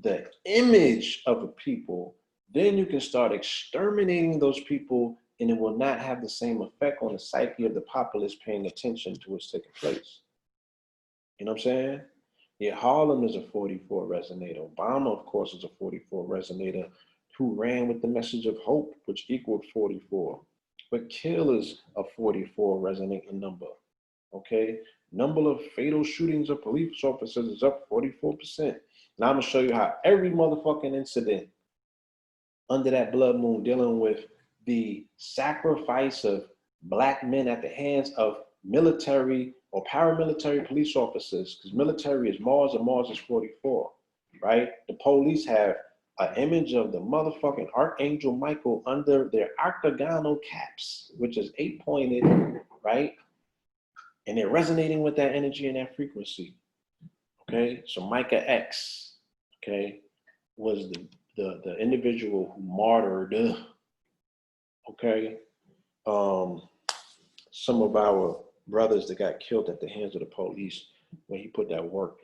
the image of a people, then you can start exterminating those people, and it will not have the same effect on the psyche of the populace paying attention to what's taking place. You know what I'm saying? Yeah, Harlem is a 44 resonator. Obama, of course, is a 44 resonator who ran with the message of hope, which equaled 44. But kill is a 44 resonating number, okay? Number of fatal shootings of police officers is up 44%. Now I'm gonna show you how every motherfucking incident under that blood moon dealing with the sacrifice of black men at the hands of military or paramilitary police officers, because military is Mars and Mars is 44, right? The police have an image of the motherfucking Archangel Michael under their octagonal caps, which is 8-pointed, right? And they're resonating with that energy and that frequency, okay? So Micah X, okay, was the individual who martyred, okay, some of our brothers that got killed at the hands of the police when he put that work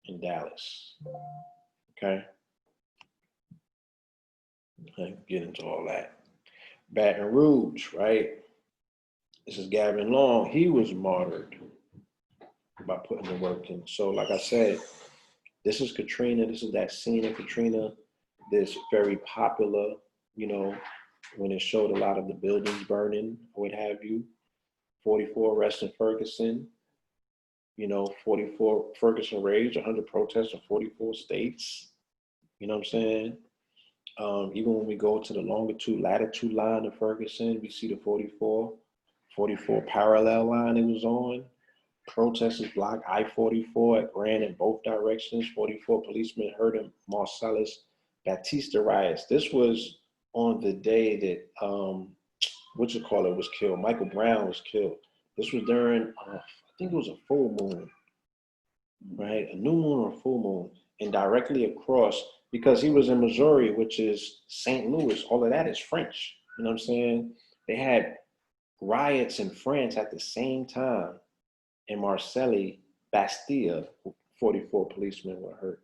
in Dallas, okay? Okay, get into all that. Baton Rouge, right? This is Gavin Long. He was martyred by putting the work in. So like I said, this is Katrina. This is that scene of Katrina. This very popular, you know, when it showed a lot of the buildings burning or what have you. 44 arrests in Ferguson. You know, 44 Ferguson raids, 100 protests in 44 states. You know what I'm saying? Even when we go to the longitude, latitude line of Ferguson, we see the 44 parallel line it was on. Protesters blocked I-44 at Grand in both directions. 44 policemen hurt in Marcellus Baptista riots. This was on the day that, was killed. Michael Brown was killed. This was during, I think it was a full moon, right? A new moon or a full moon. And directly across, because he was in Missouri, which is St. Louis, all of that is French. You know what I'm saying? They had riots in France at the same time. In Marseille, Bastille, 44 policemen were hurt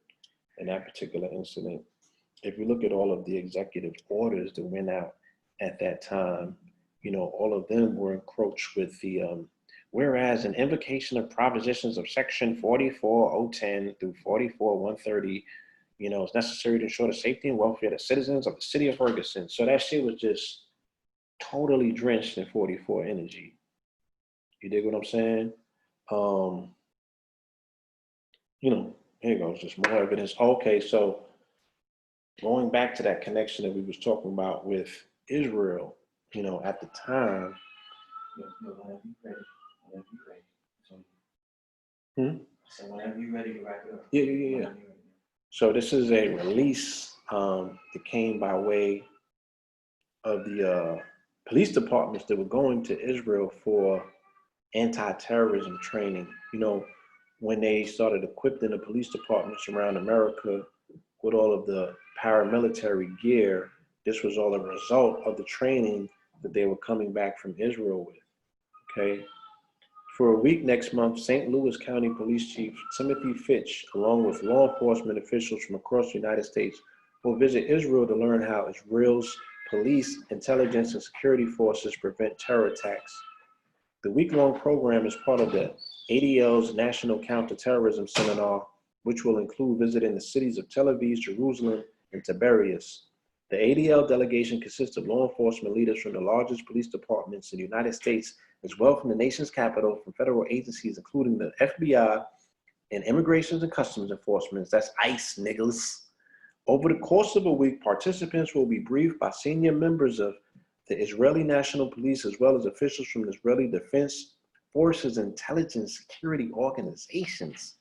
in that particular incident. If you look at all of the executive orders that went out at that time, you know, all of them were encroached with the, whereas an invocation of propositions of section 44.010 through 44.130, you know, it's necessary to ensure the safety and welfare of the citizens of the city of Ferguson. So that shit was just totally drenched in 44 energy. You dig what I'm saying? You know, here goes, just more evidence. Okay, so going back to that connection that we was talking about with Israel, you know, at the time. Whenever you ready. So whenever you're ready to wrap it up. Yeah. So this is a release that came by way of the police departments that were going to Israel for anti-terrorism training. You know, when they started equipping the police departments around America with all of the paramilitary gear, this was all a result of the training that they were coming back from Israel with, okay? For a week next month, St. Louis County Police Chief Timothy Fitch, along with law enforcement officials from across the United States, will visit Israel to learn how Israel's police, intelligence, and security forces prevent terror attacks. The week-long program is part of the ADL's National Counterterrorism Seminar which will include visiting the cities of Tel Aviv, Jerusalem, and Tiberias. The ADL delegation consists of law enforcement leaders from the largest police departments in the United States, as well from the nation's capital, from federal agencies, including the FBI and Immigration and Customs Enforcement. That's ICE, niggas. Over the course of a week, participants will be briefed by senior members of the Israeli National Police, as well as officials from the Israeli Defense Forces intelligence security organizations.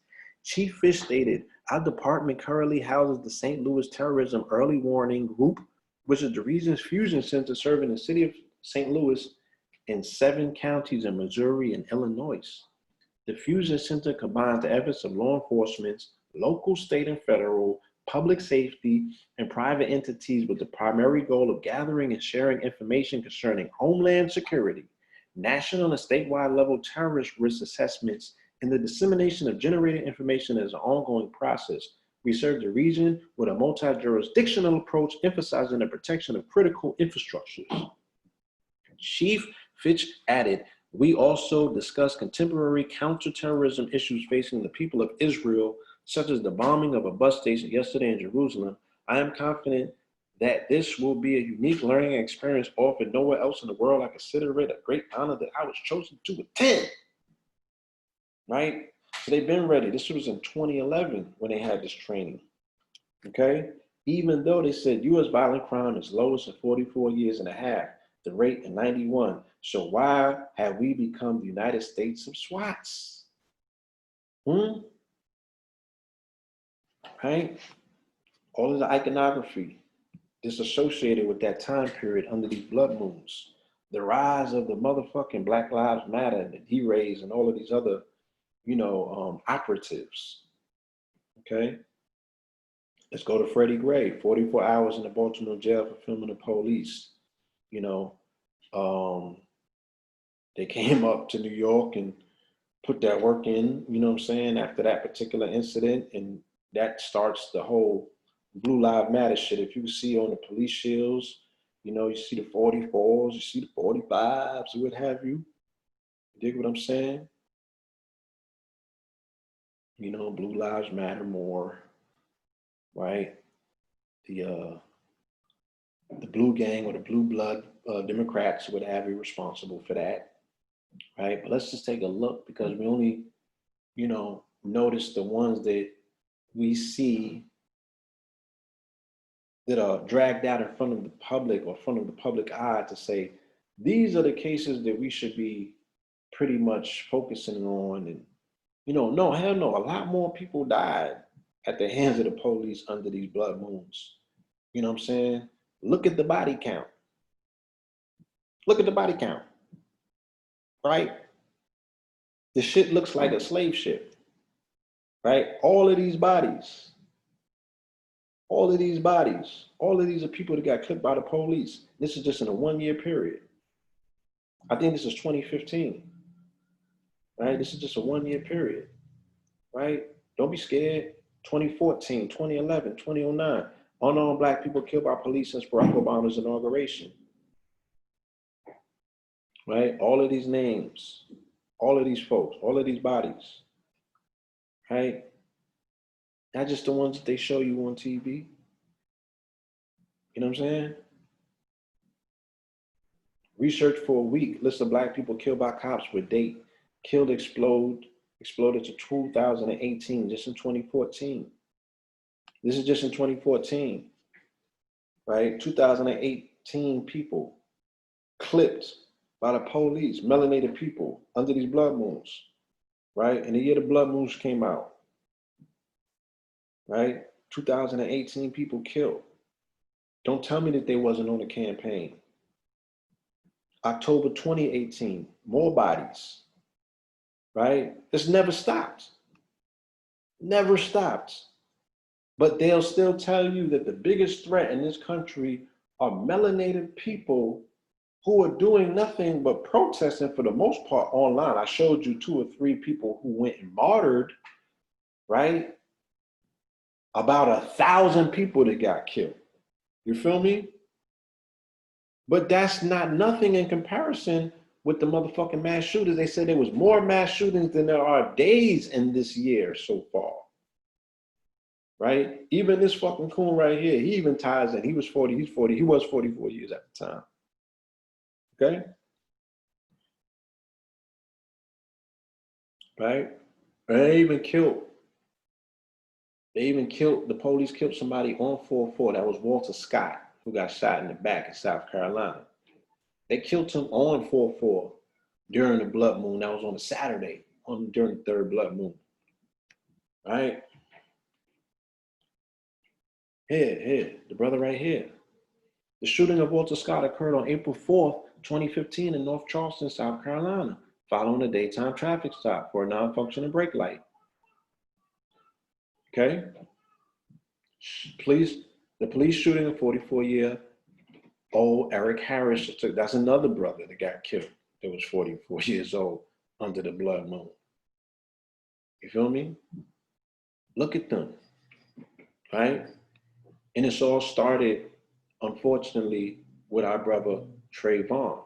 Chief Fish stated, our department currently houses the St. Louis Terrorism Early Warning Group, which is the region's fusion center serving the city of St. Louis and 7 counties in Missouri and Illinois. The fusion center combines the efforts of law enforcement, local, state, and federal, public safety, and private entities with the primary goal of gathering and sharing information concerning homeland security, national and statewide level terrorist risk assessments, and the dissemination of generated information as an ongoing process. We serve the region with a multi-jurisdictional approach emphasizing the protection of critical infrastructures. Chief Fitch added, we also discuss contemporary counterterrorism issues facing the people of Israel, such as the bombing of a bus station yesterday in Jerusalem. I am confident that this will be a unique learning experience offered nowhere else in the world. I consider it a great honor that I was chosen to attend. Right? So they've been ready. This was in 2011 when they had this training. Okay? Even though they said U.S. violent crime is lowest in 44 years and a half, the rate in 91. So why have we become the United States of SWATs? Right? All of the iconography disassociated with that time period under these blood moons. The rise of the motherfucking Black Lives Matter and the D-Rays and all of these other, operatives. Okay? Let's go to Freddie Gray, 44 hours in the Baltimore jail for filming the police. They came up to New York and put that work in, after that particular incident, and that starts the whole Blue Lives Matter shit. If you see on the police shields, you see the 44s, you see the 45s, or what have you. You dig what I'm saying? Blue Lives Matter more, right? The blue gang or the blue blood Democrats would have you responsible for that, right? But let's just take a look, because we only, notice the ones that we see that are dragged out in front of the public or front of the public eye to say, these are the cases that we should be pretty much focusing on. And, no, hell no, a lot more people died at the hands of the police under these blood moons. You know what I'm saying? Look at the body count. Look at the body count, right? The shit looks like a slave ship, right? All of these bodies, all of these are people that got clipped by the police. This is just in a 1-year period. I think this is 2015, right? This is just a 1-year period, right? Don't be scared. 2014, 2011, 2009, unarmed Black people killed by police since Barack Obama's inauguration, right? All of these names, all of these folks, all of these bodies, right? Not just the ones that they show you on TV. You know what I'm saying? Research for a week, list of Black people killed by cops with date, killed exploded to 2018, just in 2014. This is just in 2014, right? 2018 people clipped by the police, melanated people under these blood moons, right? In the year the blood moons came out, right? 2018 people killed. Don't tell me that they wasn't on a campaign. October 2018, more bodies, right? This never stopped. Never stopped. But they'll still tell you that the biggest threat in this country are melanated people who are doing nothing but protesting, for the most part, online. I showed you 2 or 3 people who went and martyred, right? About 1,000 people that got killed. You feel me? But that's not nothing in comparison with the motherfucking mass shooters. They said there was more mass shootings than there are days in this year so far. right? Even this fucking coon right here, he even ties in. He was 40, he's 40, he was 44 years at the time. Okay? Right? And the police killed somebody on 4-4. That was Walter Scott, who got shot in the back in South Carolina. They killed him on 4-4 during the blood moon. That was on a Saturday, during the third blood moon. Right? Here, the brother right here. The shooting of Walter Scott occurred on April 4th, 2015 in North Charleston, South Carolina, following a daytime traffic stop for a non-functioning brake light. Okay? The police shooting a 44-year-old Eric Harris, that's another brother that got killed that was 44 years old under the blood moon. You feel me? Look at them, right? And it's all started, unfortunately, with our brother Trayvon.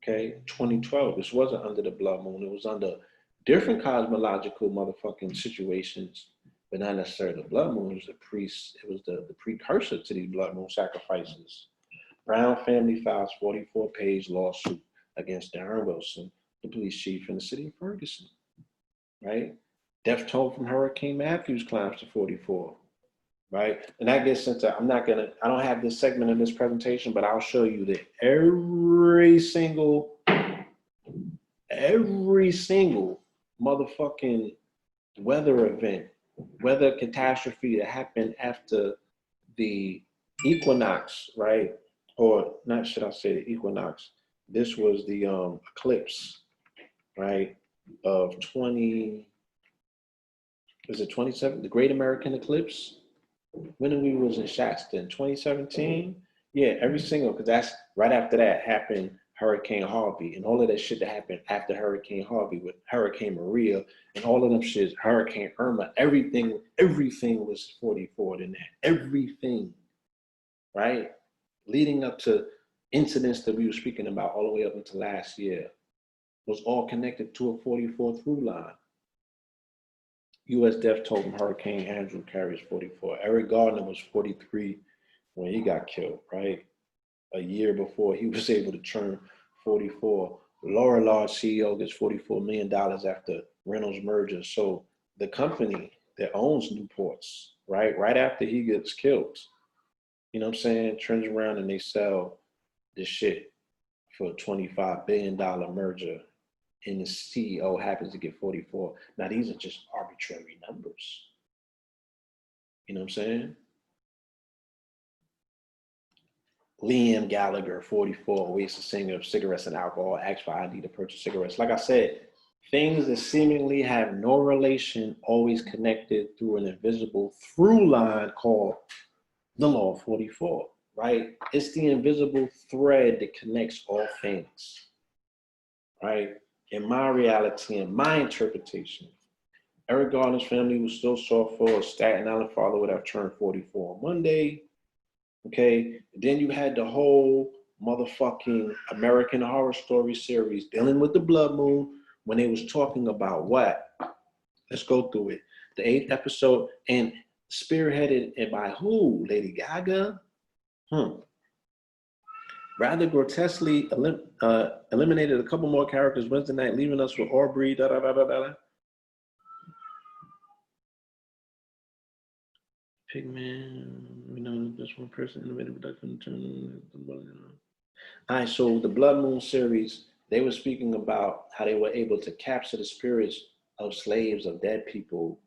Okay, 2012. This wasn't under the blood moon. It was under different cosmological motherfucking situations, but not necessarily the blood moon. It was the precursor to these blood moon sacrifices. Brown family files 44-page lawsuit against Darren Wilson, the police chief in the city of Ferguson. Right? Death toll from Hurricane Matthews climbs to 44. Right? And that gets into, I don't have this segment in this presentation, but I'll show you that every single motherfucking weather catastrophe that happened after the equinox, right? Or not, should I say the equinox? This was the eclipse, right? Of 27? The Great American Eclipse? When we was in Shaston, 2017? Yeah, every single, because that's right after that happened Hurricane Harvey and all of that shit that happened after Hurricane Harvey with Hurricane Maria and all of them shits, Hurricane Irma, everything was 44 in that. Everything, right? Leading up to incidents that we were speaking about all the way up until last year was all connected to a 44 through line. U.S. death toll from Hurricane Andrew carries 44. Eric Gardner was 43 when he got killed, right? A year before he was able to turn 44. Laura Lodge CEO gets $44 million after Reynolds merger. So the company that owns Newports, right after he gets killed, you know what I'm saying, turns around and they sell this shit for a $25 billion merger, and the CEO happens to get 44. Now, these are just arbitrary numbers. You know what I'm saying? Liam Gallagher, 44, Oasis singer of cigarettes and alcohol, asks for ID to purchase cigarettes. Like I said, things that seemingly have no relation always connected through an invisible through line called the law of 44, right? It's the invisible thread that connects all things, right? In my reality and my interpretation, Eric Garner's family was still sought for. A Staten Island father would have turned 44 on Monday. Okay, then you had the whole motherfucking American Horror Story series dealing with the blood moon when they was talking about what? Let's go through it. The 8th episode, and spearheaded by who? Lady Gaga? Rather grotesquely eliminated a couple more characters Wednesday night, leaving us with Aubrey, Pigman, just one person, innovative production. All right, so the Blood Moon series, they were speaking about how they were able to capture the spirits of slaves, of dead people.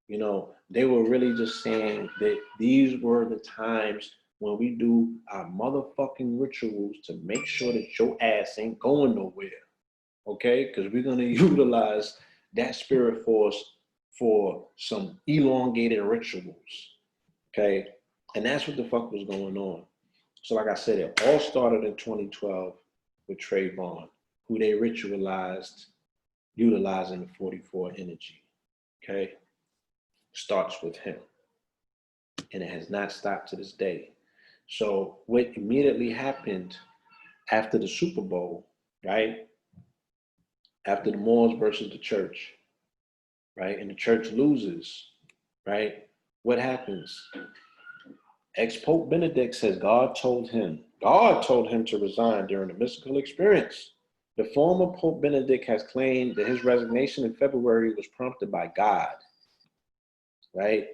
You know, they were really just saying that these were the times when we do our motherfucking rituals to make sure that your ass ain't going nowhere, okay? Because we're gonna utilize that spirit force for some elongated rituals, okay? And that's what the fuck was going on. So like I said, it all started in 2012 with Trayvon, who they ritualized, utilizing the 44 energy, okay? Starts with him. And it has not stopped to this day. So what immediately happened after the Super Bowl, right? After the Moors versus the church, right? And the church loses, right? what happens? Ex-Pope Benedict says God told him to resign during a mystical experience. The former Pope Benedict has claimed that his resignation in February was prompted by God, right?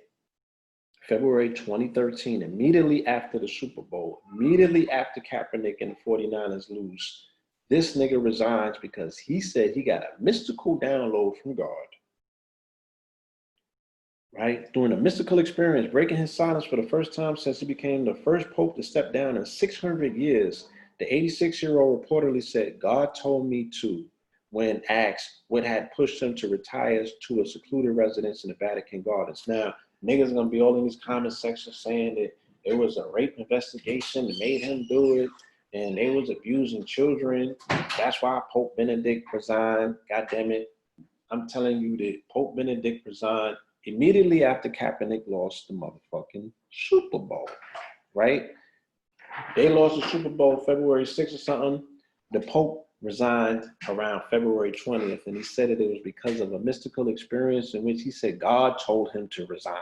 February 2013, immediately after the Super Bowl, immediately after Kaepernick and the 49ers lose, this nigga resigns because he said he got a mystical download from God. Right? During a mystical experience, breaking his silence for the first time since he became the first pope to step down in 600 years, the 86-year-old reportedly said, God told me to, when asked what had pushed him to retire to a secluded residence in the Vatican Gardens. Now, niggas gonna be all in these comment sections saying that it was a rape investigation that made him do it, and they was abusing children. That's why Pope Benedict resigned. God damn it. I'm telling you that Pope Benedict resigned immediately after Kaepernick lost the motherfucking Super Bowl, right? They lost the Super Bowl February 6th or something. The Pope resigned around February 20th, and he said that it was because of a mystical experience in which he said God told him to resign,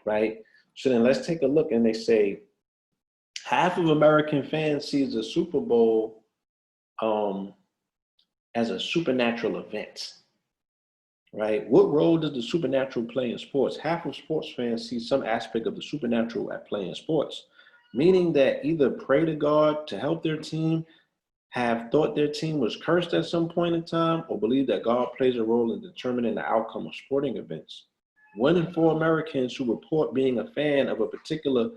right? So then let's take a look, and they say half of American fans sees the Super Bowl as a supernatural event. Right? What role does the supernatural play in sports? Half of sports fans see some aspect of the supernatural at play in sports, meaning that either pray to God to help their team, have thought their team was cursed at some point in time, or believe that God plays a role in determining the outcome of sporting events. 1 in 4 Americans who report being a fan of a particular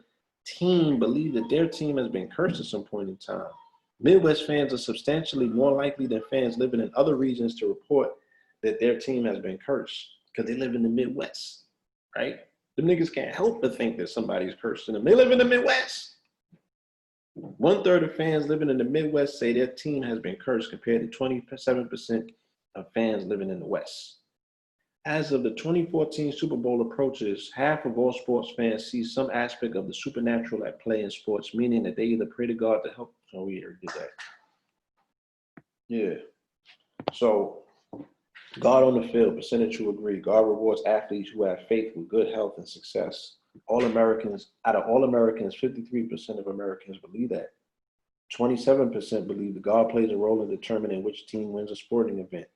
team believe that their team has been cursed at some point in time. Midwest fans are substantially more likely than fans living in other regions to report that their team has been cursed because they live in the Midwest, right? Them niggas can't help but think that somebody's cursing them. They live in the Midwest. 1/3 of fans living in the Midwest say their team has been cursed compared to 27% of fans living in the West. As of the 2014 Super Bowl approaches, half of all sports fans see some aspect of the supernatural at play in sports, meaning that they either pray to God to help. Oh, we already did that. Yeah. So God on the field, percentage who agree. God rewards athletes who have faith with good health and success. Out of all Americans, 53% of Americans believe that. 27% believe that God plays a role in determining which team wins a sporting event.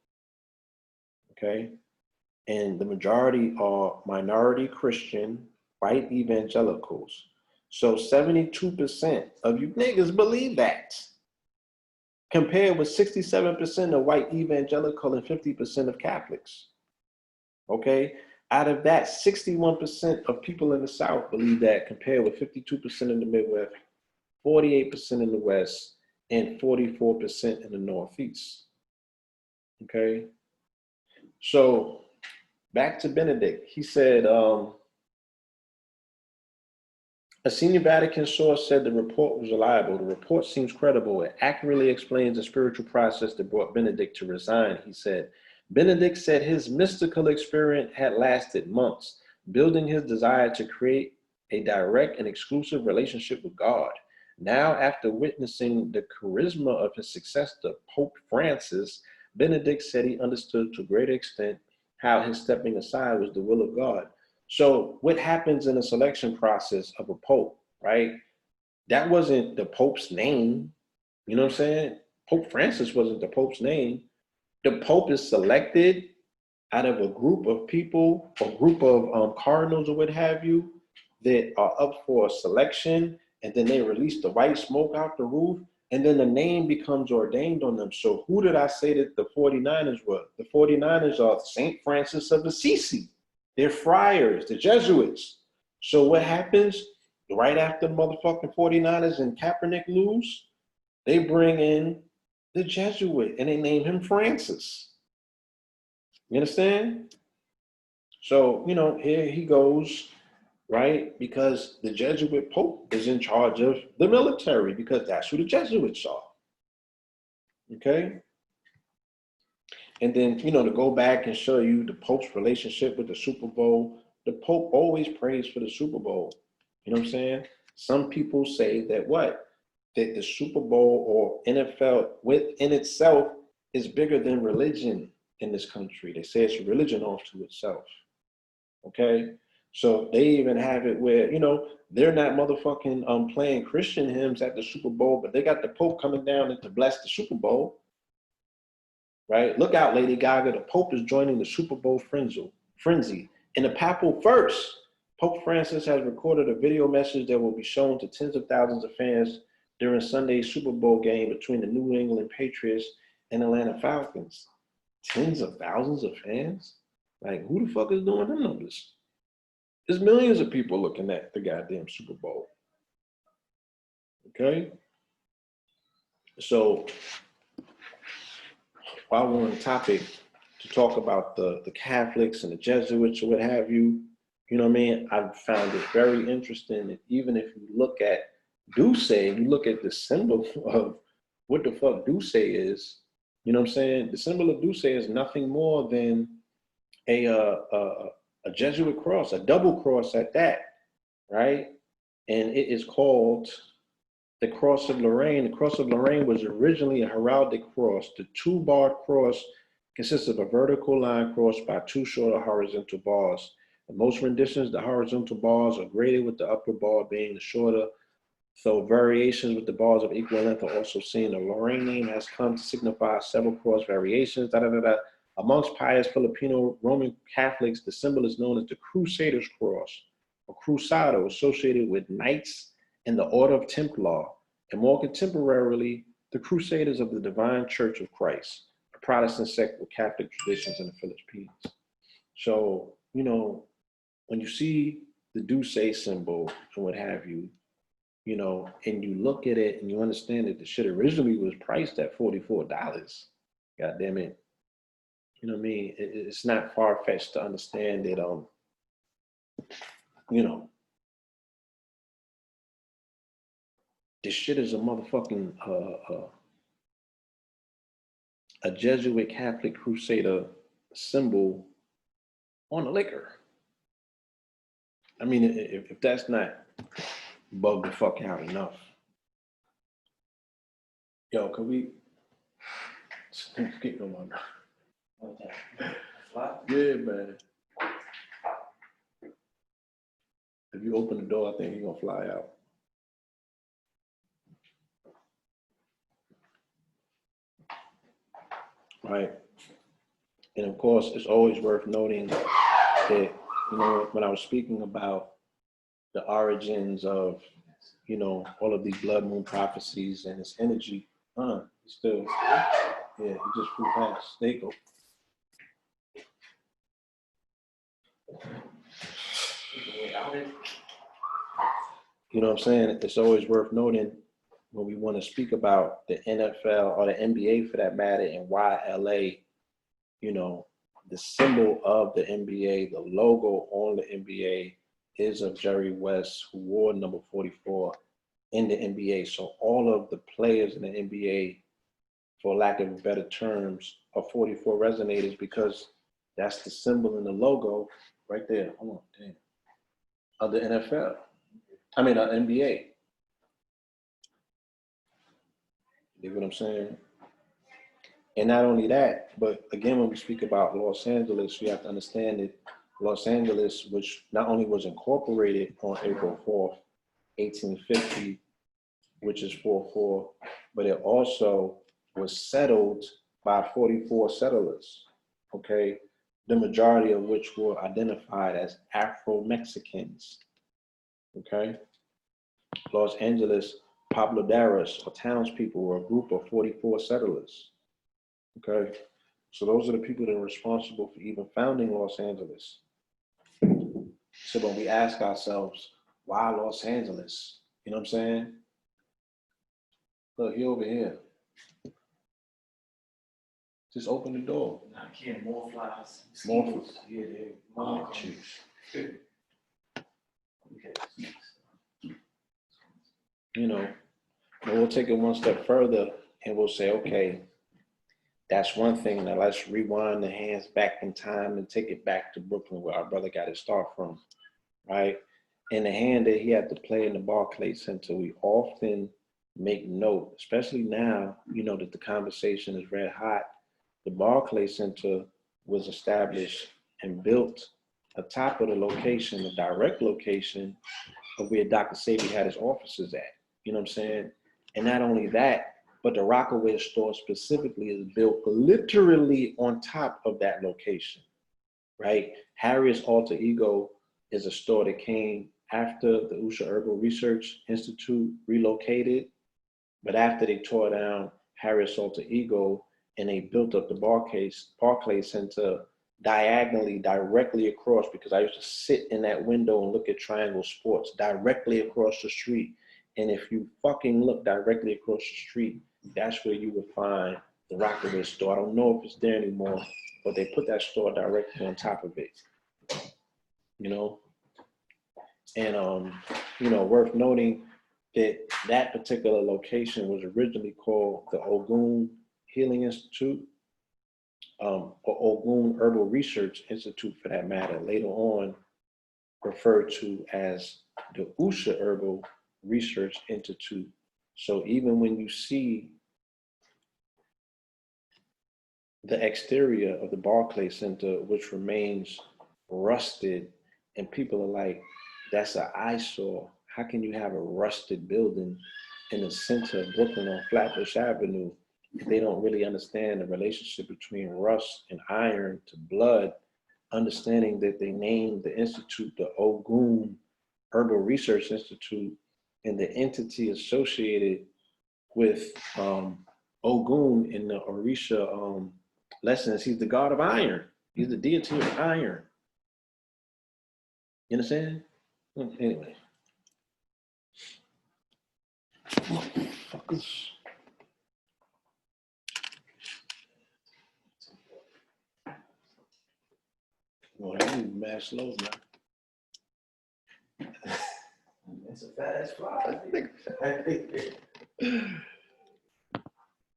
Okay? And the majority are minority Christian, white evangelicals. So 72% of you niggas believe that, compared with 67% of white evangelical and 50% of Catholics. Okay? Out of that, 61% of people in the South believe that, compared with 52% in the Midwest, 48% in the West, and 44% in the Northeast. Okay? So back to Benedict. He said, a senior Vatican source said the report was reliable. The report seems credible. It accurately explains the spiritual process that brought Benedict to resign, he said. Benedict said his mystical experience had lasted months, building his desire to create a direct and exclusive relationship with God. Now, after witnessing the charisma of his successor, Pope Francis, Benedict said he understood to a greater extent how his stepping aside was the will of God. So what happens in the selection process of a pope, right? That wasn't the pope's name. You know what I'm saying? Pope Francis wasn't the pope's name. The pope is selected out of a group of people, a group of cardinals or what have you, that are up for a selection, and then they release the white smoke out the roof, and then the name becomes ordained on them. So who did I say that the 49ers were? The 49ers are St. Francis of Assisi. They're friars, the Jesuits. So what happens right after the motherfucking 49ers and Kaepernick lose? They bring in the Jesuit and they name him Francis. You understand? So, here he goes, right? Because the Jesuit Pope is in charge of the military, because that's who the Jesuits are. Okay? And then, to go back and show you the Pope's relationship with the Super Bowl, the Pope always prays for the Super Bowl. You know what I'm saying? Some people say that that the Super Bowl or NFL within itself is bigger than religion in this country. They say it's a religion off to itself. Okay? So they even have it where, you know, they're not motherfucking playing Christian hymns at the Super Bowl, but they got the Pope coming down and to bless the Super Bowl, right? Look out, Lady Gaga. The Pope is joining the Super Bowl frenzy. In the papal verse, Pope Francis has recorded a video message that will be shown to tens of thousands of fans during Sunday's Super Bowl game between the New England Patriots and Atlanta Falcons. Tens of thousands of fans? Like, who the fuck is doing them numbers? There's millions of people looking at the goddamn Super Bowl. Okay? So, while we're on the topic, to talk about the Catholics and the Jesuits or what have you, you know what I mean? I've found it very interesting that even if you look at Duce, you look at the symbol of what the fuck Duce is, you know what I'm saying? The symbol of Duce is nothing more than a Jesuit cross, a double cross at that, right? And it is called the Cross of Lorraine. The Cross of Lorraine was originally a heraldic cross. The two-barred cross consists of a vertical line crossed by two shorter horizontal bars. In most renditions, the horizontal bars are graded with the upper bar being the shorter, though variations with the bars of equal length are also seen. The Lorraine name has come to signify several cross variations. Amongst pious Filipino Roman Catholics, the symbol is known as the Crusader's Cross, or Crusado, associated with knights in the Order of Templar, and more contemporarily, the Crusaders of the Divine Church of Christ, a Protestant sect with Catholic traditions in the Philippines. So, you know, when you see the Duce symbol and what have you, you know, and you look at it and you understand that the shit originally was priced at $44. God damn it. You know what I mean? It's not far-fetched to understand that, you know, this shit is a motherfucking, a Jesuit Catholic Crusader symbol on the liquor. I mean, if that's not bug the fuck out enough. Yo, could we get on my yeah, man. If you open the door, I think he's gonna fly out. Right. And of course, it's always worth noting that, you know, when I was speaking about the origins of, you know, all of these blood moon prophecies and its energy, still, yeah, he just flew past. There you go. You know what I'm saying? It's always worth noting when we want to speak about the NFL or the NBA for that matter and why LA, you know, the symbol of the NBA, the logo on the NBA is of Jerry West, who wore number 44 in the NBA. So all of the players in the NBA, for lack of better terms, are 44 resonators because that's the symbol and the logo right there. Hold on, damn. Of the NFL. I mean, NBA. You know what I'm saying? And not only that, but again, when we speak about Los Angeles, we have to understand that Los Angeles, which not only was incorporated on April 4th, 1850, which is 4-4, but it also was settled by 44 settlers, okay? The majority of which were identified as Afro-Mexicans, okay? Los Angeles pobladeros, or townspeople, were a group of 44 settlers. Okay, so those are the people that are responsible for even founding Los Angeles. So when we ask ourselves, why Los Angeles? You know what I'm saying? Look, he over here. Just open the door. I can't, more flies. More flies. Yeah, they Oh, jeez. You know, but we'll take it one step further and we'll say, okay, that's one thing. Now let's rewind the hands back in time and take it back to Brooklyn, where our brother got his start from, right? And the hand that he had to play in the Barclays Center, we often make note, especially now, you know, that the conversation is red hot. The Barclays Center was established and built atop of the location, the direct location of where Dr. Sabi had his offices at. You know what I'm saying? And not only that, but the Rockaway store specifically is built literally on top of that location, right? Harriet's Alter Ego is a store that came after the Usha Herbal Research Institute relocated, but after they tore down Harriet's Alter Ego and they built up the Barclay Center diagonally, directly across, because I used to sit in that window and look at Triangle Sports directly across the street. And if you fucking look directly across the street, that's where you would find the Rockaway store. I don't know if it's there anymore, but they put that store directly on top of it, you know? And, you know, worth noting that that particular location was originally called the Ogun Healing Institute, or Ogun Herbal Research Institute for that matter, later on referred to as the Usha Herbal Research Institute. So even when you see the exterior of the Barclay Center, which remains rusted, and people are like, that's an eyesore. How can you have a rusted building in the center of Brooklyn on Flatbush Avenue if they don't really understand the relationship between rust and iron to blood, understanding that they named the institute the Ogun Herbal Research Institute, and the entity associated with Ogun in the Orisha lessons, he's the god of iron. He's the deity of iron. You understand? Anyway. Motherfuckers. Well, I need mad slow, man. It's a fast fly.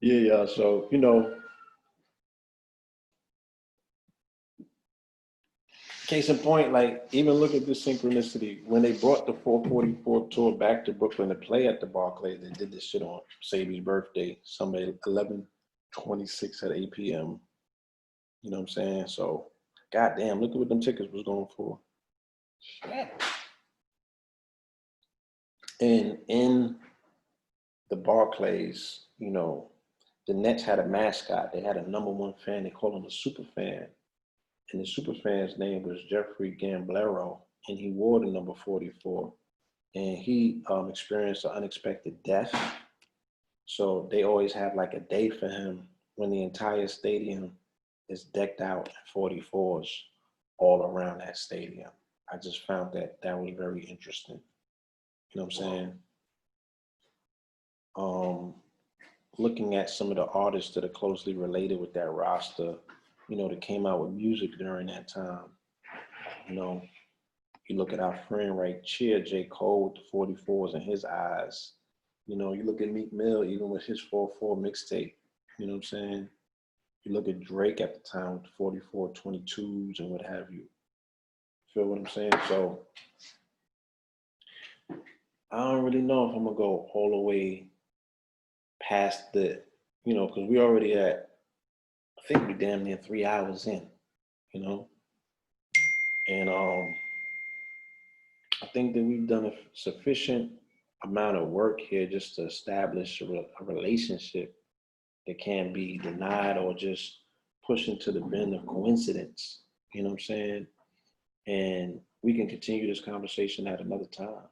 Yeah, so, you know, case in point, like, even look at this synchronicity. When they brought the 444 tour back to Brooklyn to play at the Barclays, they did this shit on Sabi's birthday, Sunday, 11/26 at 8 p.m. You know what I'm saying? So, goddamn, look at what them tickets was going for. Shit. And in the Barclays, you know, the Nets had a mascot. They had a #1 fan. They called him a super fan. And the super fan's name was Jeffrey Gamblero, and he wore the number 44. And he experienced an unexpected death. So they always have like a day for him when the entire stadium is decked out in 44s all around that stadium. I just found that was very interesting. You know what I'm saying? Looking at some of the artists that are closely related with that roster, you know, that came out with music during that time. You know, you look at our friend right here, J. Cole, the 44s in his eyes. You know, you look at Meek Mill, even with his 4/4 mixtape. You know what I'm saying? You look at Drake at the time with the 44 22s and what have you. Feel what I'm saying? So I don't really know if I'm gonna go all the way past the, you know, because we already at, I think we damn near 3 hours in, you know? And I think that we've done a sufficient amount of work here just to establish a relationship that can't be denied or just pushed into the bin of coincidence. You know what I'm saying? And we can continue this conversation at another time.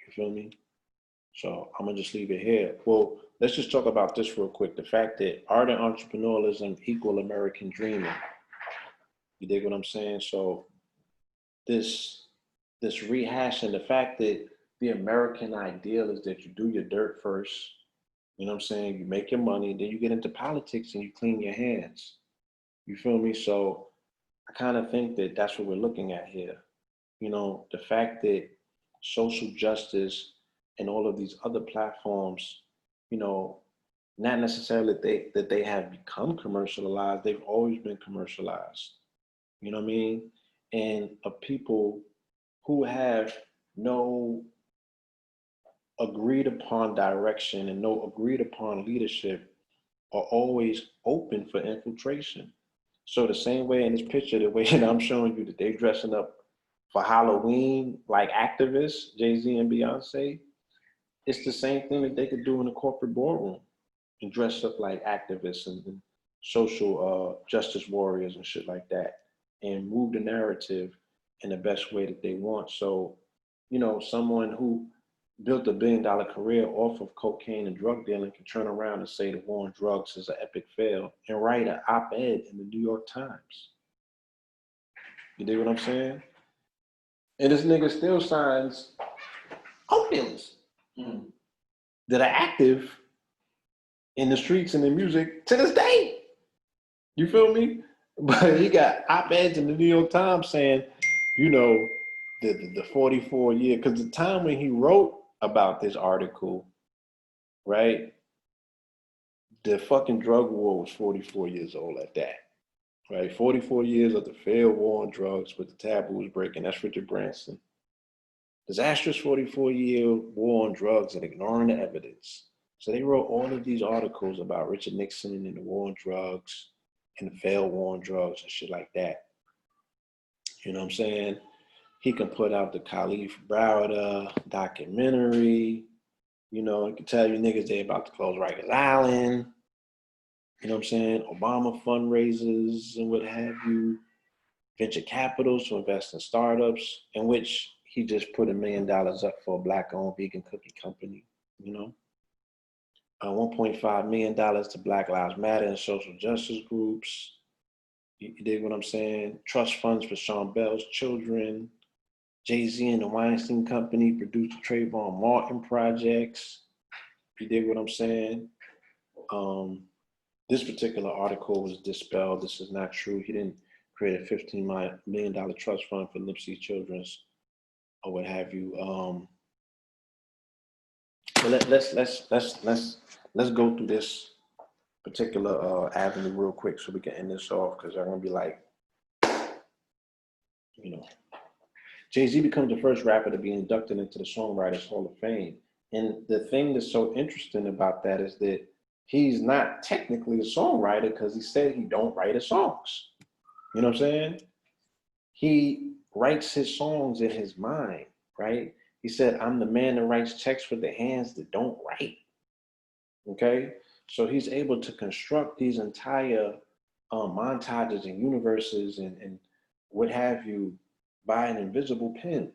You feel me? So I'm gonna just leave it here. Well, let's just talk about this real quick. The fact that art and entrepreneurialism equal American dreaming. You dig what I'm saying? So this rehashing, the fact that the American ideal is that you do your dirt first, you know what I'm saying? You make your money, then you get into politics and you clean your hands. You feel me? So I kind of think that that's what we're looking at here. You know, the fact that social justice and all of these other platforms, you know, not necessarily that they have become commercialized, they've always been commercialized. You know what I mean? And of people who have no agreed upon direction and no agreed upon leadership are always open for infiltration. So the same way in this picture, the way that I'm showing you that they're dressing up for Halloween, like activists, Jay-Z and Beyonce, it's the same thing that they could do in a corporate boardroom and dress up like activists and social justice warriors and shit like that and move the narrative in the best way that they want. So, you know, someone who built $1 billion career off of cocaine and drug dealing can turn around and say the war on drugs is an epic fail and write an op-ed in the New York Times. You dig what I'm saying? And this nigga still signs coke dealers that are active in the streets and in music to this day. You feel me? But he got op-eds in the New York Times saying, you know, the 44 year, because the time when he wrote about this article, right, the fucking drug war was 44 years old at that, right? 44 years of the failed war on drugs with the taboos breaking. That's Richard Branson. Disastrous 44-year war on drugs and ignoring the evidence. So they wrote all of these articles about Richard Nixon and the war on drugs and the failed war on drugs and shit like that. You know what I'm saying? He can put out the Khalif Browder documentary. You know, he can tell you niggas they about to close Rikers Island. You know what I'm saying? Obama fundraisers and what have you. Venture capitals to invest in startups, in which he just put $1 million up for a Black-owned vegan cookie company, you know. $1.5 million to Black Lives Matter and social justice groups. You dig what I'm saying? Trust funds for Sean Bell's children. Jay-Z and the Weinstein Company produced the Trayvon Martin projects. You dig what I'm saying? This particular article was dispelled. This is not true. He didn't create a $15 million trust fund for Nipsey Children's or what have you. But let's go through this particular avenue real quick so we can end this off, because I'm gonna be like, you know, Jay-Z becomes the first rapper to be inducted into the Songwriters Hall of Fame. And the thing that's so interesting about that is that he's not technically a songwriter because he said he don't write his songs. You know what I'm saying? He writes his songs in his mind, right? He said, I'm the man that writes checks with the hands that don't write. Okay? So he's able to construct these entire montages and universes and what have you by an invisible pen.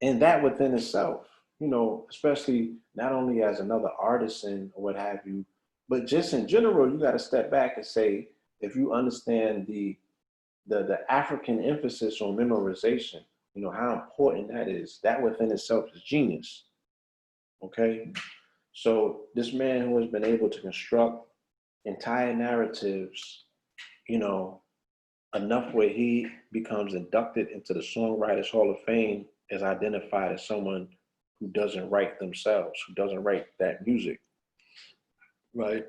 And that within itself, you know, especially not only as another artisan or what have you, but just in general, you got to step back and say, if you understand the African emphasis on memorization, you know, how important that is, that within itself is genius. Okay? So this man who has been able to construct entire narratives, you know, enough where he becomes inducted into the Songwriters Hall of Fame is identified as someone who doesn't write themselves, who doesn't write that music, right?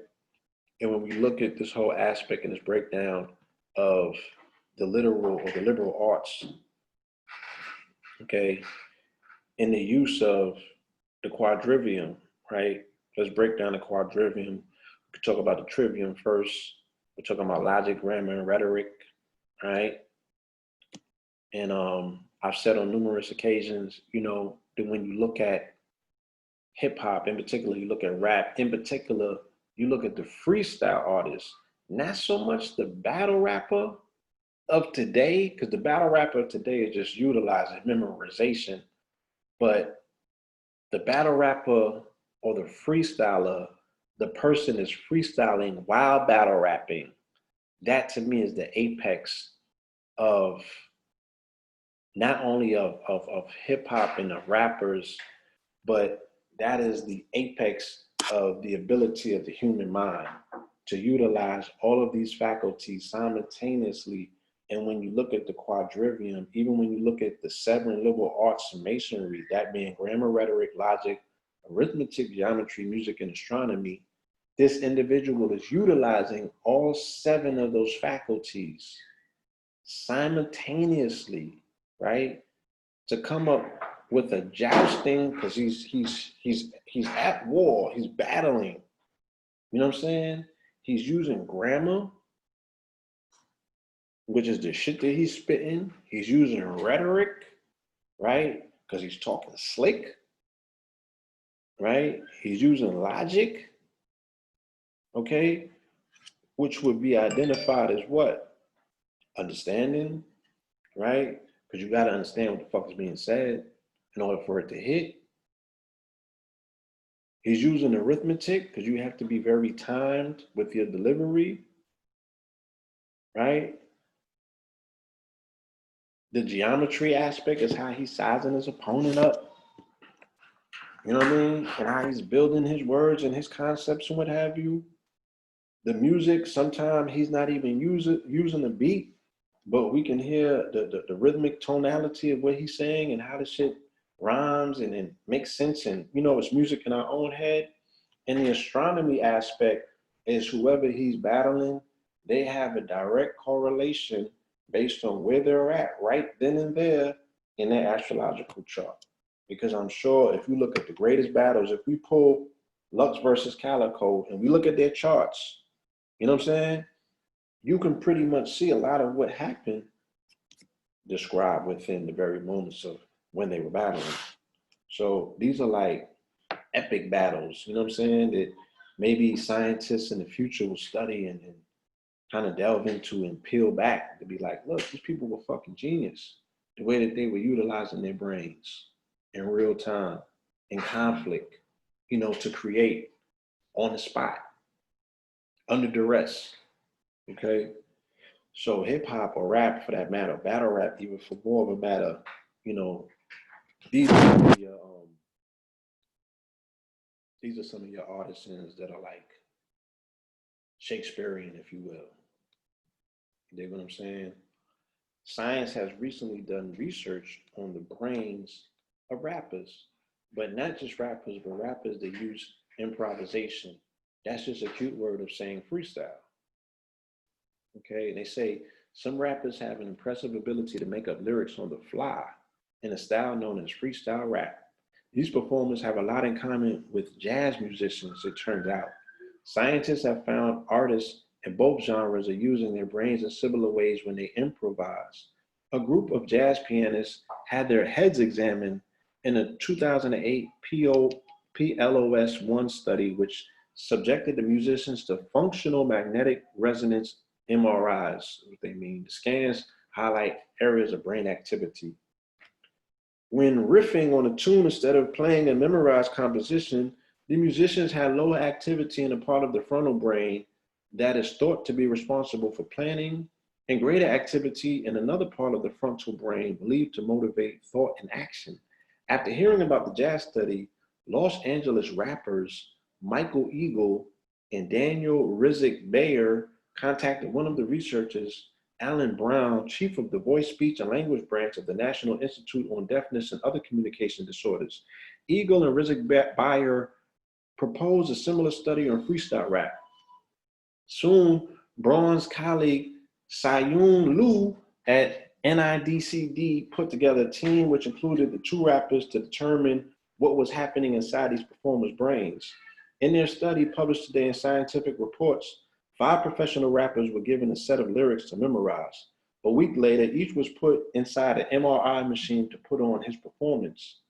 And when we look at this whole aspect and this breakdown of the literal or the liberal arts, okay, in the use of the quadrivium, right? Let's break down the quadrivium. We could talk about the trivium first. We're talking about logic, grammar, and rhetoric, right? And I've said on numerous occasions, you know, that when you look at hip hop in particular, you look at rap in particular, you look at the freestyle artists, not so much the battle rapper of today, because the battle rapper of today is just utilizing memorization, but the battle rapper or the freestyler, the person is freestyling while battle rapping. That to me is the apex of not only of hip hop and of rappers, but that is the apex of the ability of the human mind to utilize all of these faculties simultaneously. And when you look at the quadrivium, even when you look at the 7 liberal arts and masonry, that being grammar, rhetoric, logic, arithmetic, geometry, music, and astronomy, this individual is utilizing all 7 of those faculties simultaneously, right? To come up with a jousting, because he's at war, he's battling. You know what I'm saying? He's using grammar, which is the shit that he's spitting. He's using rhetoric, right? Because he's talking slick, right? He's using logic, okay, which would be identified as what? Understanding, right? Because you got to understand what the fuck is being said in order for it to hit. He's using arithmetic because you have to be very timed with your delivery, right? The geometry aspect is how he's sizing his opponent up. You know what I mean? And how he's building his words and his concepts and what have you. The music, sometimes he's not even using the beat, but we can hear the rhythmic tonality of what he's saying and how the shit rhymes and makes sense. And, you know, it's music in our own head. And the astronomy aspect is whoever he's battling, they have a direct correlation based on where they're at right then and there in their astrological chart. Because I'm sure if you look at the greatest battles, if we pull Lux versus Calico and we look at their charts, you know what I'm saying? You can pretty much see a lot of what happened described within the very moments of when they were battling. So these are like epic battles, you know what I'm saying? That maybe scientists in the future will study and kind of delve into and peel back to be like, look, these people were fucking genius. The way that they were utilizing their brains in real time, in conflict, you know, to create on the spot, under duress. Okay. So hip hop or rap for that matter, battle rap even for more of a matter, you know, these are some of your artisans that are like Shakespearean, if you will. You dig what I'm saying? Science has recently done research on the brains of rappers, but not just rappers, but rappers that use improvisation. That's just a cute word of saying freestyle. Okay, and they say some rappers have an impressive ability to make up lyrics on the fly in a style known as freestyle rap. These performers have a lot in common with jazz musicians, it turns out. Scientists have found artists in both genres are using their brains in similar ways when they improvise. A group of jazz pianists had their heads examined in a 2008 PLOS-1 study, which subjected the musicians to functional magnetic resonance MRIs, what they mean. The scans highlight areas of brain activity. When riffing on a tune instead of playing a memorized composition, the musicians had lower activity in a part of the frontal brain that is thought to be responsible for planning, and greater activity in another part of the frontal brain believed to motivate thought and action. After hearing about the jazz study, Los Angeles rappers Michael Eagle and Daniel Rizek Bayer contacted one of the researchers, Alan Brown, chief of the Voice, Speech, and Language branch of the National Institute on Deafness and Other Communication Disorders. Eagle and Rizek Bayer proposed a similar study on freestyle rap. Soon, Braun's colleague Sayun Liu at NIDCD put together a team which included the two rappers to determine what was happening inside these performers' brains. In their study published today in Scientific Reports, 5 professional rappers were given a set of lyrics to memorize. A week later, each was put inside an MRI machine to put on his performance.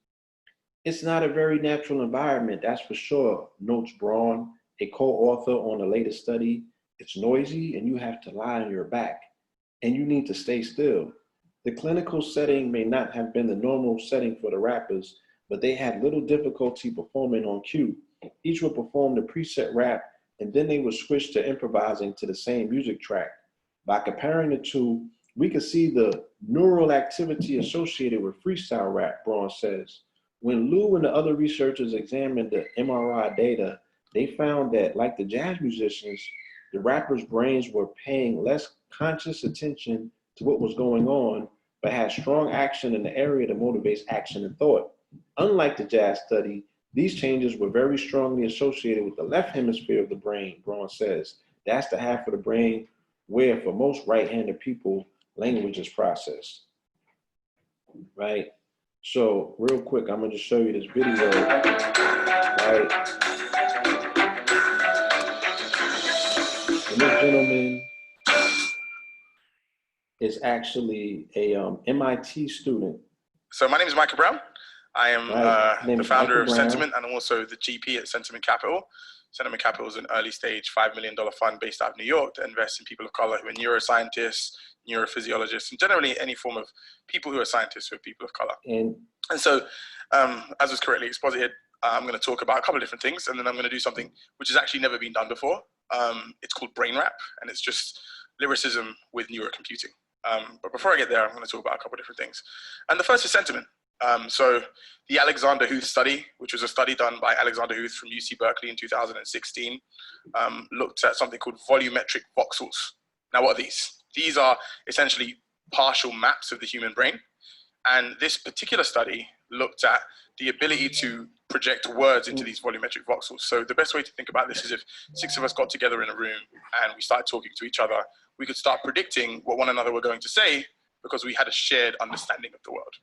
It's not a very natural environment, that's for sure, notes Braun, a co-author on the latest study. It's noisy and you have to lie on your back and you need to stay still. The clinical setting may not have been the normal setting for the rappers, but they had little difficulty performing on cue. Each would perform the preset rap and then they would switch to improvising to the same music track. By comparing the two, we can see the neural activity associated with freestyle rap, Braun says. When Liu and the other researchers examined the MRI data, they found that, like the jazz musicians, the rappers' brains were paying less conscious attention to what was going on, but had strong action in the area that motivates action and thought. Unlike the jazz study, these changes were very strongly associated with the left hemisphere of the brain, Braun says. That's the half of the brain where, for most right-handed people, language is processed, right? So real quick, I'm gonna just show you this video, right? And this gentleman is actually a MIT student, So my name is Michael Brown. I am the founder of Sentiment and I'm also the GP at Sentiment Capital. Sentiment Capital is an early stage $5 million fund based out of New York that invests in people of color who are neuroscientists, neurophysiologists, and generally any form of people who are scientists who are people of color. And so, as was correctly exposited, I'm going to talk about a couple of different things, and then I'm going to do something which has actually never been done before. It's called brain rap, and it's just lyricism with neurocomputing. But before I get there, I'm going to talk about a couple of different things. And the first is sentiment. So the Alexander Huth study, which was a study done by Alexander Huth from UC Berkeley in 2016, looked at something called volumetric voxels. Now, what are these? These are essentially partial maps of the human brain. And this particular study looked at the ability to project words into these volumetric voxels. So the best way to think about this is if 6 of us got together in a room and we started talking to each other, we could start predicting what one another were going to say because we had a shared understanding of the world.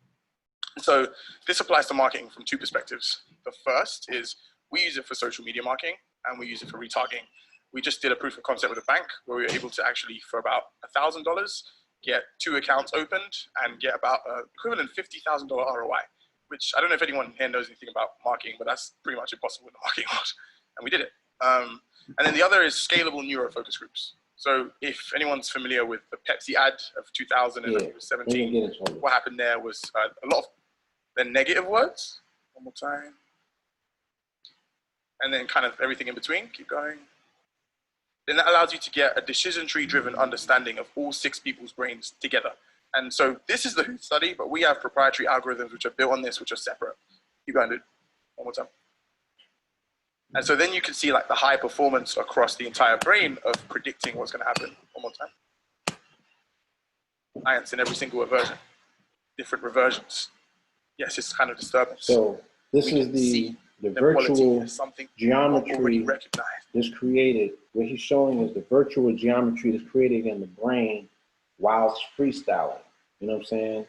So this applies to marketing from 2 perspectives. The first is we use it for social media marketing and we use it for retargeting. We just did a proof of concept with a bank where we were able to actually, for about $1,000, get 2 accounts opened and get about equivalent $50,000 ROI, which I don't know if anyone here knows anything about marketing, but that's pretty much impossible in the marketing world. And we did it. And then the other is scalable neuro focus groups. So if anyone's familiar with the Pepsi ad of 2017, what happened there was a lot of the negative words. One more time. And then kind of everything in between. Keep going. Then that allows you to get a decision tree driven understanding of all 6 people's brains together. And so this is the Huth study, but we have proprietary algorithms which are built on this, which are separate. Keep going, dude. One more time. And so then you can see like the high performance across the entire brain of predicting what's going to happen. One more time. Science in every single reversion. Different reversions. Yes, it's kind of disturbing. So this is the virtual geometry that's created. What he's showing is the virtual geometry that's created in the brain whilst freestyling. You know what I'm saying?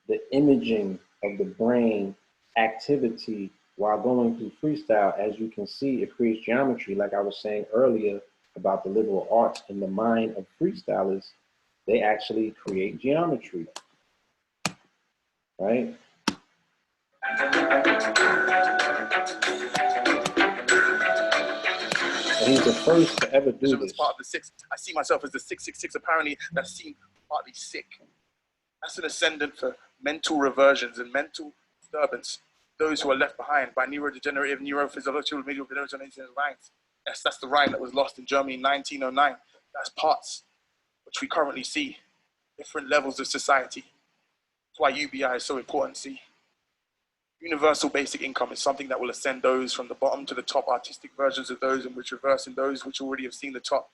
The imaging of the brain activity while going through freestyle, as you can see, it creates geometry. Like I was saying earlier about the liberal arts in the mind of freestylers, they actually create geometry, right? And he's the first to ever do this. Part of the 6. I see myself as the 666. Apparently, that seemed partly sick. That's an ascendant for mental reversions and mental disturbance. Those who are left behind by neurodegenerative, neurophysiological, medial degenerative lines. Yes, that's the rhyme that was lost in Germany in 1909. That's parts which we currently see. Different levels of society. That's why UBI is so important, see. Universal basic income is something that will ascend those from the bottom to the top, artistic versions of those, and which reverse in those which already have seen the top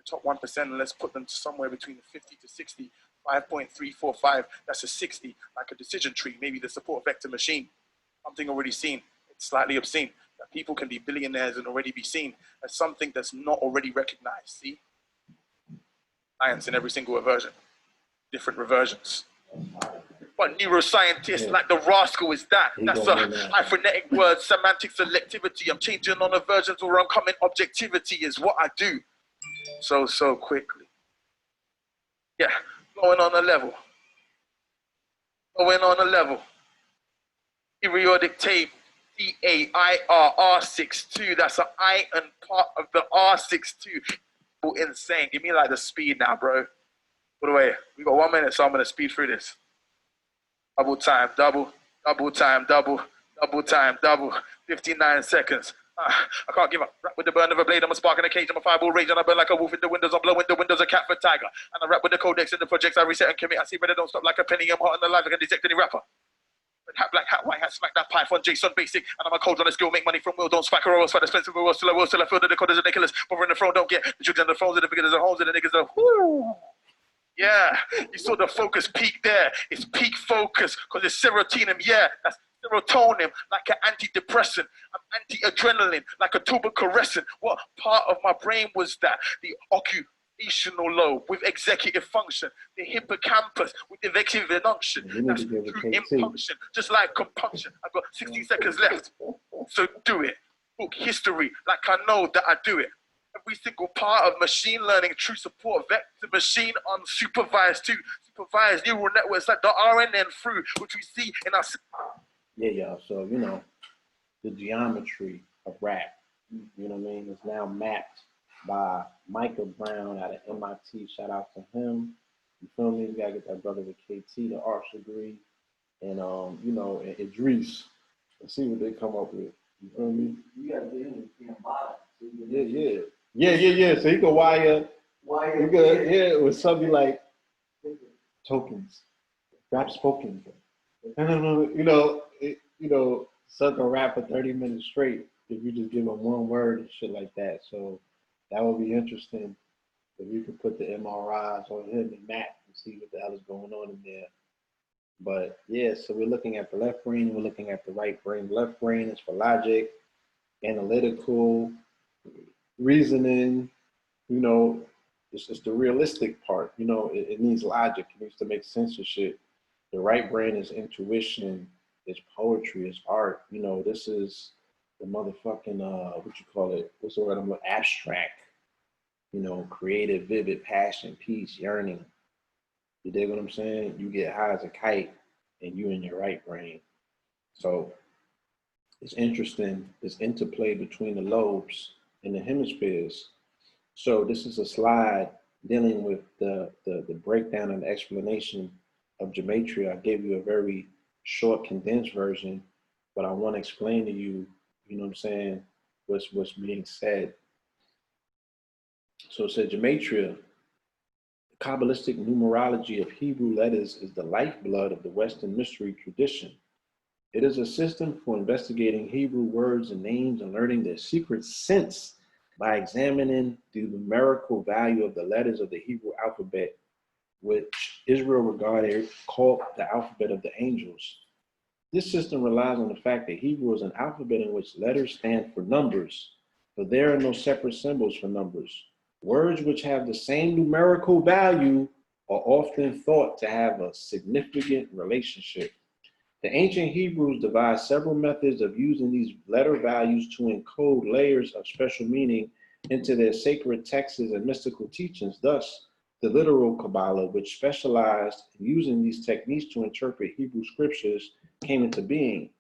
1%, and let's put them somewhere between the 50 to 60, 5.345, that's a 60, like a decision tree, maybe the support vector machine, something already seen. It's slightly obscene that people can be billionaires and already be seen as something that's not already recognized, see? Science in every single reversion, different reversions. But neuroscientists like the rascal is that. That's a high phonetic word, semantic selectivity. I'm changing on aversions or uncommon objectivity is what I do. So quickly. Yeah, going on a level. Going on a level. Periodic table, CAIR R62. That's an iron part of the R62. Insane. Give me like the speed now, bro. By the way, we got 1 minute, so I'm going to speed through this. Double time, double, double time, double, double time, double, 59 seconds. I can't give up. Rap with the burn of a blade, I'm a spark in a cage, I'm a fireball rage, and I burn like a wolf in the windows, I'm blowing the windows, a cat for tiger. And I rap with the codex in the projects, I reset and commit, I see red, I don't stop like a penny, I'm hot and alive, like a detect any rapper. Red hat, black hat, white hat, smack that Python, Jason basic, and I'm a cold on a skill, make money from will, don't spike a roll, spike expensive, will still I feel the decoders are ridiculous, but in the throne, don't get the children on the phones, and the figures are homes, and the niggas are whoo. Yeah, you saw the focus peak there. It's peak focus because it's serotonin. Yeah, that's serotonin, like an antidepressant. I'm anti-adrenaline, like a tuberculosis. What part of my brain was that? The occupational lobe with executive function. The hippocampus with executive function. That's through impunction, just like compunction. I've got 60 seconds left, so do it. Book history like I know that I do it. every single part of machine learning, true support, vector machine unsupervised to supervised neural networks like the RNN through, which we see in our... Yeah. So, you know, the geometry of rap, you know what I mean, is now mapped by Micah Brown out of MIT. Shout out to him. You feel me? We gotta get that brother with KT, the arts degree, and you know, and Idris, and see what they come up with. You feel me? You gotta get him in bottom. Yeah. So he can wire. You could, with something like tokens, rap spoken. You know, suck a rap for 30 minutes straight if you just give him one word and shit like that. So that would be interesting if you could put the MRIs on him and map and see what the hell is going on in there. But yeah, so we're looking at the left brain, we're looking at the right brain. The left brain is for logic, analytical, reasoning, you know, it's just the realistic part. You know, it needs logic, it needs to make sense of shit. The right brain is intuition, it's poetry, it's art. You know, this is the motherfucking, what you call it? What's the word? Abstract. You know, creative, vivid, passion, peace, yearning. You dig what I'm saying? You get high as a kite and you in your right brain. So it's interesting, this interplay between the lobes and the hemispheres. So this is a slide dealing with the breakdown and the explanation of gematria. I gave you a very short, condensed version, but I want to explain to you, you know what I'm saying, what's being said. So it said gematria, the Kabbalistic numerology of Hebrew letters, is the lifeblood of the Western mystery tradition. It is a system for investigating Hebrew words and names and learning their secret sense by examining the numerical value of the letters of the Hebrew alphabet, which Israel regarded called the alphabet of the angels. This system relies on the fact that Hebrew is an alphabet in which letters stand for numbers, but there are no separate symbols for numbers. Words which have the same numerical value are often thought to have a significant relationship. The ancient Hebrews devised several methods of using these letter values to encode layers of special meaning into their sacred texts and mystical teachings. Thus, the literal Kabbalah, which specialized in using these techniques to interpret Hebrew scriptures, came into being.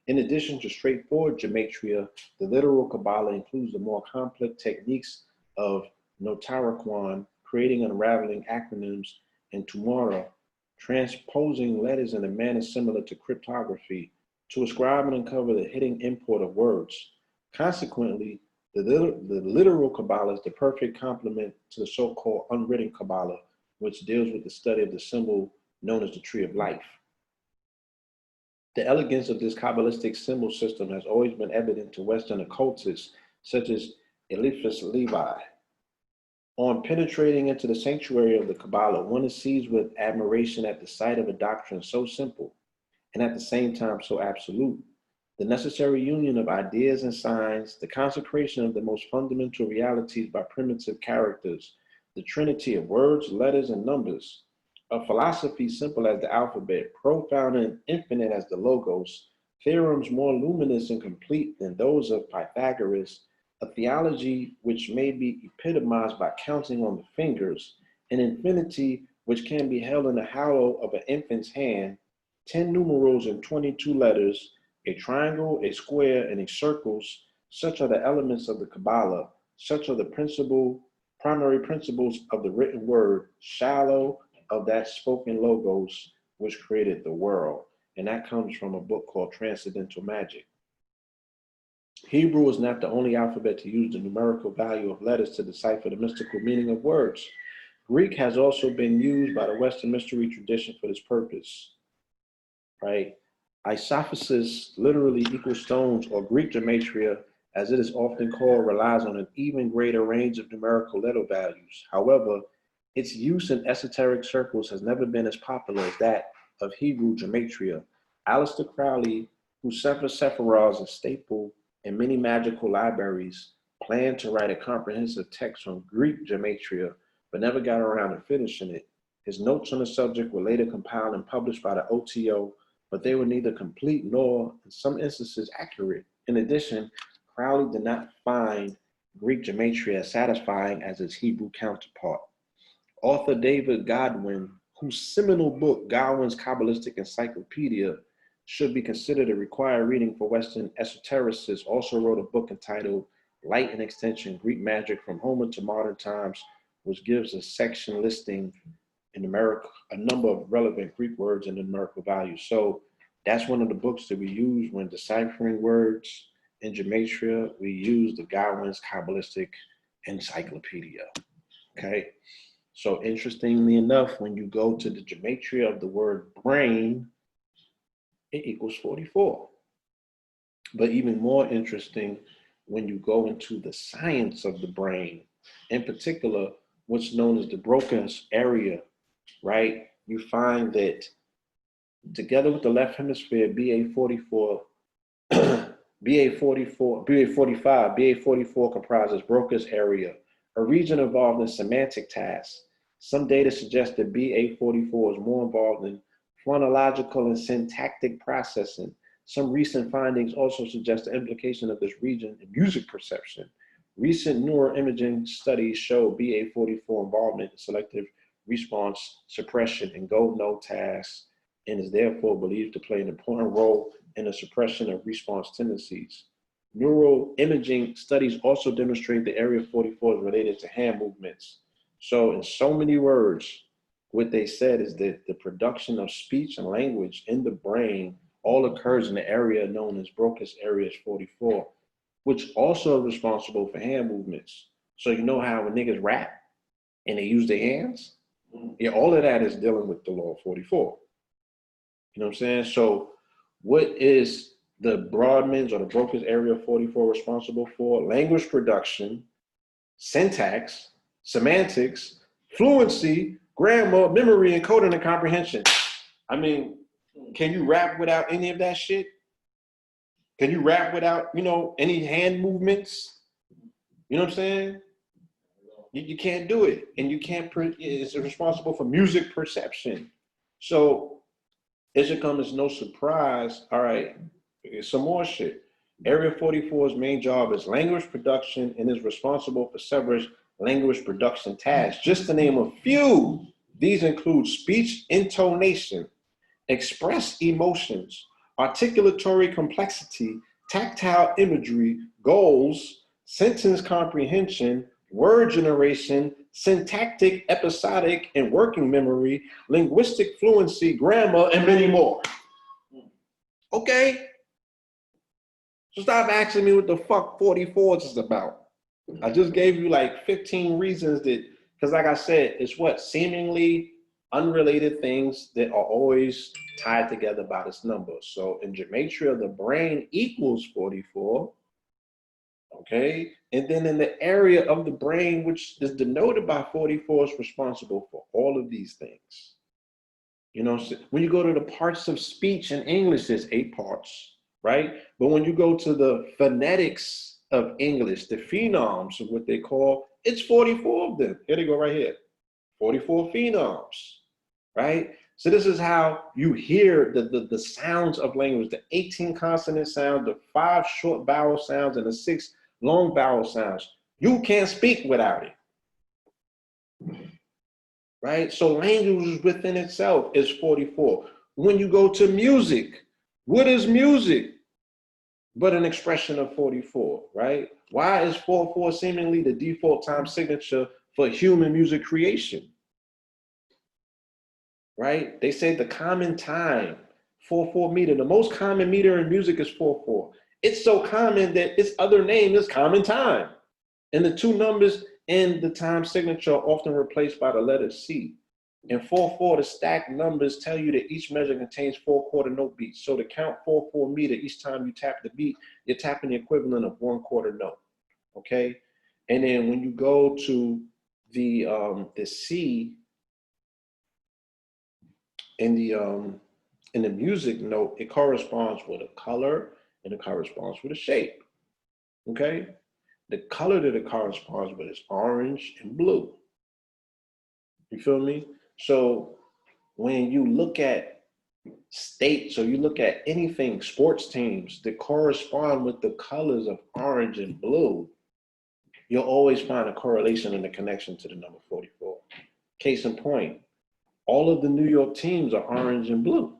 In addition to straightforward gematria, the literal Kabbalah includes the more complex techniques of Notarakwan, creating and unraveling acronyms, and Tumara, transposing letters in a manner similar to cryptography to ascribe and uncover the hidden import of words. Consequently, the literal Kabbalah is the perfect complement to the so-called unwritten Kabbalah, which deals with the study of the symbol known as the tree of life. The elegance of this Kabbalistic symbol system has always been evident to Western occultists, such as Eliphas Levi. On penetrating into the sanctuary of the Kabbalah, one is seized with admiration at the sight of a doctrine so simple and at the same time so absolute. The necessary union of ideas and signs, the consecration of the most fundamental realities by primitive characters, the trinity of words, letters, and numbers, a philosophy simple as the alphabet, profound and infinite as the logos, theorems more luminous and complete than those of Pythagoras, a theology which may be epitomized by counting on the fingers, an infinity which can be held in the hollow of an infant's hand, 10 numerals and 22 letters, a triangle, a square, and a circles. Such are the elements of the Kabbalah. Such are the primary principles of the written word, shallow of that spoken logos which created the world. And that comes from a book called Transcendental Magic. Hebrew is not the only alphabet to use the numerical value of letters to decipher the mystical meaning of words. Greek has also been used by the Western mystery tradition for this purpose, right? Isophysis literally equals stones, or Greek gematria, as it is often called, relies on an even greater range of numerical letter values. However, its use in esoteric circles has never been as popular as that of Hebrew gematria. Aleister Crowley, whose Sefer Sephiroth is a staple in many magical libraries, planned to write a comprehensive text on Greek gematria, but never got around to finishing it. His notes on the subject were later compiled and published by the OTO, but they were neither complete nor, in some instances, accurate. In addition, Crowley did not find Greek gematria as satisfying as its Hebrew counterpart. Author David Godwin, whose seminal book, Godwin's Kabbalistic Encyclopedia, should be considered a required reading for Western esotericists, also wrote a book entitled Light and Extension, Greek Magic from Homer to Modern Times, which gives a section listing in numerical, a number of relevant Greek words and numerical values. So that's one of the books that we use when deciphering words in gematria. We use the Godwin's Kabbalistic Encyclopedia, okay? So interestingly enough, when you go to the gematria of the word brain, it equals 44. But even more interesting, when you go into the science of the brain, in particular, what's known as the Broca's area, right? You find that together with the left hemisphere, BA44, BA44, BA45, BA44 comprises Broca's area, a region involved in semantic tasks. Some data suggest that BA44 is more involved in phonological and syntactic processing. Some recent findings also suggest the implication of this region in music perception. Recent neuroimaging studies show BA44 involvement in selective response suppression and gold node tasks, and is therefore believed to play an important role in the suppression of response tendencies. Neuroimaging studies also demonstrate the area 44 is related to hand movements. So in so many words, what they said is that the production of speech and language in the brain all occurs in the area known as Broca's area 44, which also is responsible for hand movements. So you know how when niggas rap and they use their hands? Yeah, all of that is dealing with the law of 44. You know what I'm saying? So what is the Broadman's or the Broca's area 44 responsible for? Language production, syntax, semantics, fluency, grammar, memory, encoding, and comprehension. I mean, can you rap without any of that shit? Can you rap without, any hand movements? You know what I'm saying? You can't do it. And you can't, it's responsible for music perception. So it should come as no surprise. All right, some more shit. Area 44's main job is language production and is responsible for several language production tasks. Just to name a few, these include speech intonation, express emotions, articulatory complexity, tactile imagery, goals, sentence comprehension, word generation, syntactic, episodic, and working memory, linguistic fluency, grammar, and many more. Okay? So stop asking me what the fuck 44 is about. I just gave you like 15 reasons that, because like I said, it's what? Seemingly unrelated things that are always tied together by this number. So in gematria, the brain equals 44. Okay, and then in the area of the brain, which is denoted by 44, is responsible for all of these things. So when you go to the parts of speech in English, there's 8 parts, right? But when you go to the phonetics of English, the phenoms of what they call, it's 44 of them. Here they go right here, 44 phenoms, right? So this is how you hear the sounds of language, the 18 consonant sounds, the 5 short vowel sounds, and the 6 long vowel sounds. You can't speak without it, right? So language within itself is 44. When you go to music, what is music but an expression of 44, right? Why is 44 seemingly the default time signature for human music creation? Right? They say the common time, 4/4 meter. The most common meter in music is 4/4. It's so common that its other name is common time. And the 2 numbers in the time signature are often replaced by the letter C. In 4/4, the stacked numbers tell you that each measure contains 4 quarter note beats. So to count 4/4 meter, each time you tap the beat, you're tapping the equivalent of 1 quarter note. Okay? And then when you go to the C, in the music note, it corresponds with a color and it corresponds with a shape. Okay? The color that it corresponds with is orange and blue. You feel me? So when you look at states or you look at anything, sports teams that correspond with the colors of orange and blue, you'll always find a correlation and a connection to the number 44. Case in point, all of the New York teams are orange and blue,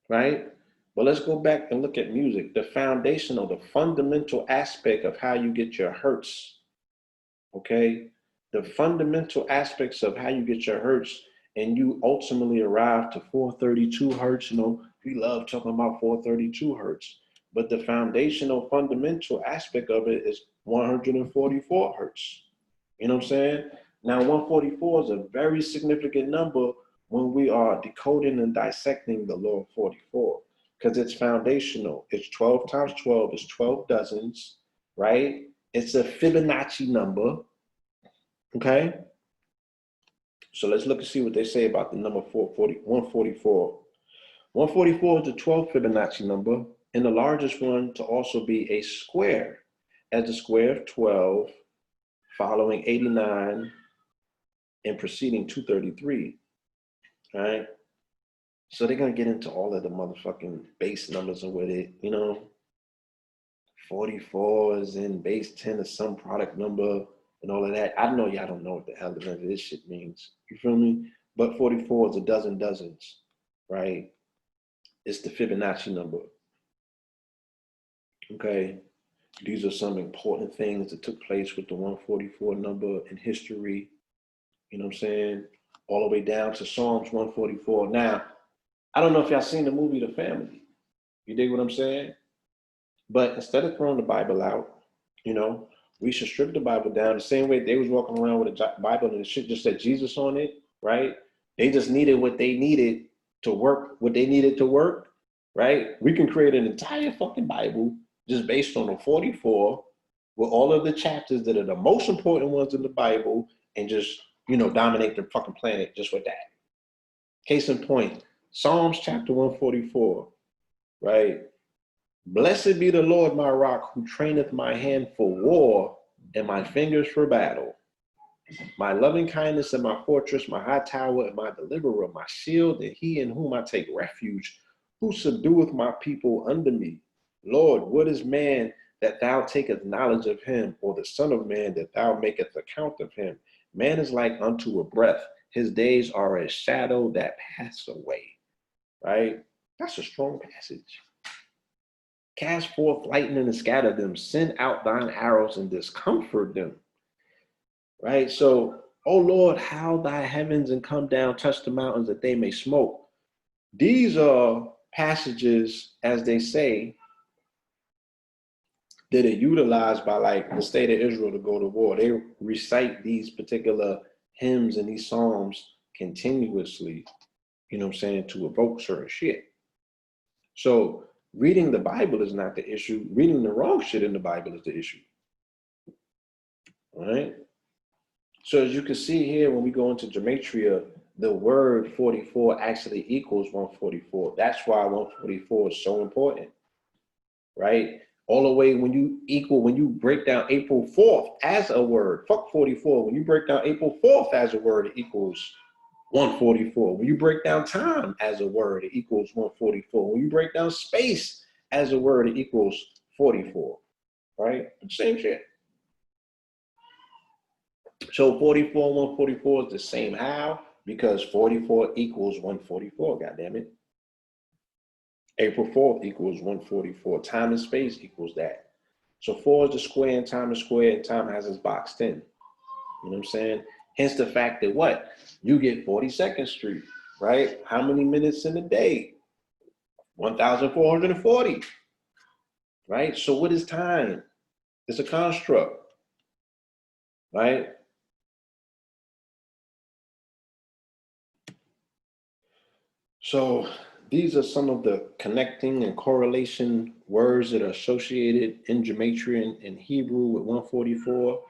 right? But let's go back and look at music. The foundational, the fundamental aspect of how you get your hertz, okay? The fundamental aspects of how you get your hertz and you ultimately arrive to 432 hertz. You know, we love talking about 432 hertz, but the foundational fundamental aspect of it is 144 hertz. You know what I'm saying? Now, 144 is a very significant number when we are decoding and dissecting the law of 44, because it's foundational. It's 12 times 12 is 12 dozens, right? It's a Fibonacci number, okay? So let's look and see what they say about the number 144. 144 is the 12th Fibonacci number, and the largest one to also be a square, as the square of 12, following 89, and preceding 233, right? So they're gonna get into all of the motherfucking base numbers and with it, you know, 44 is in base 10 of some product number and all of that. I know y'all don't know what the hell this shit means. You feel me? But 44 is a dozen dozens, right? It's the Fibonacci number. Okay. These are some important things that took place with the 144 number in history. You know what I'm saying? All the way down to Psalms 144. Now, I don't know if y'all seen the movie The Family. You dig what I'm saying? But instead of throwing the Bible out, you know, we should strip the Bible down the same way they was walking around with a Bible and the shit just said Jesus on it, right? They just needed what they needed to work, what they needed to work, right? We can create an entire fucking Bible just based on the 44 with all of the chapters that are the most important ones in the Bible and just, you know, dominate the fucking planet just with that. Case in point, Psalms chapter 144, right? Blessed be the Lord, my rock, who traineth my hand for war and my fingers for battle. My loving kindness and my fortress, my high tower and my deliverer, my shield, and he in whom I take refuge, who subdueth my people under me. Lord, what is man that thou takest knowledge of him, or the son of man that thou makest account of him? Man is like unto a breath. His days are a shadow that pass away, right? That's a strong passage. Cast forth lightning and scatter them. Send out thine arrows and discomfort them. Right? So, oh Lord, how thy heavens and come down, touch the mountains that they may smoke. These are passages, as they say, that are utilized by like the state of Israel to go to war. They recite these particular hymns and these psalms continuously, you know what I'm saying, to evoke certain shit. So reading the Bible is not the issue. Reading the wrong shit in the Bible is the issue. All right? So as you can see here, when we go into gematria, the word 44 actually equals 144. That's why 144 is so important, right? All the way when you break down April 4th as a word, fuck 44. When you break down April 4th as a word, it equals 144. When you break down time as a word, it equals 144. When you break down space as a word, it equals 44, right? Same shit. So 44 and 144 is the same how? Because 44 equals 144, goddammit. April 4th equals 144. Time and space equals that. So 4 is the square and time is square and time has its boxed in. You know what I'm saying? Hence the fact that what? You get 42nd Street, right? How many minutes in a day? 1,440, right? So what is time? It's a construct, right? So these are some of the connecting and correlation words that are associated in gematria and Hebrew with 144.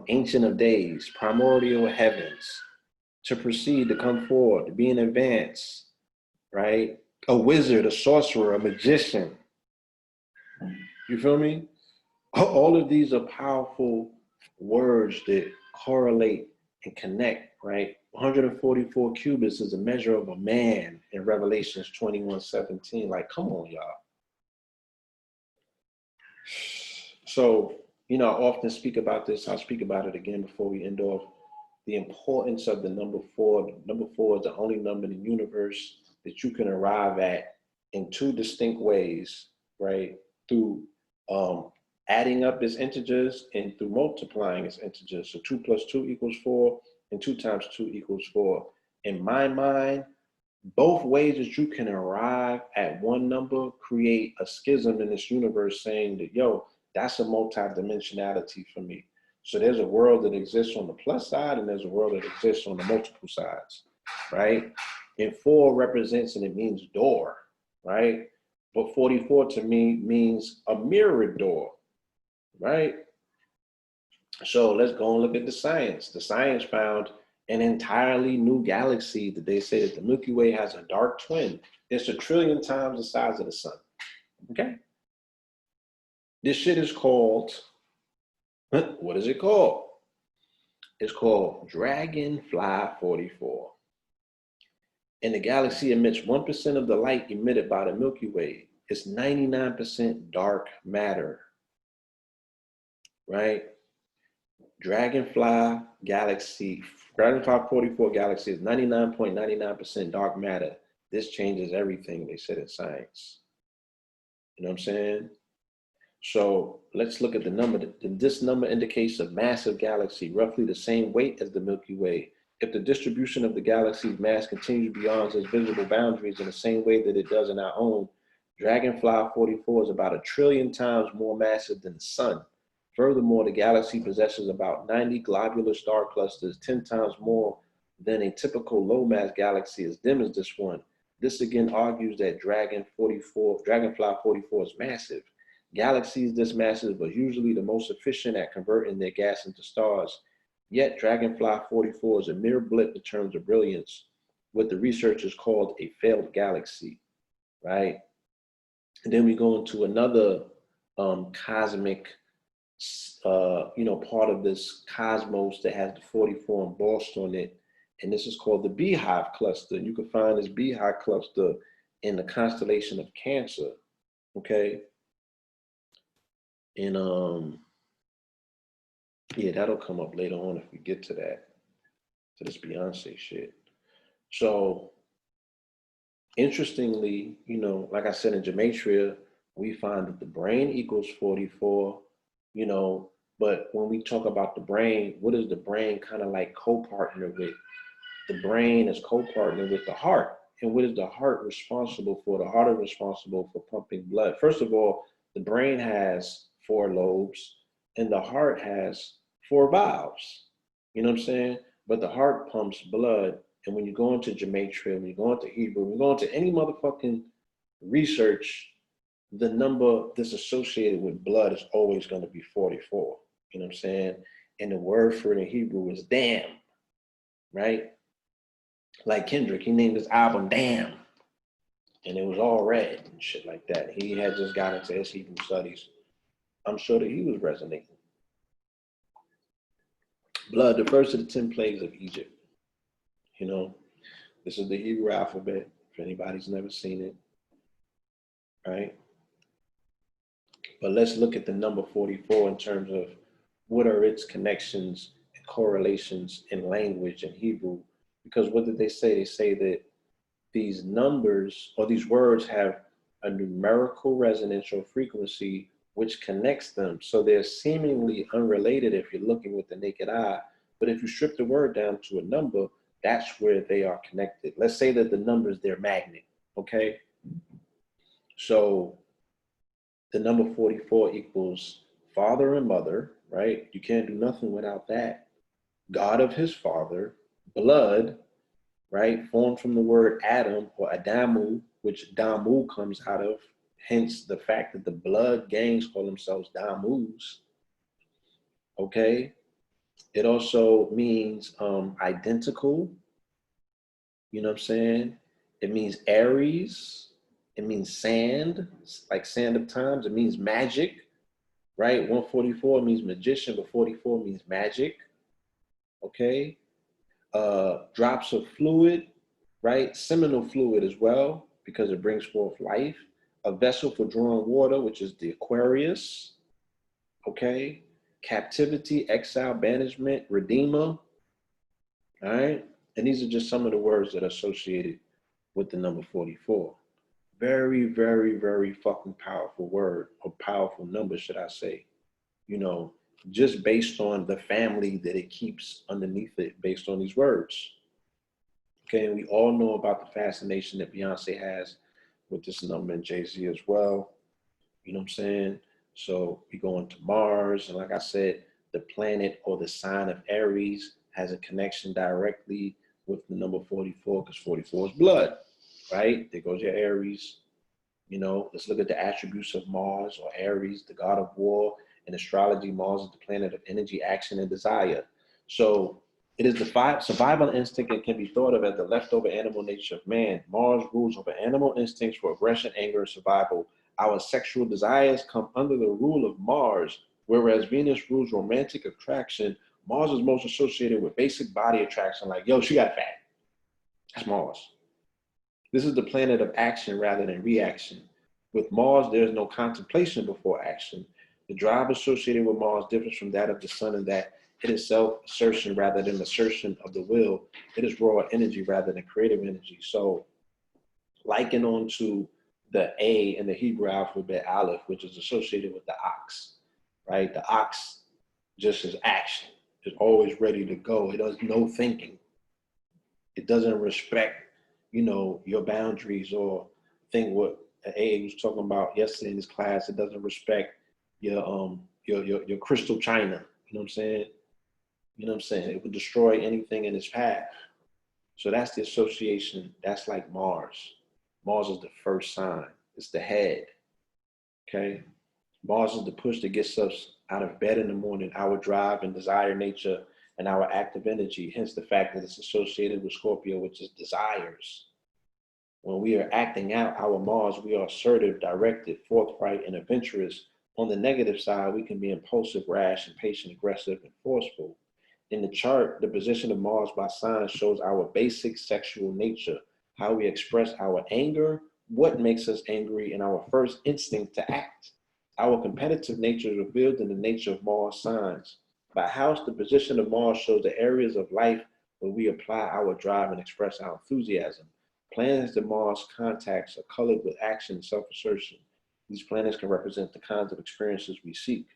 Ancient of days, primordial heavens, to proceed, to come forward, to be in advance, right? A wizard, a sorcerer, a magician. You feel me? All of these are powerful words that correlate and connect, right? 144 cubits is a measure of a man in Revelations 21:17. Like, come on, y'all. So you know, I often speak about this. I'll speak about it again before we end off. The importance of the number four. Number four is the only number in the universe that you can arrive at in two distinct ways, right? Through adding up its integers and through multiplying its integers. So 2 plus 2 equals 4, and 2 times 2 equals 4. In my mind, both ways that you can arrive at one number create a schism in this universe saying that, yo, that's a multi-dimensionality for me. So there's a world that exists on the plus side and there's a world that exists on the multiple sides, right? And 4 represents, and it means door, right? But 44 to me means a mirrored door, right? So let's go and look at the science. The science found an entirely new galaxy that they say that the Milky Way has a dark twin. It's 1 trillion times the size of the sun, okay? This shit is called, what is it called? It's called Dragonfly 44. And the galaxy emits 1% of the light emitted by the Milky Way. It's 99% dark matter, right? Dragonfly 44 galaxy is 99.99% dark matter. This changes everything, they said in science. You know what I'm saying? So let's look at the number. This number indicates a massive galaxy, roughly the same weight as the Milky Way. If the distribution of the galaxy's mass continues beyond its visible boundaries in the same way that it does in our own, Dragonfly 44 is about 1 trillion times more massive than the sun. Furthermore, the galaxy possesses about 90 globular star clusters, 10 times more than a typical low-mass galaxy as dim as this one. This again argues that Dragonfly 44 is massive. Galaxies this massive are usually the most efficient at converting their gas into stars. Yet Dragonfly 44 is a mere blip in terms of brilliance, what the researchers called a failed galaxy, right? And then we go into another cosmic part of this cosmos that has the 44 embossed on it. And this is called the Beehive Cluster. You can find this Beehive Cluster in the constellation of Cancer, okay? And yeah, that'll come up later on if we get to that, to this Beyonce shit. So interestingly, like I said in Gematria, we find that the brain equals 44, but when we talk about the brain, what is the brain kind of like co-partner with? The brain is co-partner with the heart. And what is the heart responsible for? The heart is responsible for pumping blood. First of all, the brain has 4 lobes and the heart has 4 valves. You know what I'm saying? But the heart pumps blood. And when you go into Gematria, when you go into Hebrew, when you go into any motherfucking research, the number that's associated with blood is always going to be 44. You know what I'm saying? And the word for it in Hebrew is damn, right? Like Kendrick, he named his album Damn. And it was all red and shit like that. He had just got into his Hebrew studies. I'm sure that he was resonating. Blood, the first of the 10 plagues of Egypt. This is the Hebrew alphabet, if anybody's never seen it, right? But let's look at the number 44 in terms of what are its connections and correlations in language in Hebrew. Because what did they say? They say that these numbers or these words have a numerical resonance or frequency which connects them. So they're seemingly unrelated if you're looking with the naked eye. But if you strip the word down to a number, that's where they are connected. Let's say that the number is their magnet, okay? So the number 44 equals father and mother, right? You can't do nothing without that. God of his father, blood, right? Formed from the word Adam or Adamu, which Damu comes out of, hence the fact that the blood gangs call themselves Damus, okay? It also means identical, you know what I'm saying? It means Aries, it means sand, like sand of times, it means magic, right? 144 means magician, but 44 means magic, okay? Drops of fluid, right? Seminal fluid as well, because it brings forth life. A vessel for drawing water, which is the Aquarius, okay? captivity, exile, banishment, redeemer. All right. And these are just some of the words that are associated with the number 44. Very, very, very fucking powerful word, or powerful number, should I say. You know, just based on the family that it keeps underneath it, based on these words. Okay, and we all know about the fascination that Beyonce has with this number, and Jay-Z as well. You know what I'm saying? So we go into Mars, and like I said, the planet or the sign of Aries has a connection directly with the number 44, because 44 is blood, right? There goes your Aries. You know, let's look at the attributes of Mars or Aries, the god of war. In astrology, Mars is the planet of energy, action, and desire. So it is the survival instinct and can be thought of as the leftover animal nature of man. Mars rules over animal instincts for aggression, anger, and survival. Our sexual desires come under the rule of Mars, whereas Venus rules romantic attraction. Mars is most associated with basic body attraction, like, yo, she got fat. That's Mars. This is the planet of action rather than reaction. With Mars, there is no contemplation before action. The drive associated with Mars differs from that of the sun in that it is self-assertion rather than assertion of the will. It is raw energy rather than creative energy. So liken on to the A in the Hebrew alphabet, Aleph, which is associated with the ox, right? The ox just is action. It's always ready to go. It does no thinking. It doesn't respect, you know, your boundaries, or think what A was talking about yesterday in this class. It doesn't respect your crystal china. You know what I'm saying? You know what I'm saying? It would destroy anything in its path. So that's the association. That's like Mars. Mars is the first sign. It's the head. Okay. Mars is the push that gets us out of bed in the morning, our drive and desire nature, and our active energy. Hence the fact that it's associated with Scorpio, which is desires. When we are acting out our Mars, we are assertive, directed, forthright, and adventurous. On the negative side, we can be impulsive, rash, impatient, aggressive, and forceful. In the chart, the position of Mars by sign shows our basic sexual nature, how we express our anger, what makes us angry, and our first instinct to act. Our competitive nature is revealed in the nature of Mars signs. By house, the position of Mars shows the areas of life where we apply our drive and express our enthusiasm. Planets that Mars contacts are colored with action and self-assertion. These planets can represent the kinds of experiences we seek.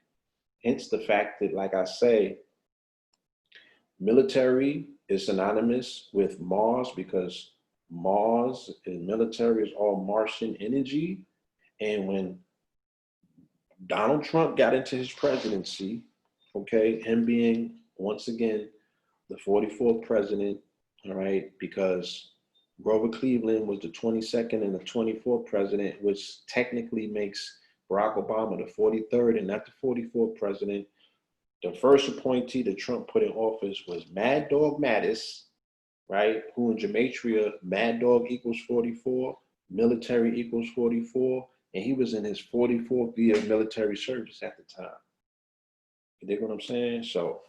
Hence the fact that, like I say, military is synonymous with Mars, because Mars and military is all Martian energy. And when Donald Trump got into his presidency, okay, him being, once again, the 44th president, all right, because Grover Cleveland was the 22nd and the 24th president, which technically makes Barack Obama the 43rd and not the 44th president. The first appointee that Trump put in office was Mad Dog Mattis, right? Who in gematria, Mad Dog equals 44, military equals 44, and he was in his 44th year of military service at the time. You dig what I'm saying? So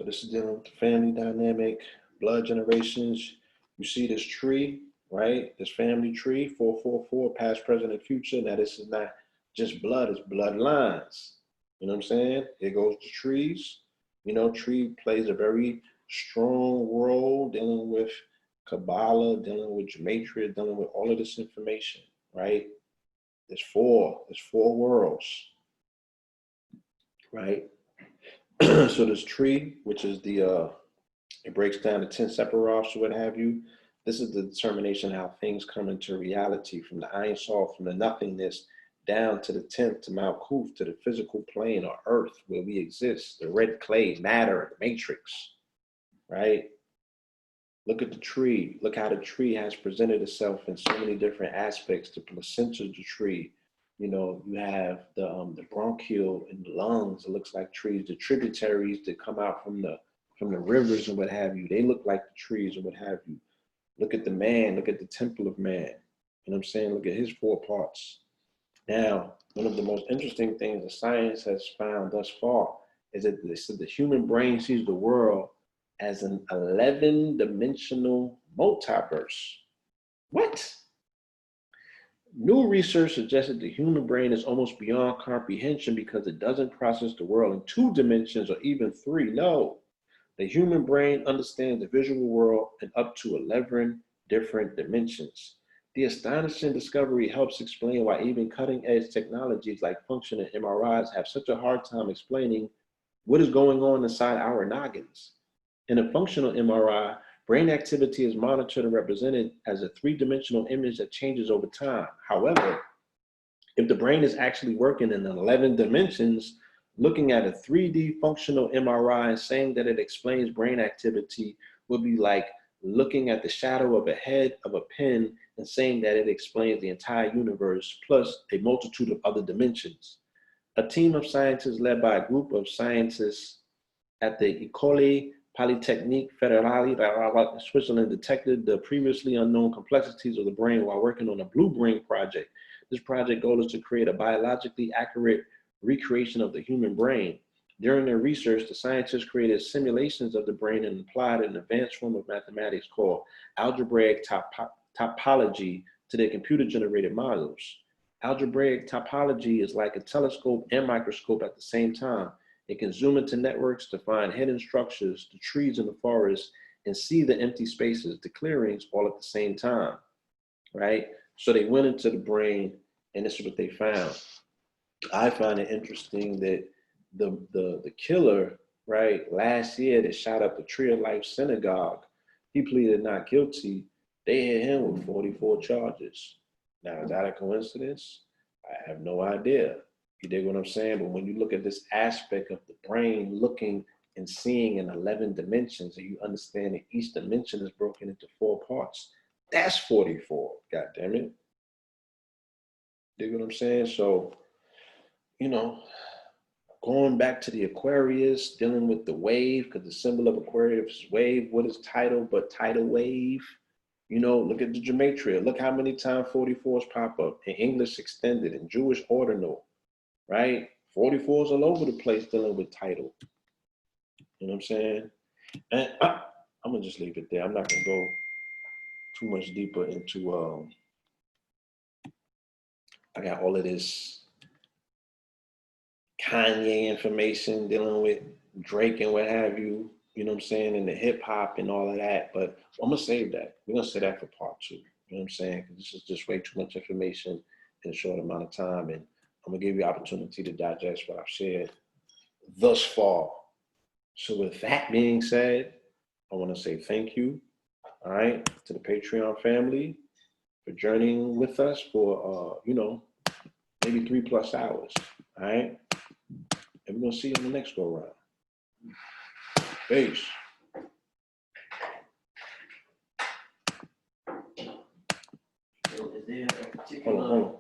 this is dealing with the family dynamic, blood generations. You see this tree, right? This family tree, 444, past, present, and future. Now, this is not just blood, it's bloodlines. You know what I'm saying? It goes to trees. You know, tree plays a very strong role dealing with Kabbalah, dealing with gematria, dealing with all of this information, right? There's four worlds, right? So this tree, which is the, it breaks down to 10 separoffs or what have you. This is the determination how things come into reality, from the Ein Sof, from the nothingness, down to the 10th, to Mount Kuf, to the physical plane or earth where we exist, the red clay, matter, the matrix, right? Look at the tree. Look how the tree has presented itself in so many different aspects. The placenta of the tree, you know, you have the bronchial and the lungs. It looks like trees. The tributaries that come out from the rivers and what have you, they look like the trees and what have you. Look at the man. Look at the temple of man. You know what I'm saying? Look at his 4 parts. Now, one of the most interesting things that science has found thus far is that the human brain sees the world as an 11-dimensional multiverse. What? New research suggests that the human brain is almost beyond comprehension because it doesn't process the world in 2 dimensions or even 3. No, the human brain understands the visual world in up to 11 different dimensions. The astonishing discovery helps explain why even cutting-edge technologies like functional MRIs have such a hard time explaining what is going on inside our noggins. In a functional MRI, brain activity is monitored and represented as a 3-dimensional image that changes over time. However, if the brain is actually working in 11 dimensions, looking at a 3D functional MRI and saying that it explains brain activity would be like looking at the shadow of a head of a pin and saying that it explains the entire universe plus a multitude of other dimensions. A team of scientists led by a group of scientists at the École Polytechnique Fédérale, Switzerland, detected the previously unknown complexities of the brain while working on a Blue Brain project. This project goal is to create a biologically accurate recreation of the human brain. During their research, the scientists created simulations of the brain and applied an advanced form of mathematics called algebraic topology to their computer-generated models. Algebraic topology is like a telescope and microscope at the same time. It can zoom into networks to find hidden structures, the trees in the forest, and see the empty spaces, the clearings, all at the same time, right? So they went into the brain, and this is what they found. I find it interesting that the killer, right, last year that shot up the Tree of Life Synagogue, he pleaded not guilty. They hit him with 44 charges. Now, is that a coincidence? I have no idea. You dig what I'm saying? But when you look at this aspect of the brain looking and seeing in 11 dimensions, and you understand that each dimension is broken into 4 parts, that's 44, God damn it. Dig what I'm saying? So, you know, going back to the Aquarius, dealing with the wave, because the symbol of Aquarius is wave. What is tidal but tidal wave? You know, look at the gematria. Look how many times 44s pop up in English extended and Jewish ordinal, right? 44s all over the place dealing with tidal. You know what I'm saying? And I'm gonna just leave it there. I'm not gonna go too much deeper into, I got all of this Kanye information dealing with Drake and what have you, you know what I'm saying, and the hip hop and all of that. But I'm gonna save that. We're gonna say that for part 2. You know what I'm saying? Because this is just way too much information in a short amount of time. And I'm gonna give you opportunity to digest what I've shared thus far. So with that being said, I want to say thank you, all right, to the Patreon family for journeying with us for, you know, maybe 3+ hours, all right? And we're going to see you on the next go round. Peace. Is there a particular Hold on.